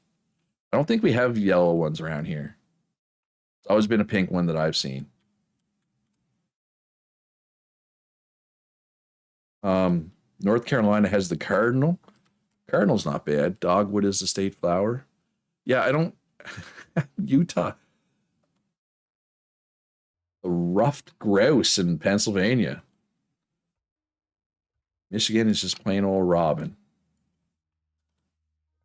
I don't think we have yellow ones around here. It's always been a pink one that I've seen. North Carolina has the cardinal. Cardinal's not bad. Dogwood is the state flower. Yeah, I don't. Utah. A ruffed grouse in Pennsylvania. Michigan is just plain old robin.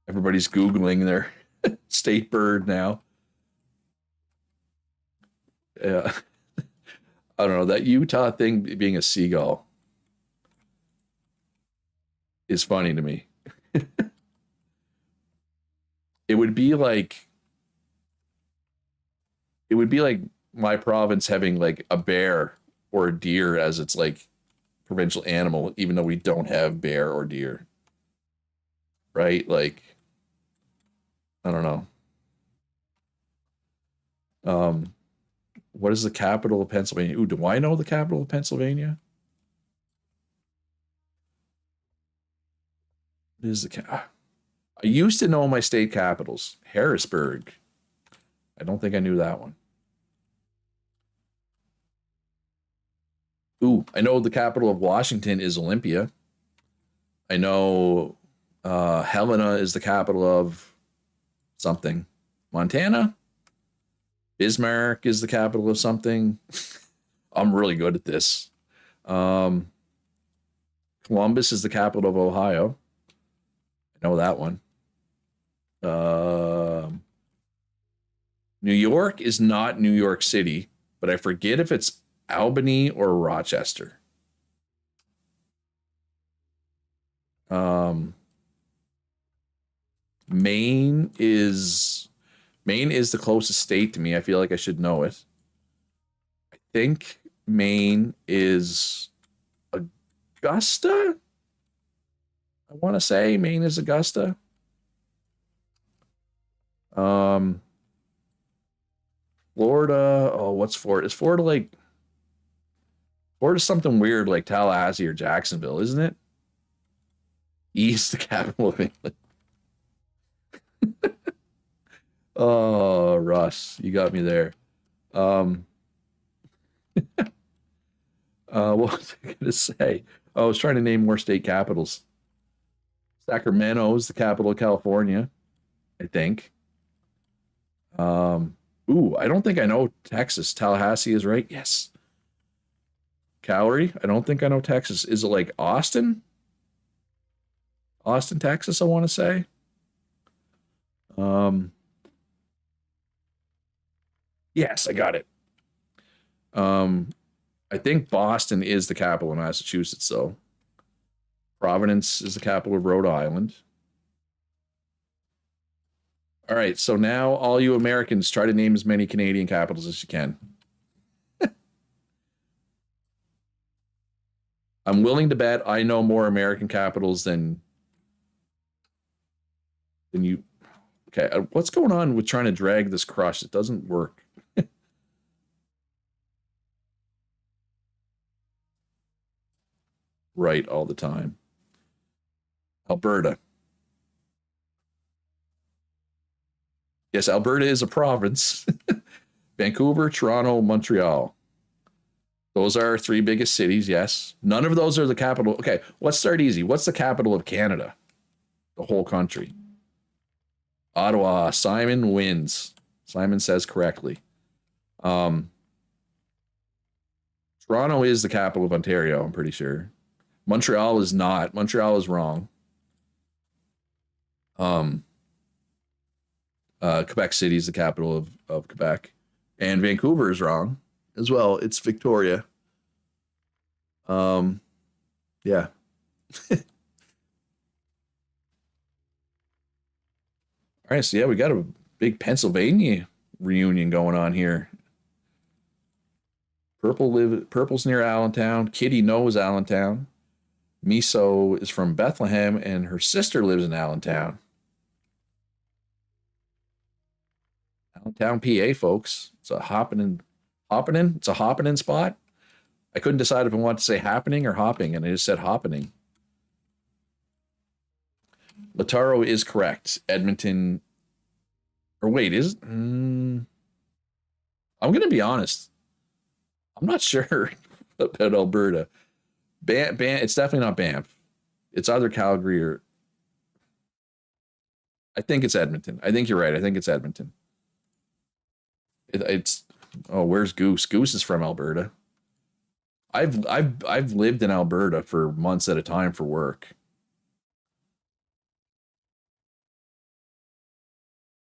Everybody's Googling their state bird now. Yeah. I don't know. That Utah thing being a seagull is funny to me. It would be like my province having like a bear or a deer as its like provincial animal, even though we don't have bear or deer. Right? Like, I don't know. Um, what is the capital of Pennsylvania? Ooh, do I know the capital of Pennsylvania? It is I used to know my state capitals. Harrisburg. I don't think I knew that one. Ooh, I know the capital of Washington is Olympia. I know Helena is the capital of something. Montana? Bismarck is the capital of something. I'm really good at this. Columbus is the capital of Ohio. I know that one. New York is not New York City, but I forget if it's Albany or Rochester. Um, Maine is the closest state to me. I feel like I should know it. I think Maine is Augusta. I want to say Maine is Augusta. Um, Florida. Oh, what's Florida? Is Florida like Or just something weird like Tallahassee or Jacksonville, isn't it? E is the capital of England. Oh, Russ, you got me there. Um, what was I going to say? Oh, I was trying to name more state capitals. Sacramento is the capital of California, I think. Um, I don't think I know Texas. Tallahassee is right. Yes. Calgary. I don't think I know Texas. Is it like Austin? Austin, Texas, I want to say. Um, yes, I got it. Um, I think Boston is the capital of Massachusetts, though. Providence is the capital of Rhode Island. All right, so now all you Americans try to name as many Canadian capitals as you can. I'm willing to bet I know more American capitals than you. Okay, what's going on with trying to drag this crush? It doesn't work. Right all the time. Alberta. Yes, Alberta is a province. Vancouver, Toronto, Montreal. Those are our three biggest cities, yes. None of those are the capital. Okay, let's start easy. What's the capital of Canada? The whole country. Ottawa. Simon wins. Simon says correctly. Um, Toronto is the capital of Ontario, I'm pretty sure. Montreal is not. Montreal is wrong. Um, Quebec City is the capital of Quebec. And Vancouver is wrong as well. It's Victoria. Um, yeah. All right, so yeah, we got a big Pennsylvania reunion going on here. Purple's near Allentown. Kitty knows Allentown. Miso is from Bethlehem, and her sister lives in Allentown. Allentown, PA, folks. It's a hopping in. It's a hopping in spot. I couldn't decide if I wanted to say happening or hopping, and I just said happening. Lataro is correct. Edmonton, or wait, is I'm going to be honest. I'm not sure about Alberta. It's definitely not Banff. It's either Calgary or I think it's Edmonton. I think you're right. I think it's Edmonton. It's where's Goose? Goose is from Alberta. I've lived in Alberta for months at a time for work.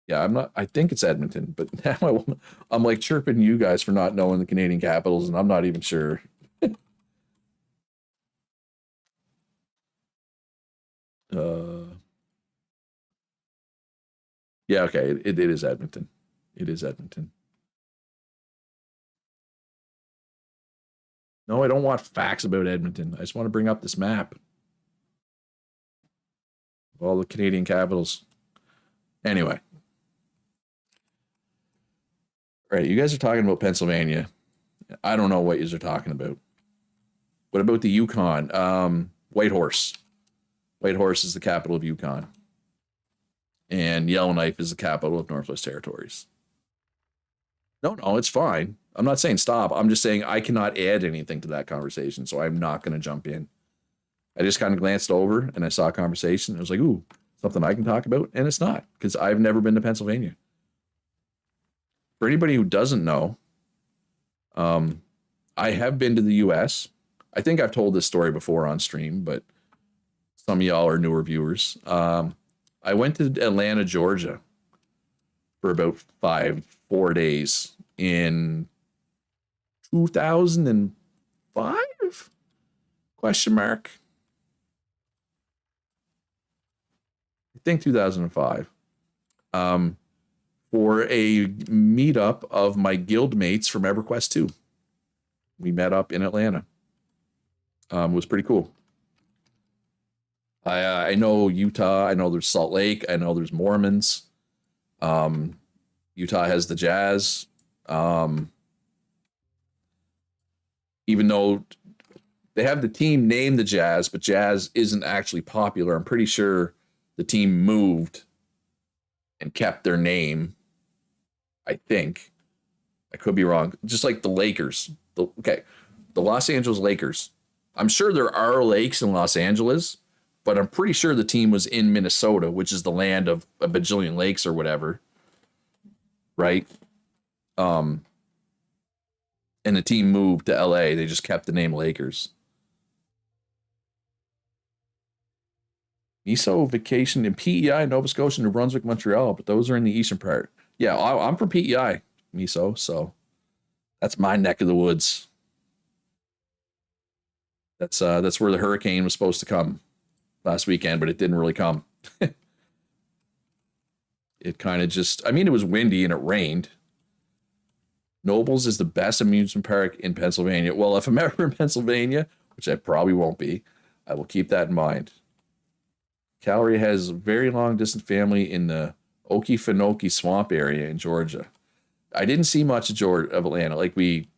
Yeah, I'm not. I think it's Edmonton, but now I'm like chirping you guys for not knowing the Canadian capitals, and I'm not even sure. Uh, yeah, okay, it is Edmonton. It is Edmonton. No, I don't want facts about Edmonton. I just want to bring up this map of all the Canadian capitals. Anyway, all right, you guys are talking about Pennsylvania. I don't know what you are talking about. What about the Yukon? Whitehorse. Whitehorse is the capital of Yukon. And Yellowknife is the capital of Northwest Territories. No, it's fine. I'm not saying stop. I'm just saying I cannot add anything to that conversation, so I'm not going to jump in. I just kind of glanced over and I saw a conversation. I was like, ooh, something I can talk about. And it's not because I've never been to Pennsylvania. For anybody who doesn't know, I have been to the US. I think I've told this story before on stream, but some of y'all are newer viewers. I went to Atlanta, Georgia for about 4 days in 2005? Question mark. I think 2005. For a meetup of my guild mates from EverQuest 2. We met up in Atlanta. It was pretty cool. I know Utah. I know there's Salt Lake. I know there's Mormons. Utah has the Jazz. even though they have the team named the Jazz, but Jazz isn't actually popular. I'm pretty sure the team moved and kept their name. I think. I could be wrong. Just like the Lakers. The Los Angeles Lakers. I'm sure there are lakes in Los Angeles, but I'm pretty sure the team was in Minnesota, which is the land of a bajillion lakes or whatever. Right? And the team moved to LA. They just kept the name Lakers. Miso vacation in PEI, Nova Scotia, New Brunswick, Montreal, but those are in the eastern part. Yeah, I'm from PEI, Miso, so that's my neck of the woods. That's where the hurricane was supposed to come last weekend, but it didn't really come. It kind of just, I mean, it was windy and it rained. Nobles is the best amusement park in Pennsylvania. Well, if I'm ever in Pennsylvania, which I probably won't be, I will keep that in mind. Calgary has a very long distance family in the Okefenokee swamp area in Georgia. I didn't see much of Atlanta. Like we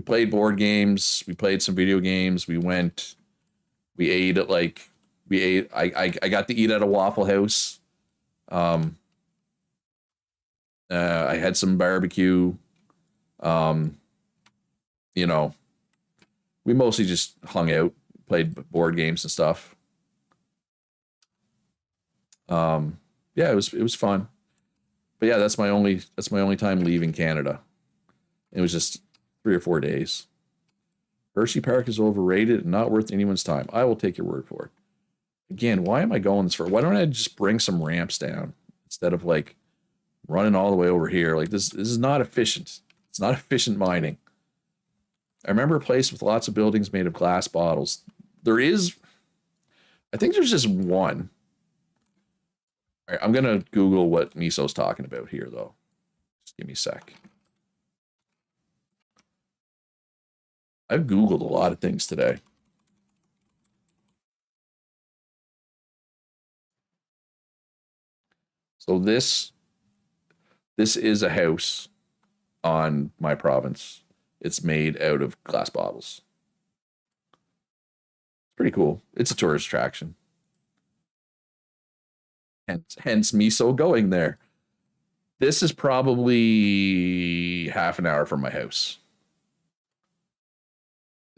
played board games, we played some video games, we ate at I got to eat at a Waffle House. I had some barbecue. You know, we mostly just hung out, played board games and stuff. Yeah, it was fun. But yeah, that's my only time leaving Canada. It was just 3 or 4 days. Hershey Park is overrated and not worth anyone's time. I will take your word for it. Again, why am I going this far? Why don't I just bring some ramps down instead of like running all the way over here? Like this is not efficient. It's not efficient mining. I remember a place with lots of buildings made of glass bottles. I think there's just one. All right, I'm going to Google what Miso's talking about here, though. Just give me a sec. I've Googled a lot of things today. So this is a house on my province. It's made out of glass bottles. It's pretty cool. It's a tourist attraction. Hence Miso going there. This is probably half an hour from my house.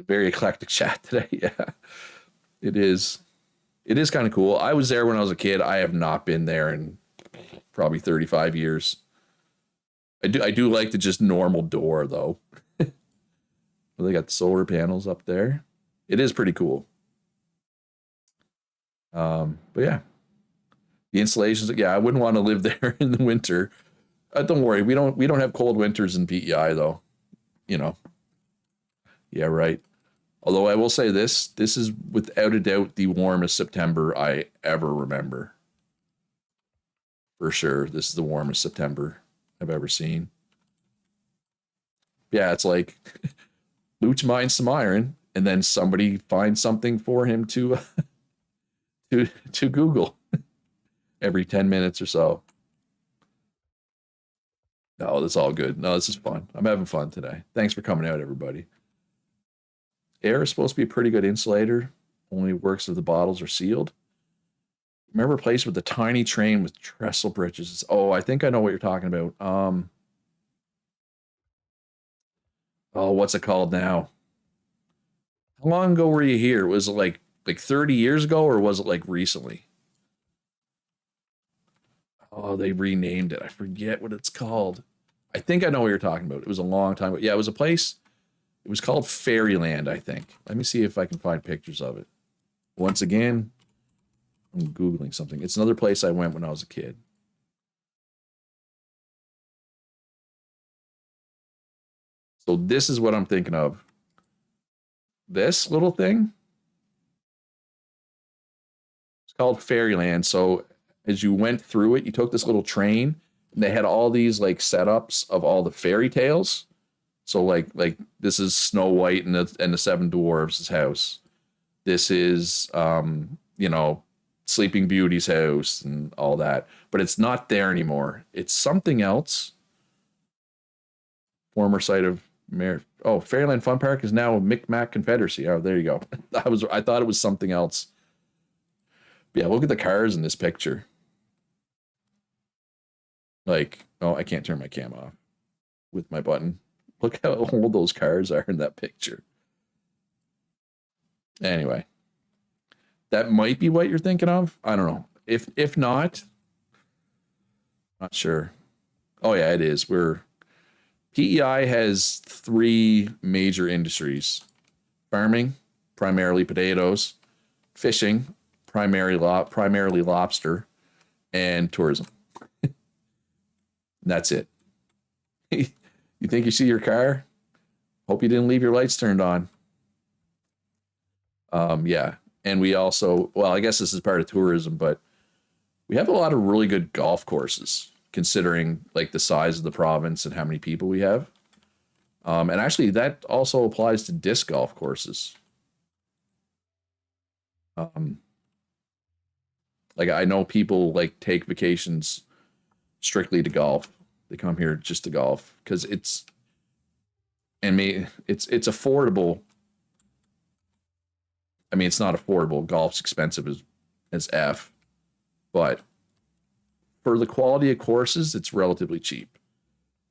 Very eclectic chat today. Yeah, it is. It is kind of cool. I was there when I was a kid. I have not been there in probably 35 years. I do like the just normal door though. They got the solar panels up there. It is pretty cool. But yeah, the installations. Yeah, I wouldn't want to live there in the winter. Don't worry, we don't have cold winters in PEI though. You know. Yeah, right. Although I will say this is without a doubt the warmest September I ever remember. For sure, this is the warmest September I've ever seen. Yeah, it's like Luch mines some iron, and then somebody finds something for him to to Google every 10 minutes or so. No, that's all good. No, this is fun. I'm having fun today. Thanks for coming out, everybody. Air is supposed to be a pretty good insulator. Only works if the bottles are sealed. Remember a place with a tiny train with trestle bridges? Oh, I think I know what you're talking about. Oh, what's it called now? How long ago were you here? Was it like 30 years ago, or was it like recently? Oh, they renamed it. I forget what it's called. I think I know what you're talking about. It was a long time ago. Yeah, it was a place. It was called Fairyland, I think. Let me see if I can find pictures of it. Once again, I'm Googling something. It's another place I went when I was a kid. So this is what I'm thinking of. This little thing. It's called Fairyland. So as you went through it, you took this little train, and they had all these like setups of all the fairy tales. So like this is Snow White and the Seven Dwarfs' house. This is Sleeping Beauty's house and all that. But it's not there anymore. It's something else. Former site of Oh, Fairyland Fun Park is now a Micmac Confederacy. Oh, there you go. I thought it was something else. But yeah, look at the cars in this picture. Like, oh, I can't turn my cam off with my button. Look how old those cars are in that picture. Anyway, that might be what you're thinking of. I don't know. If not, not sure. Oh yeah, it is. PEI has three major industries: farming, primarily potatoes; fishing, primarily lobster; and tourism. That's it. You think you see your car? Hope you didn't leave your lights turned on. Yeah. And we also, well, I guess this is part of tourism, but we have a lot of really good golf courses considering like the size of the province and how many people we have. And actually that also applies to disc golf courses. Like I know people like take vacations strictly to golf. They come here just to golf because it's affordable. I mean, it's not affordable. Golf's expensive as F, but for the quality of courses, it's relatively cheap.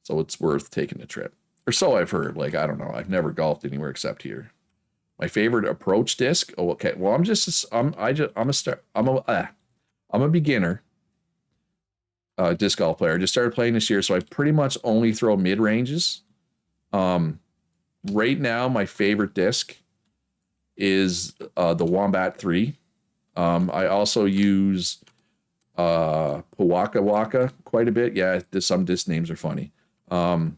So it's worth taking a trip. Or so I've heard. Like, I don't know. I've never golfed anywhere except here. My favorite approach disc. Oh, okay. Well, I'm a beginner disc golf player. I just started playing this year, so I pretty much only throw mid ranges. Right now, my favorite disc is the Wombat 3. I also use Pawaka Waka quite a bit. Yeah, some disc names are funny. My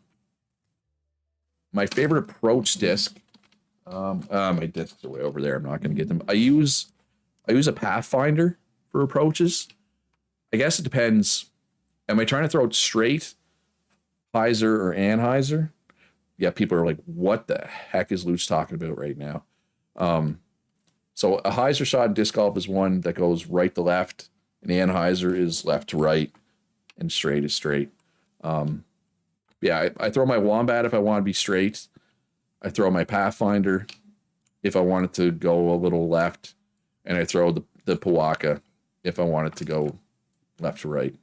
favorite approach disc. My discs are way over there. I'm not going to get them. I use a Pathfinder for approaches. I guess it depends. Am I trying to throw it straight, hyzer or anhyzer? Yeah, people are like, what the heck is Luch talking about right now? So a hyzer shot in disc golf is one that goes right to left, and the anhyzer is left to right, and straight is straight. Yeah, I throw my Wombat if I want to be straight. I throw my Pathfinder if I want it to go a little left, and I throw the Pawaka if I want it to go left to right.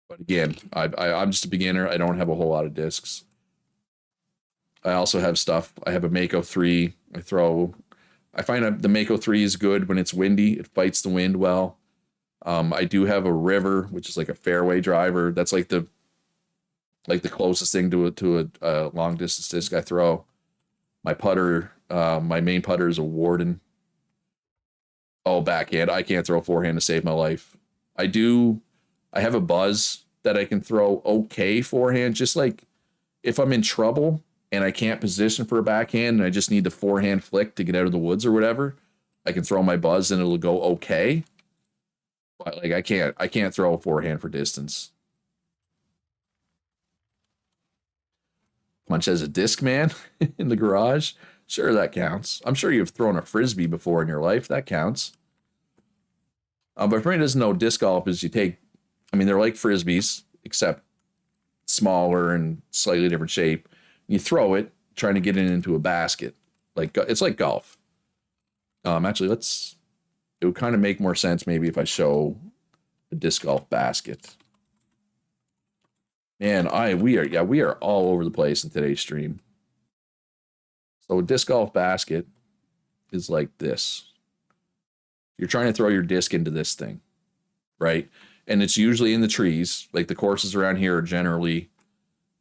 But again, I'm just a beginner. I don't have a whole lot of discs. I also have stuff. I have a Mako 3. I find the Mako 3 is good when it's windy. It fights the wind well. I do have a River, which is like a fairway driver. That's like the closest thing to a long distance disc I throw. My putter, my main putter is a Warden. Oh, backhand. I can't throw forehand to save my life. I have a Buzz that I can throw okay forehand, just like if I'm in trouble and I can't position for a backhand and I just need to forehand flick to get out of the woods or whatever, I can throw my Buzz and it'll go okay. But like I can't throw a forehand for distance. Punch as a disc man in the garage. Sure, that counts. I'm sure you've thrown a frisbee before in your life. That counts. But for me, doesn't know, disc golf is they're like frisbees, except smaller and slightly different shape. You throw it, trying to get it into a basket. It's like golf. Actually, it would kind of make more sense maybe if I show a disc golf basket. Man, we are all over the place in today's stream. So a disc golf basket is like this. You're trying to throw your disc into this thing, right? And it's usually in the trees. Like the courses around here are generally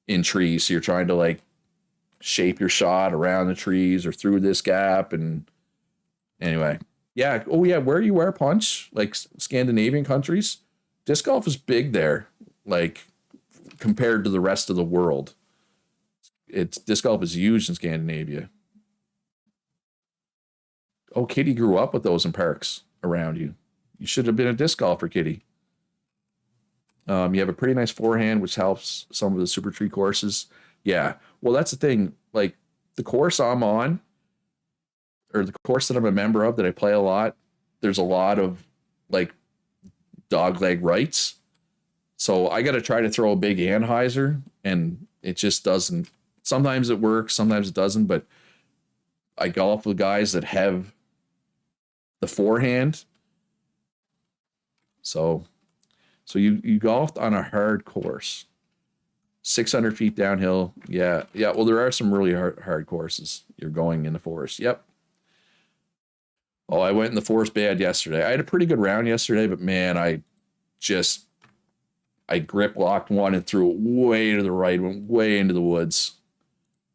in trees. So you're trying to like shape your shot around the trees or through this gap. And anyway, yeah. Oh yeah. Where you wear punch, like Scandinavian countries, disc golf is big there. Like compared to the rest of the world, disc golf is huge in Scandinavia. Oh, Kitty grew up with those in parks around you. You should have been a disc golfer, Kitty. You have a pretty nice forehand, which helps some of the super tree courses. Yeah. Well, that's the thing. Like the course I'm on, or the course that I'm a member of that I play a lot, there's a lot of like dog leg rights. So I got to try to throw a big anhyzer, and it just doesn't Sometimes it works, sometimes it doesn't, but I golf with guys that have the forehand. So you golfed on a hard course, 600 feet downhill. Yeah, yeah. Well, there are some really hard courses. You're going in the forest. Yep. Oh, I went in the forest bad yesterday. I had a pretty good round yesterday, but man, just I grip locked one and threw it way to the right, went way into the woods.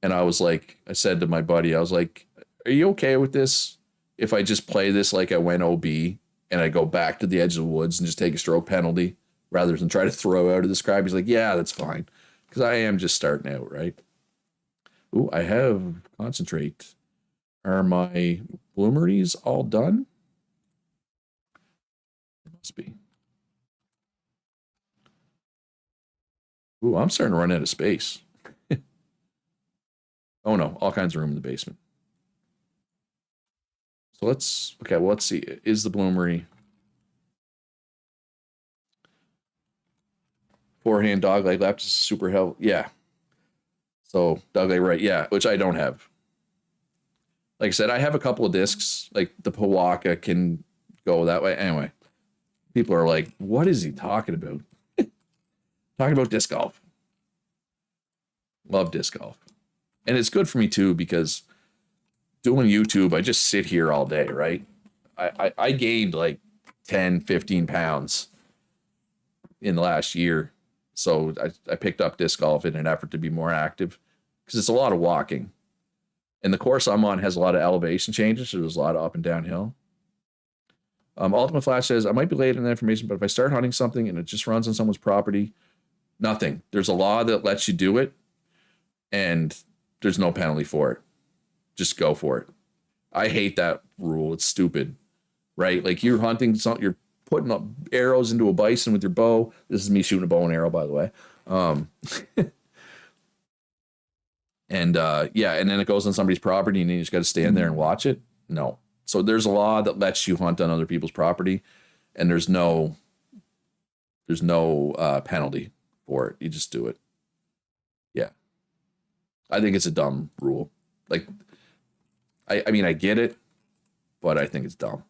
And I was like, I said to my buddy, I was like, "Are you okay with this? If I just play this like I went OB and I go back to the edge of the woods and just take a stroke penalty rather than try to throw out of this crowd?" He's like, "Yeah, that's fine." Because I am just starting out, right? Ooh, I have concentrate. Are my bloomeries all done? It must be. Ooh, I'm starting to run out of space. Oh no, all kinds of room in the basement. So okay, well, let's see. Is the bloomery forehand dog leg left is super help? Yeah. So dog leg right, yeah, which I don't have. Like I said, I have a couple of discs. Like the Pawaka can go that way. Anyway, people are like, "What is he talking about?" Talking about disc golf. Love disc golf, and it's good for me too because doing YouTube, I just sit here all day, right? I gained like 10, 15 pounds in the last year. So I picked up disc golf in an effort to be more active because it's a lot of walking. And the course I'm on has a lot of elevation changes. So there's a lot of up and downhill. Ultimate Flash says, I might be late in the information, but if I start hunting something and it just runs on someone's property, nothing. There's a law that lets you do it, and there's no penalty for it. Just go for it. I hate that rule. It's stupid, right? Like you're hunting something, you're putting up arrows into a bison with your bow. This is me shooting a bow and arrow, by the way. And yeah, and then it goes on somebody's property and you just got to stand there and watch it. No. So there's a law that lets you hunt on other people's property, and there's no penalty for it. You just do it. Yeah. I think it's a dumb rule. Like, I mean, I get it, but I think it's dumb.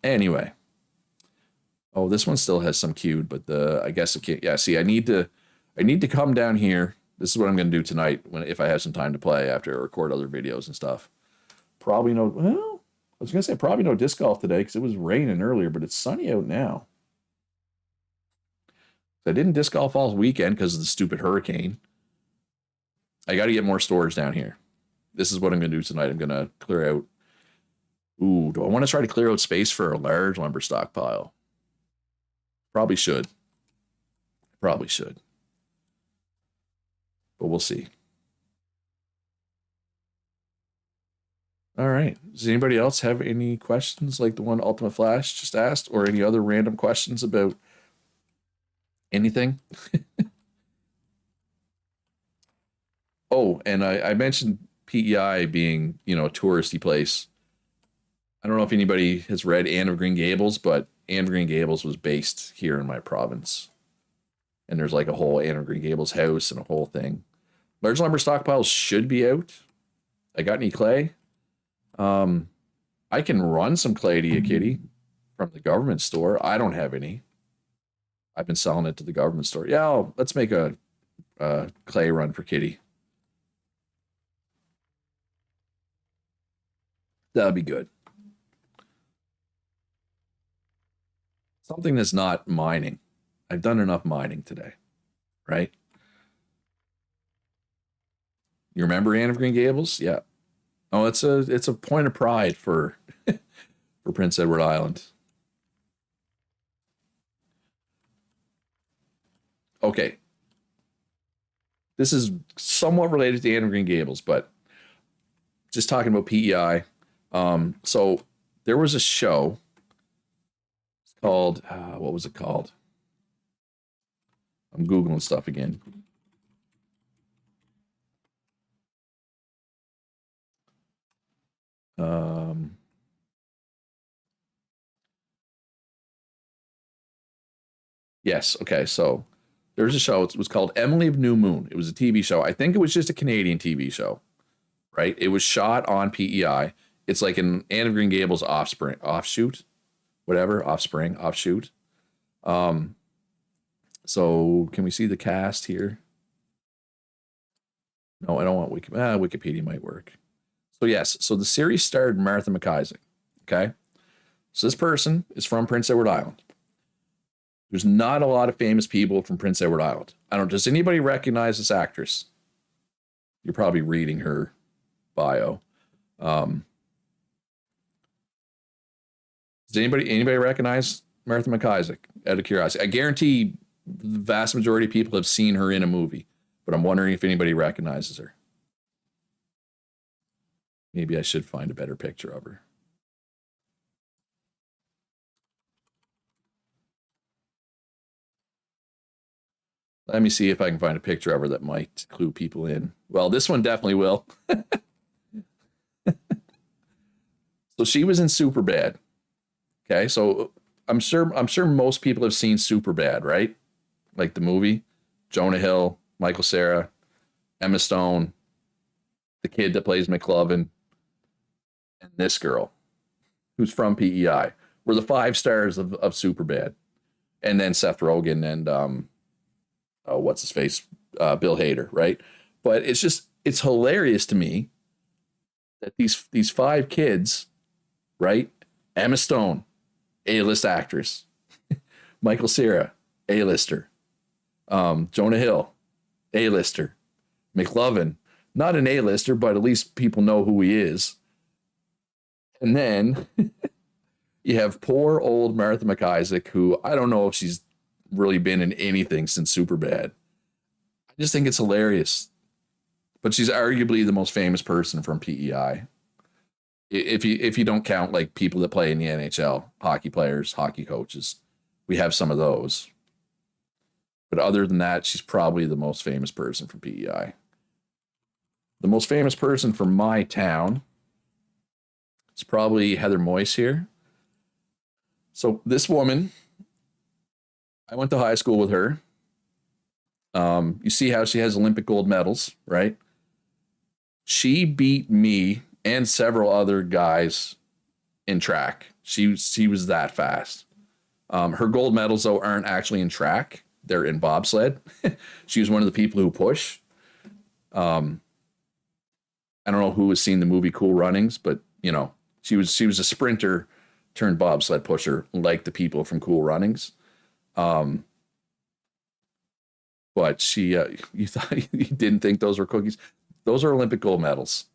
Anyway. Oh, this one still has some queued, but I guess it can't. Yeah, see, I need to come down here. This is what I'm going to do tonight if I have some time to play after I record other videos and stuff. Probably well, I was going to say probably no disc golf today because it was raining earlier, but it's sunny out now. I didn't disc golf all weekend because of the stupid hurricane. I got to get more storage down here. This is what I'm going to do tonight. I'm going to clear out. Ooh, do I want to try to clear out space for a large lumber stockpile? Probably should. Probably should. But we'll see. All right. Does anybody else have any questions like the one Ultimate Flash just asked, or any other random questions about anything? Oh, and I mentioned PEI being, a touristy place. I don't know if anybody has read Anne of Green Gables, but Anne of Green Gables was based here in my province. And there's like a whole Anne of Green Gables house and a whole thing. Large lumber stockpiles should be out. I got any clay? I can run some clay to you, Kitty, from the government store. I don't have any. I've been selling it to the government store. Yeah, let's make a clay run for Kitty. That'll be good. Something that's not mining. I've done enough mining today, right? You remember Anne of Green Gables? Yeah. Oh, it's a point of pride for for Prince Edward Island. Okay. This is somewhat related to Anne of Green Gables, but just talking about PEI. So there was a show. It's called what was it called? I'm Googling stuff again. Yes. Okay. So There was a show. It was called Emily of New Moon. It was a TV show. I think it was just a Canadian TV show, right? It was shot on PEI. It's like an Anne of Green Gables offshoot, whatever, offshoot. So can we see the cast here? No, I don't want Wikipedia might work. So yes, so the series starred Martha McIsaac. Okay, so this person is from Prince Edward Island. There's not a lot of famous people from Prince Edward Island. I don't. Does anybody recognize this actress? You're probably reading her bio. Does anybody recognize Martha McIsaac? Out of curiosity, I guarantee the vast majority of people have seen her in a movie, but I'm wondering if anybody recognizes her. Maybe I should find a better picture of her. Let me see if I can find a picture of her that might clue people in. Well, this one definitely will. So she was in Superbad. Okay, so I'm sure most people have seen Superbad, right? Like the movie. Jonah Hill, Michael Cera, Emma Stone, the kid that plays McLovin, and this girl, who's from PEI, were the 5 stars of Superbad. And then Seth Rogen and what's his face? Bill Hader, right? But it's hilarious to me that these 5 kids, right? Emma Stone, A-list actress. Michael Cera, A-lister. Jonah Hill, A-lister. McLovin, not an A-lister, but at least people know who he is. And then you have poor old Martha McIsaac, who I don't know if she's really been in anything since Superbad. I just think it's hilarious. But she's arguably the most famous person from PEI. If you don't count like people that play in the NHL, hockey players, hockey coaches, we have some of those. But other than that, she's probably the most famous person from PEI. The most famous person from my town is probably Heather Moyse here. So this woman, I went to high school with her. You see how she has Olympic gold medals, right? She beat me and several other guys in track. She was that fast. Her gold medals, though, aren't actually in track. They're in bobsled. She was one of the people who push. I don't know who has seen the movie Cool Runnings, but, you know, she was a sprinter turned bobsled pusher, like the people from Cool Runnings. But she, you thought you didn't think those were cookies? Those are Olympic gold medals.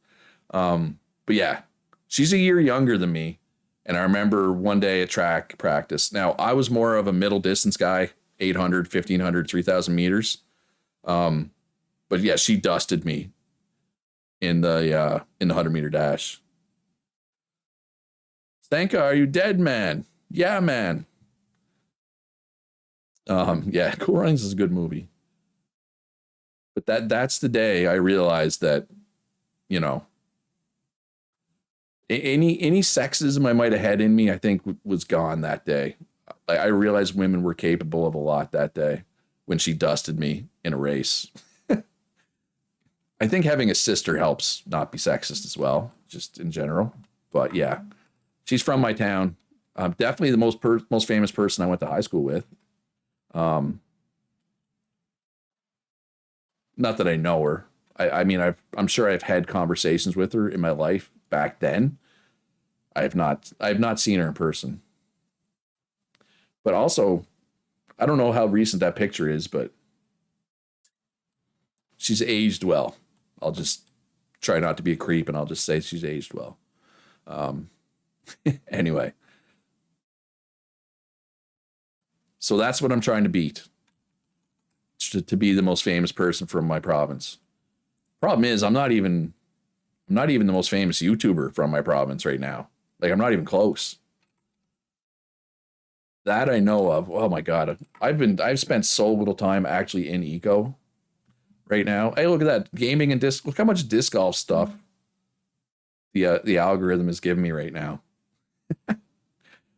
But yeah, she's a year younger than me. And I remember one day at track practice. Now, I was more of a middle distance guy, 800, 1500, 3000 meters. But yeah, she dusted me in the 100-meter dash. Stanka, are you dead, man? Yeah, man. Yeah, Cool Runnings is a good movie. But that's the day I realized that, you know, any sexism I might have had in me, I think was gone that day. I realized women were capable of a lot that day when she dusted me in a race. I think having a sister helps not be sexist as well, just in general. But yeah, she's from my town. Definitely the most famous person I went to high school with. Not that I know her. I mean, I'm sure I've had conversations with her in my life back then. I have not seen her in person. But also, I don't know how recent that picture is, but she's aged well. I'll just try not to be a creep, and I'll just say she's aged well. Anyway. So that's what I'm trying to beat. To be the most famous person from my province. Problem is, I'm not even the most famous YouTuber from my province right now. Like, I'm not even close. That I know of. Oh my God. I've spent so little time actually in eco right now. Hey, look at that. Gaming and disc. Look how much disc golf stuff the algorithm is giving me right now.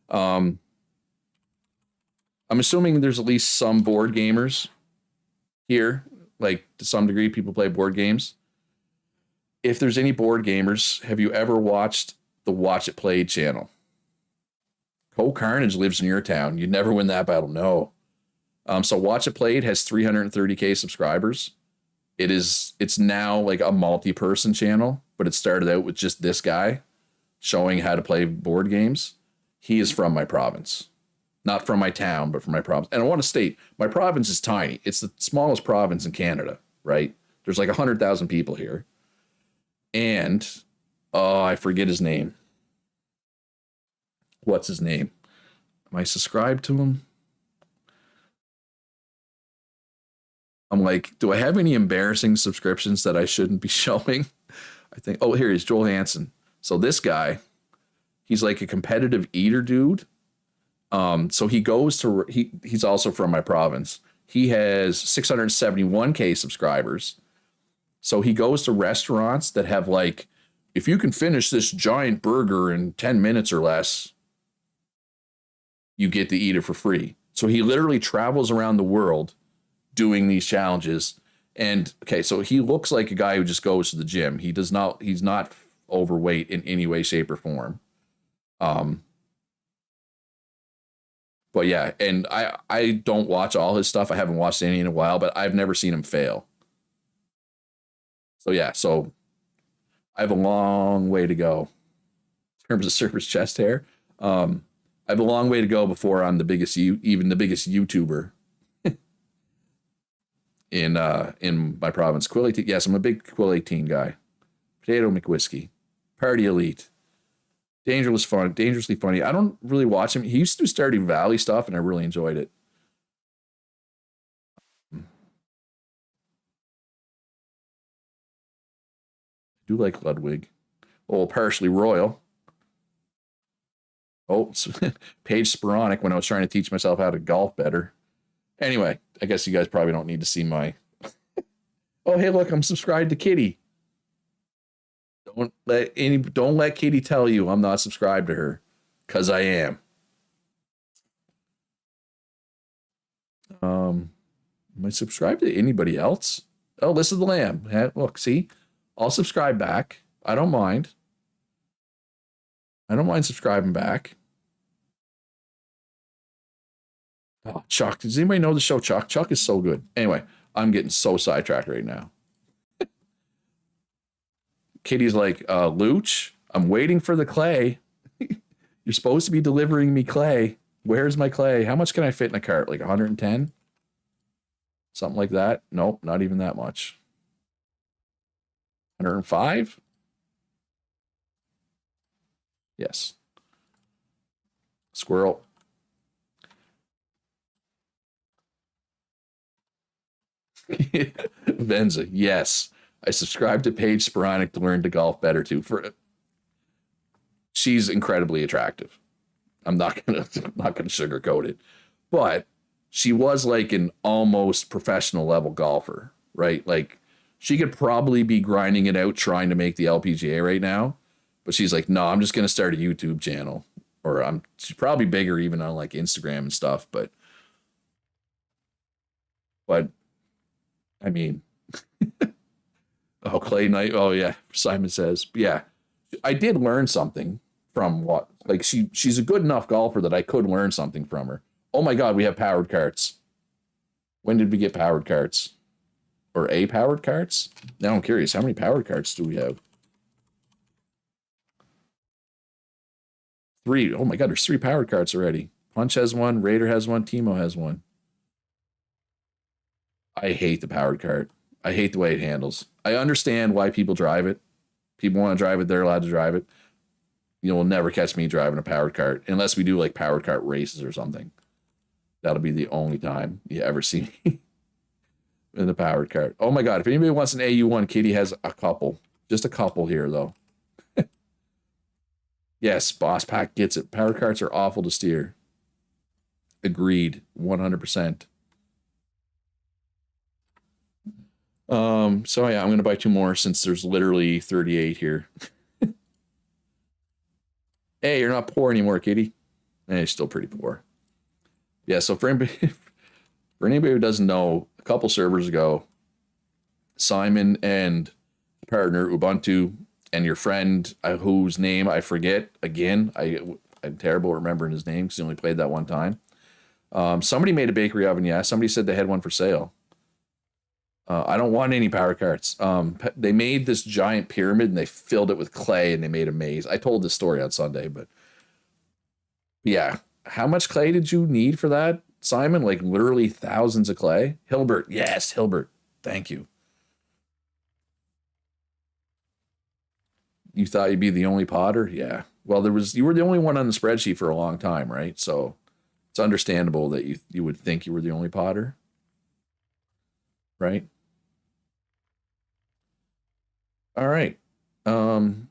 I'm assuming there's at least some board gamers here. Like to some degree, people play board games. If there's any board gamers, have you ever watched the Watch It Played channel? Co Carnage lives in your town. You'd never win that battle. No. So Watch It Played has 330K subscribers. It's now like a multi-person channel, but it started out with just this guy showing how to play board games. He is from my province. Not from my town, but from my province. And I want to state, my province is tiny. It's the smallest province in Canada, right? There's like 100,000 people here. And, oh, I forget his name. What's his name? Am I subscribed to him? I'm like, do I have any embarrassing subscriptions that I shouldn't be showing? I think, oh, here he is, Joel Hansen. So this guy, he's like a competitive eater dude. So he goes to, he's also from my province. He has 671K subscribers. So he goes to restaurants that have like, if you can finish this giant burger in 10 minutes or less, you get to eat it for free. So he literally travels around the world doing these challenges. And okay, so he looks like a guy who just goes to the gym. He's not overweight in any way, shape, or form. But yeah, and I don't watch all his stuff. I haven't watched any in a while, but I've never seen him fail. So yeah, so I have a long way to go in terms of surface chest hair. I have a long way to go before I'm even the biggest YouTuber in my province. Quill 18. Yes, I'm a big Quill 18 guy. Potato McWhiskey. Party Elite. Dangerously funny. I don't really watch him. He used to do Stardew Valley stuff, and I really enjoyed it. I do like Ludwig. Oh, partially royal. Oh, Paige Sporonic when I was trying to teach myself how to golf better. Anyway, I guess you guys probably don't need to see my... Oh, hey, look, I'm subscribed to Kitty. Don't let Kitty tell you I'm not subscribed to her, because I am. Am I subscribed to anybody else? Oh, this is the Lamb. Look, see? I'll subscribe back. I don't mind. I don't mind subscribing back. Oh, Chuck. Does anybody know the show Chuck? Chuck is so good. Anyway, I'm getting so sidetracked right now. Kitty's like, Luch, I'm waiting for the clay. You're supposed to be delivering me clay. Where's my clay? How much can I fit in a cart? Like 110? Something like that? Nope, not even that much. 105? Yes. Squirrel. Venza, yes. I subscribed to Paige Sporonic to learn to golf better too. She's incredibly attractive. I'm not gonna sugarcoat it. But she was like an almost professional level golfer, right? Like she could probably be grinding it out trying to make the LPGA right now. But she's like, no, I'm just gonna start a YouTube channel. Or she's probably bigger even on like Instagram and stuff, but I mean, oh, Clay Knight. Oh yeah, Simon says, yeah. I did learn something from what, like she's a good enough golfer that I could learn something from her. Oh my God, we have powered carts. When did we get powered carts? Or a powered carts? Now I'm curious, how many powered carts do we have? 3. Oh my God, there's 3 powered carts already. Punch has one, Raider has one, Timo has one. I hate the powered cart. I hate the way it handles. I understand why people drive it. People want to drive it, they're allowed to drive it. You will never catch me driving a powered cart unless we do like powered cart races or something. That'll be the only time you ever see me in the powered cart. Oh my God, if anybody wants an AU1, Kitty has a couple. Just a couple here, though. Yes, Boss Pack gets it. Powered carts are awful to steer. Agreed, 100%. So yeah, I'm gonna buy 2 more since there's literally 38 here. Hey, you're not poor anymore, Kitty. You're still pretty poor. Yeah, so for anybody who doesn't know, couple servers ago, Simon and partner Ubuntu and your friend whose name I forget again. I'm terrible at remembering his name because he only played that one time. Somebody made a bakery oven. Yeah, somebody said they had one for sale. I don't want any power carts. They made this giant pyramid and they filled it with clay and they made a maze. I told this story on Sunday, but yeah, how much clay did you need for that, Simon? Like literally thousands of clay. Hilbert, yes, Hilbert. Thank you. You thought you'd be the only potter? Yeah. Well, you were the only one on the spreadsheet for a long time, right? So it's understandable that you would think you were the only potter, right? All right. Um,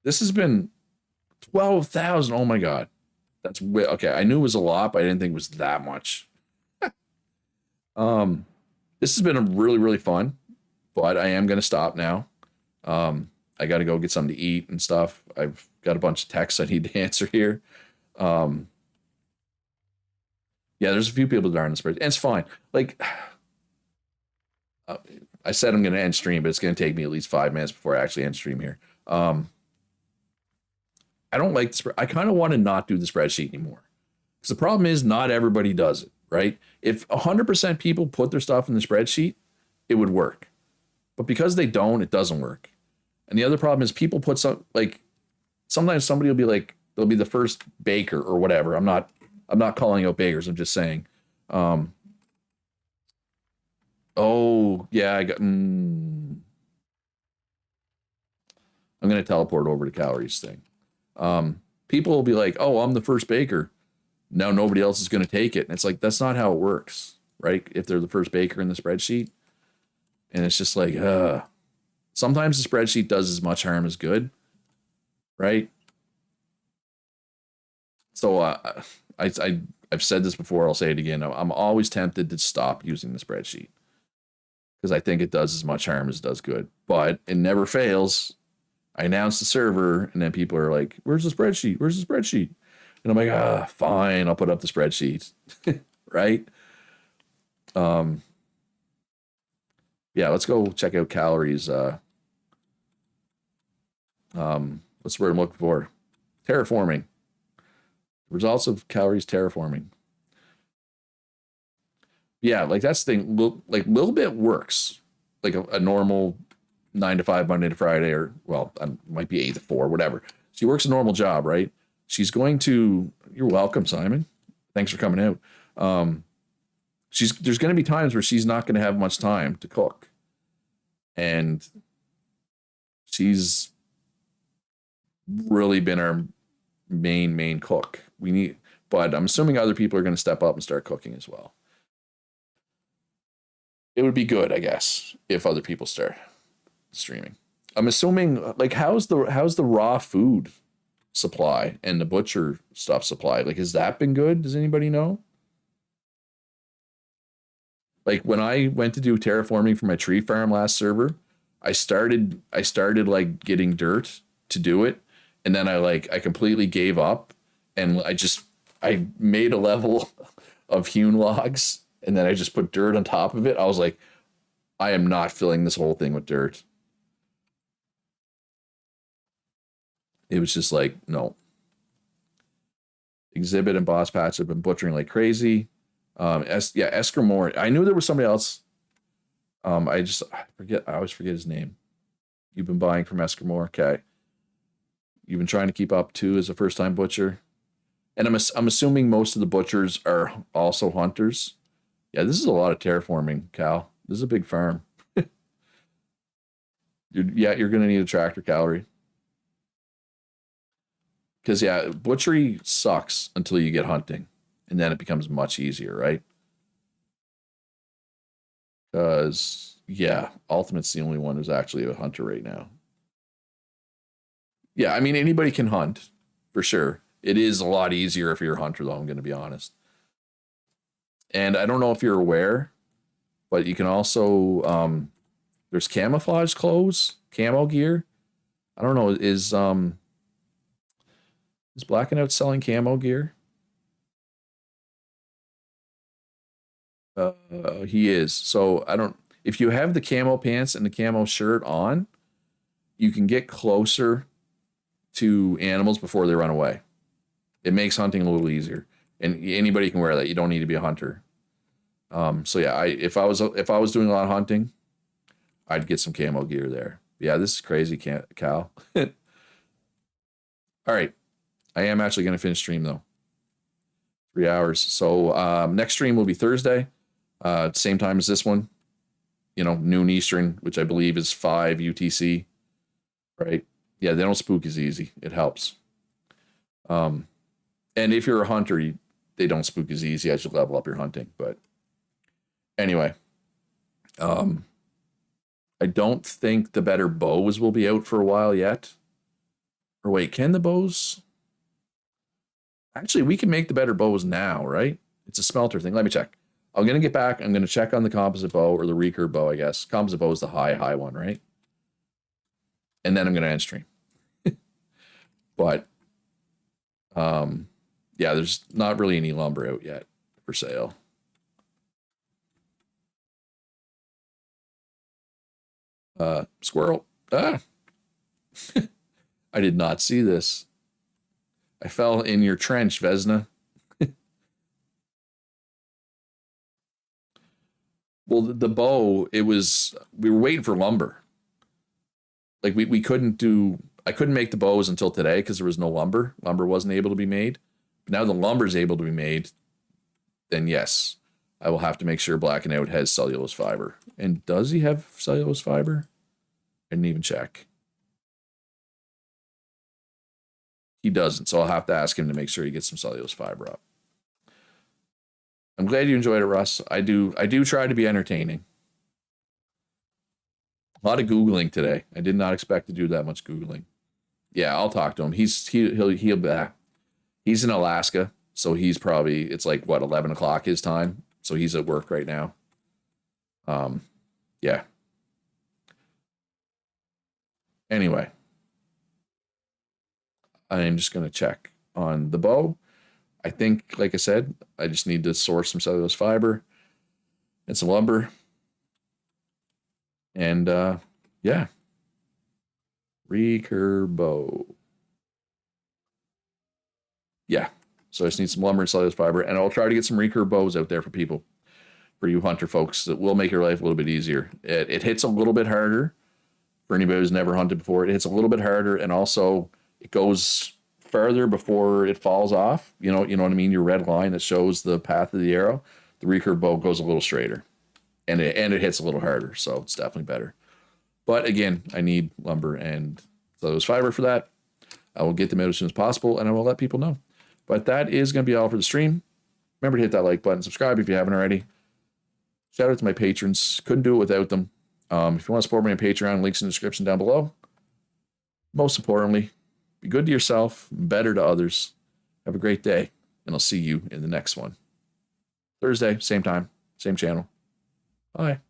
this has been 12,000. Oh my God. Okay. I knew it was a lot, but I didn't think it was that much. Um, this has been a really, really fun, but I am going to stop now. I got to go get something to eat and stuff. I've got a bunch of texts I need to answer here. Um, yeah, there's a few people that are on the spreadsheet, and it's fine. Like, uh, I said I'm going to end stream, but it's going to take me at least 5 minutes before I actually end stream here. I don't like I kind of want to not do the spreadsheet anymore because the problem is not everybody does it, right? If 100% people put their stuff in the spreadsheet, it would work. But because they don't, it doesn't work. And the other problem is people put like sometimes somebody will be like they'll be the first baker or whatever. I'm not calling out bakers. I'm just saying. Oh yeah, I'm gonna teleport over to calories thing. People will be like, "Oh, I'm the first baker." Now nobody else is gonna take it, and it's like that's not how it works, right? If they're the first baker in the spreadsheet, and it's just like, sometimes the spreadsheet does as much harm as good, right? So I've said this before. I'll say it again. I'm always tempted to stop using the spreadsheet because I think it does as much harm as it does good. But it never fails. I announce the server, and then people are like, "Where's the spreadsheet? Where's the spreadsheet?" And I'm like, fine, I'll put up the spreadsheet, right? Um, yeah, let's go check out calories. What's the word I'm looking for? Terraforming. Results of calories terraforming. Yeah, like that's the thing. Like little bit works, like a normal 9 to 5 Monday to Friday, or well, might be 8 to 4, whatever. She works a normal job, right? She's going to. You're welcome, Simon. Thanks for coming out. There's going to be times where she's not going to have much time to cook, and she's really been our main cook. But I'm assuming other people are going to step up and start cooking as well. It would be good, I guess, if other people start streaming. I'm assuming, like, how's the raw food supply and the butcher stuff supply? Like, has that been good? Does anybody know? Like when I went to do terraforming for my tree farm last server, I started like getting dirt to do it, and then I completely gave up, and I made a level of hewn logs, and then I just put dirt on top of it. I was like, I am not filling this whole thing with dirt. It was just like, no. Exhibit and Boss Patch have been butchering like crazy. Eskrimore. I knew there was somebody else. I always forget his name. You've been buying from Eskrimore, okay? You've been trying to keep up too as a first-time butcher, and I'm assuming most of the butchers are also hunters. Yeah, this is a lot of terraforming, Cal. This is a big farm. You're gonna need a tractor, calorie. Because yeah, butchery sucks until you get hunting, and then it becomes much easier, right? Because yeah, Ultimate's the only one who's actually a hunter right now. Yeah, I mean anybody can hunt for sure. It is a lot easier if you're a hunter, though. I'm going to be honest. And I don't know if you're aware, but you can also there's camouflage clothes, camo gear. I don't know. Is Black and Out selling camo gear? He is. So I don't. If you have the camo pants and the camo shirt on, you can get closer to animals before they run away. It makes hunting a little easier, and anybody can wear that. You don't need to be a hunter. So yeah, if I was doing a lot of hunting, I'd get some camo gear there. Yeah, this is crazy, Cal. All right, I am actually going to finish stream though. 3 hours. So next stream will be Thursday, same time as this one. You know, noon Eastern, which I believe is 5 UTC. Right? Yeah, they don't spook as easy. It helps. And if you're a hunter, they don't spook as easy as you level up your hunting. But anyway, I don't think the better bows will be out for a while yet. Or wait, can the bows? Actually, we can make the better bows now, right? It's a smelter thing. Let me check. I'm going to get back. I'm going to check on the composite bow or the recurve bow, I guess. Composite bow is the high one, right? And then I'm going to end stream. But, yeah, there's not really any lumber out yet for sale. Squirrel. Ah. I did not see this. I fell in your trench, Vesna. Well, the bow, we were waiting for lumber. Like we couldn't I couldn't make the bows until today because there was no lumber. Lumber wasn't able to be made. But now the lumber is able to be made, then yes, I will have to make sure Black and Out has cellulose fiber. And does he have cellulose fiber? I didn't even check. He doesn't, so I'll have to ask him to make sure he gets some cellulose fiber up. I'm glad you enjoyed it, Russ. I do try to be entertaining. A lot of Googling today. I did not expect to do that much Googling. Yeah, I'll talk to him. He'll be back. He's in Alaska, so it's like what, 11 o'clock his time. So he's at work right now. Yeah. Anyway, I'm just gonna check on the bow. I think, like I said, I just need to source some cellulose fiber and some lumber. And yeah. Recurve bow. Yeah. So I just need some lumber and cellulose fiber, and I'll try to get some recurve bows out there for people, for you hunter folks, that will make your life a little bit easier. It hits a little bit harder for anybody who's never hunted before. It hits a little bit harder, and also it goes further before it falls off. You know what I mean? Your red line that shows the path of the arrow. The recurve bow goes a little straighter, and it hits a little harder, so it's definitely better. But again, I need lumber and cellulose fiber for that. I will get them out as soon as possible, and I will let people know. But that is going to be all for the stream. Remember to hit that like button, subscribe if you haven't already. Shout out to my patrons. Couldn't do it without them. If you want to support me on Patreon, links in the description down below. Most importantly, be good to yourself, better to others. Have a great day, and I'll see you in the next one. Thursday, same time, same channel. Bye.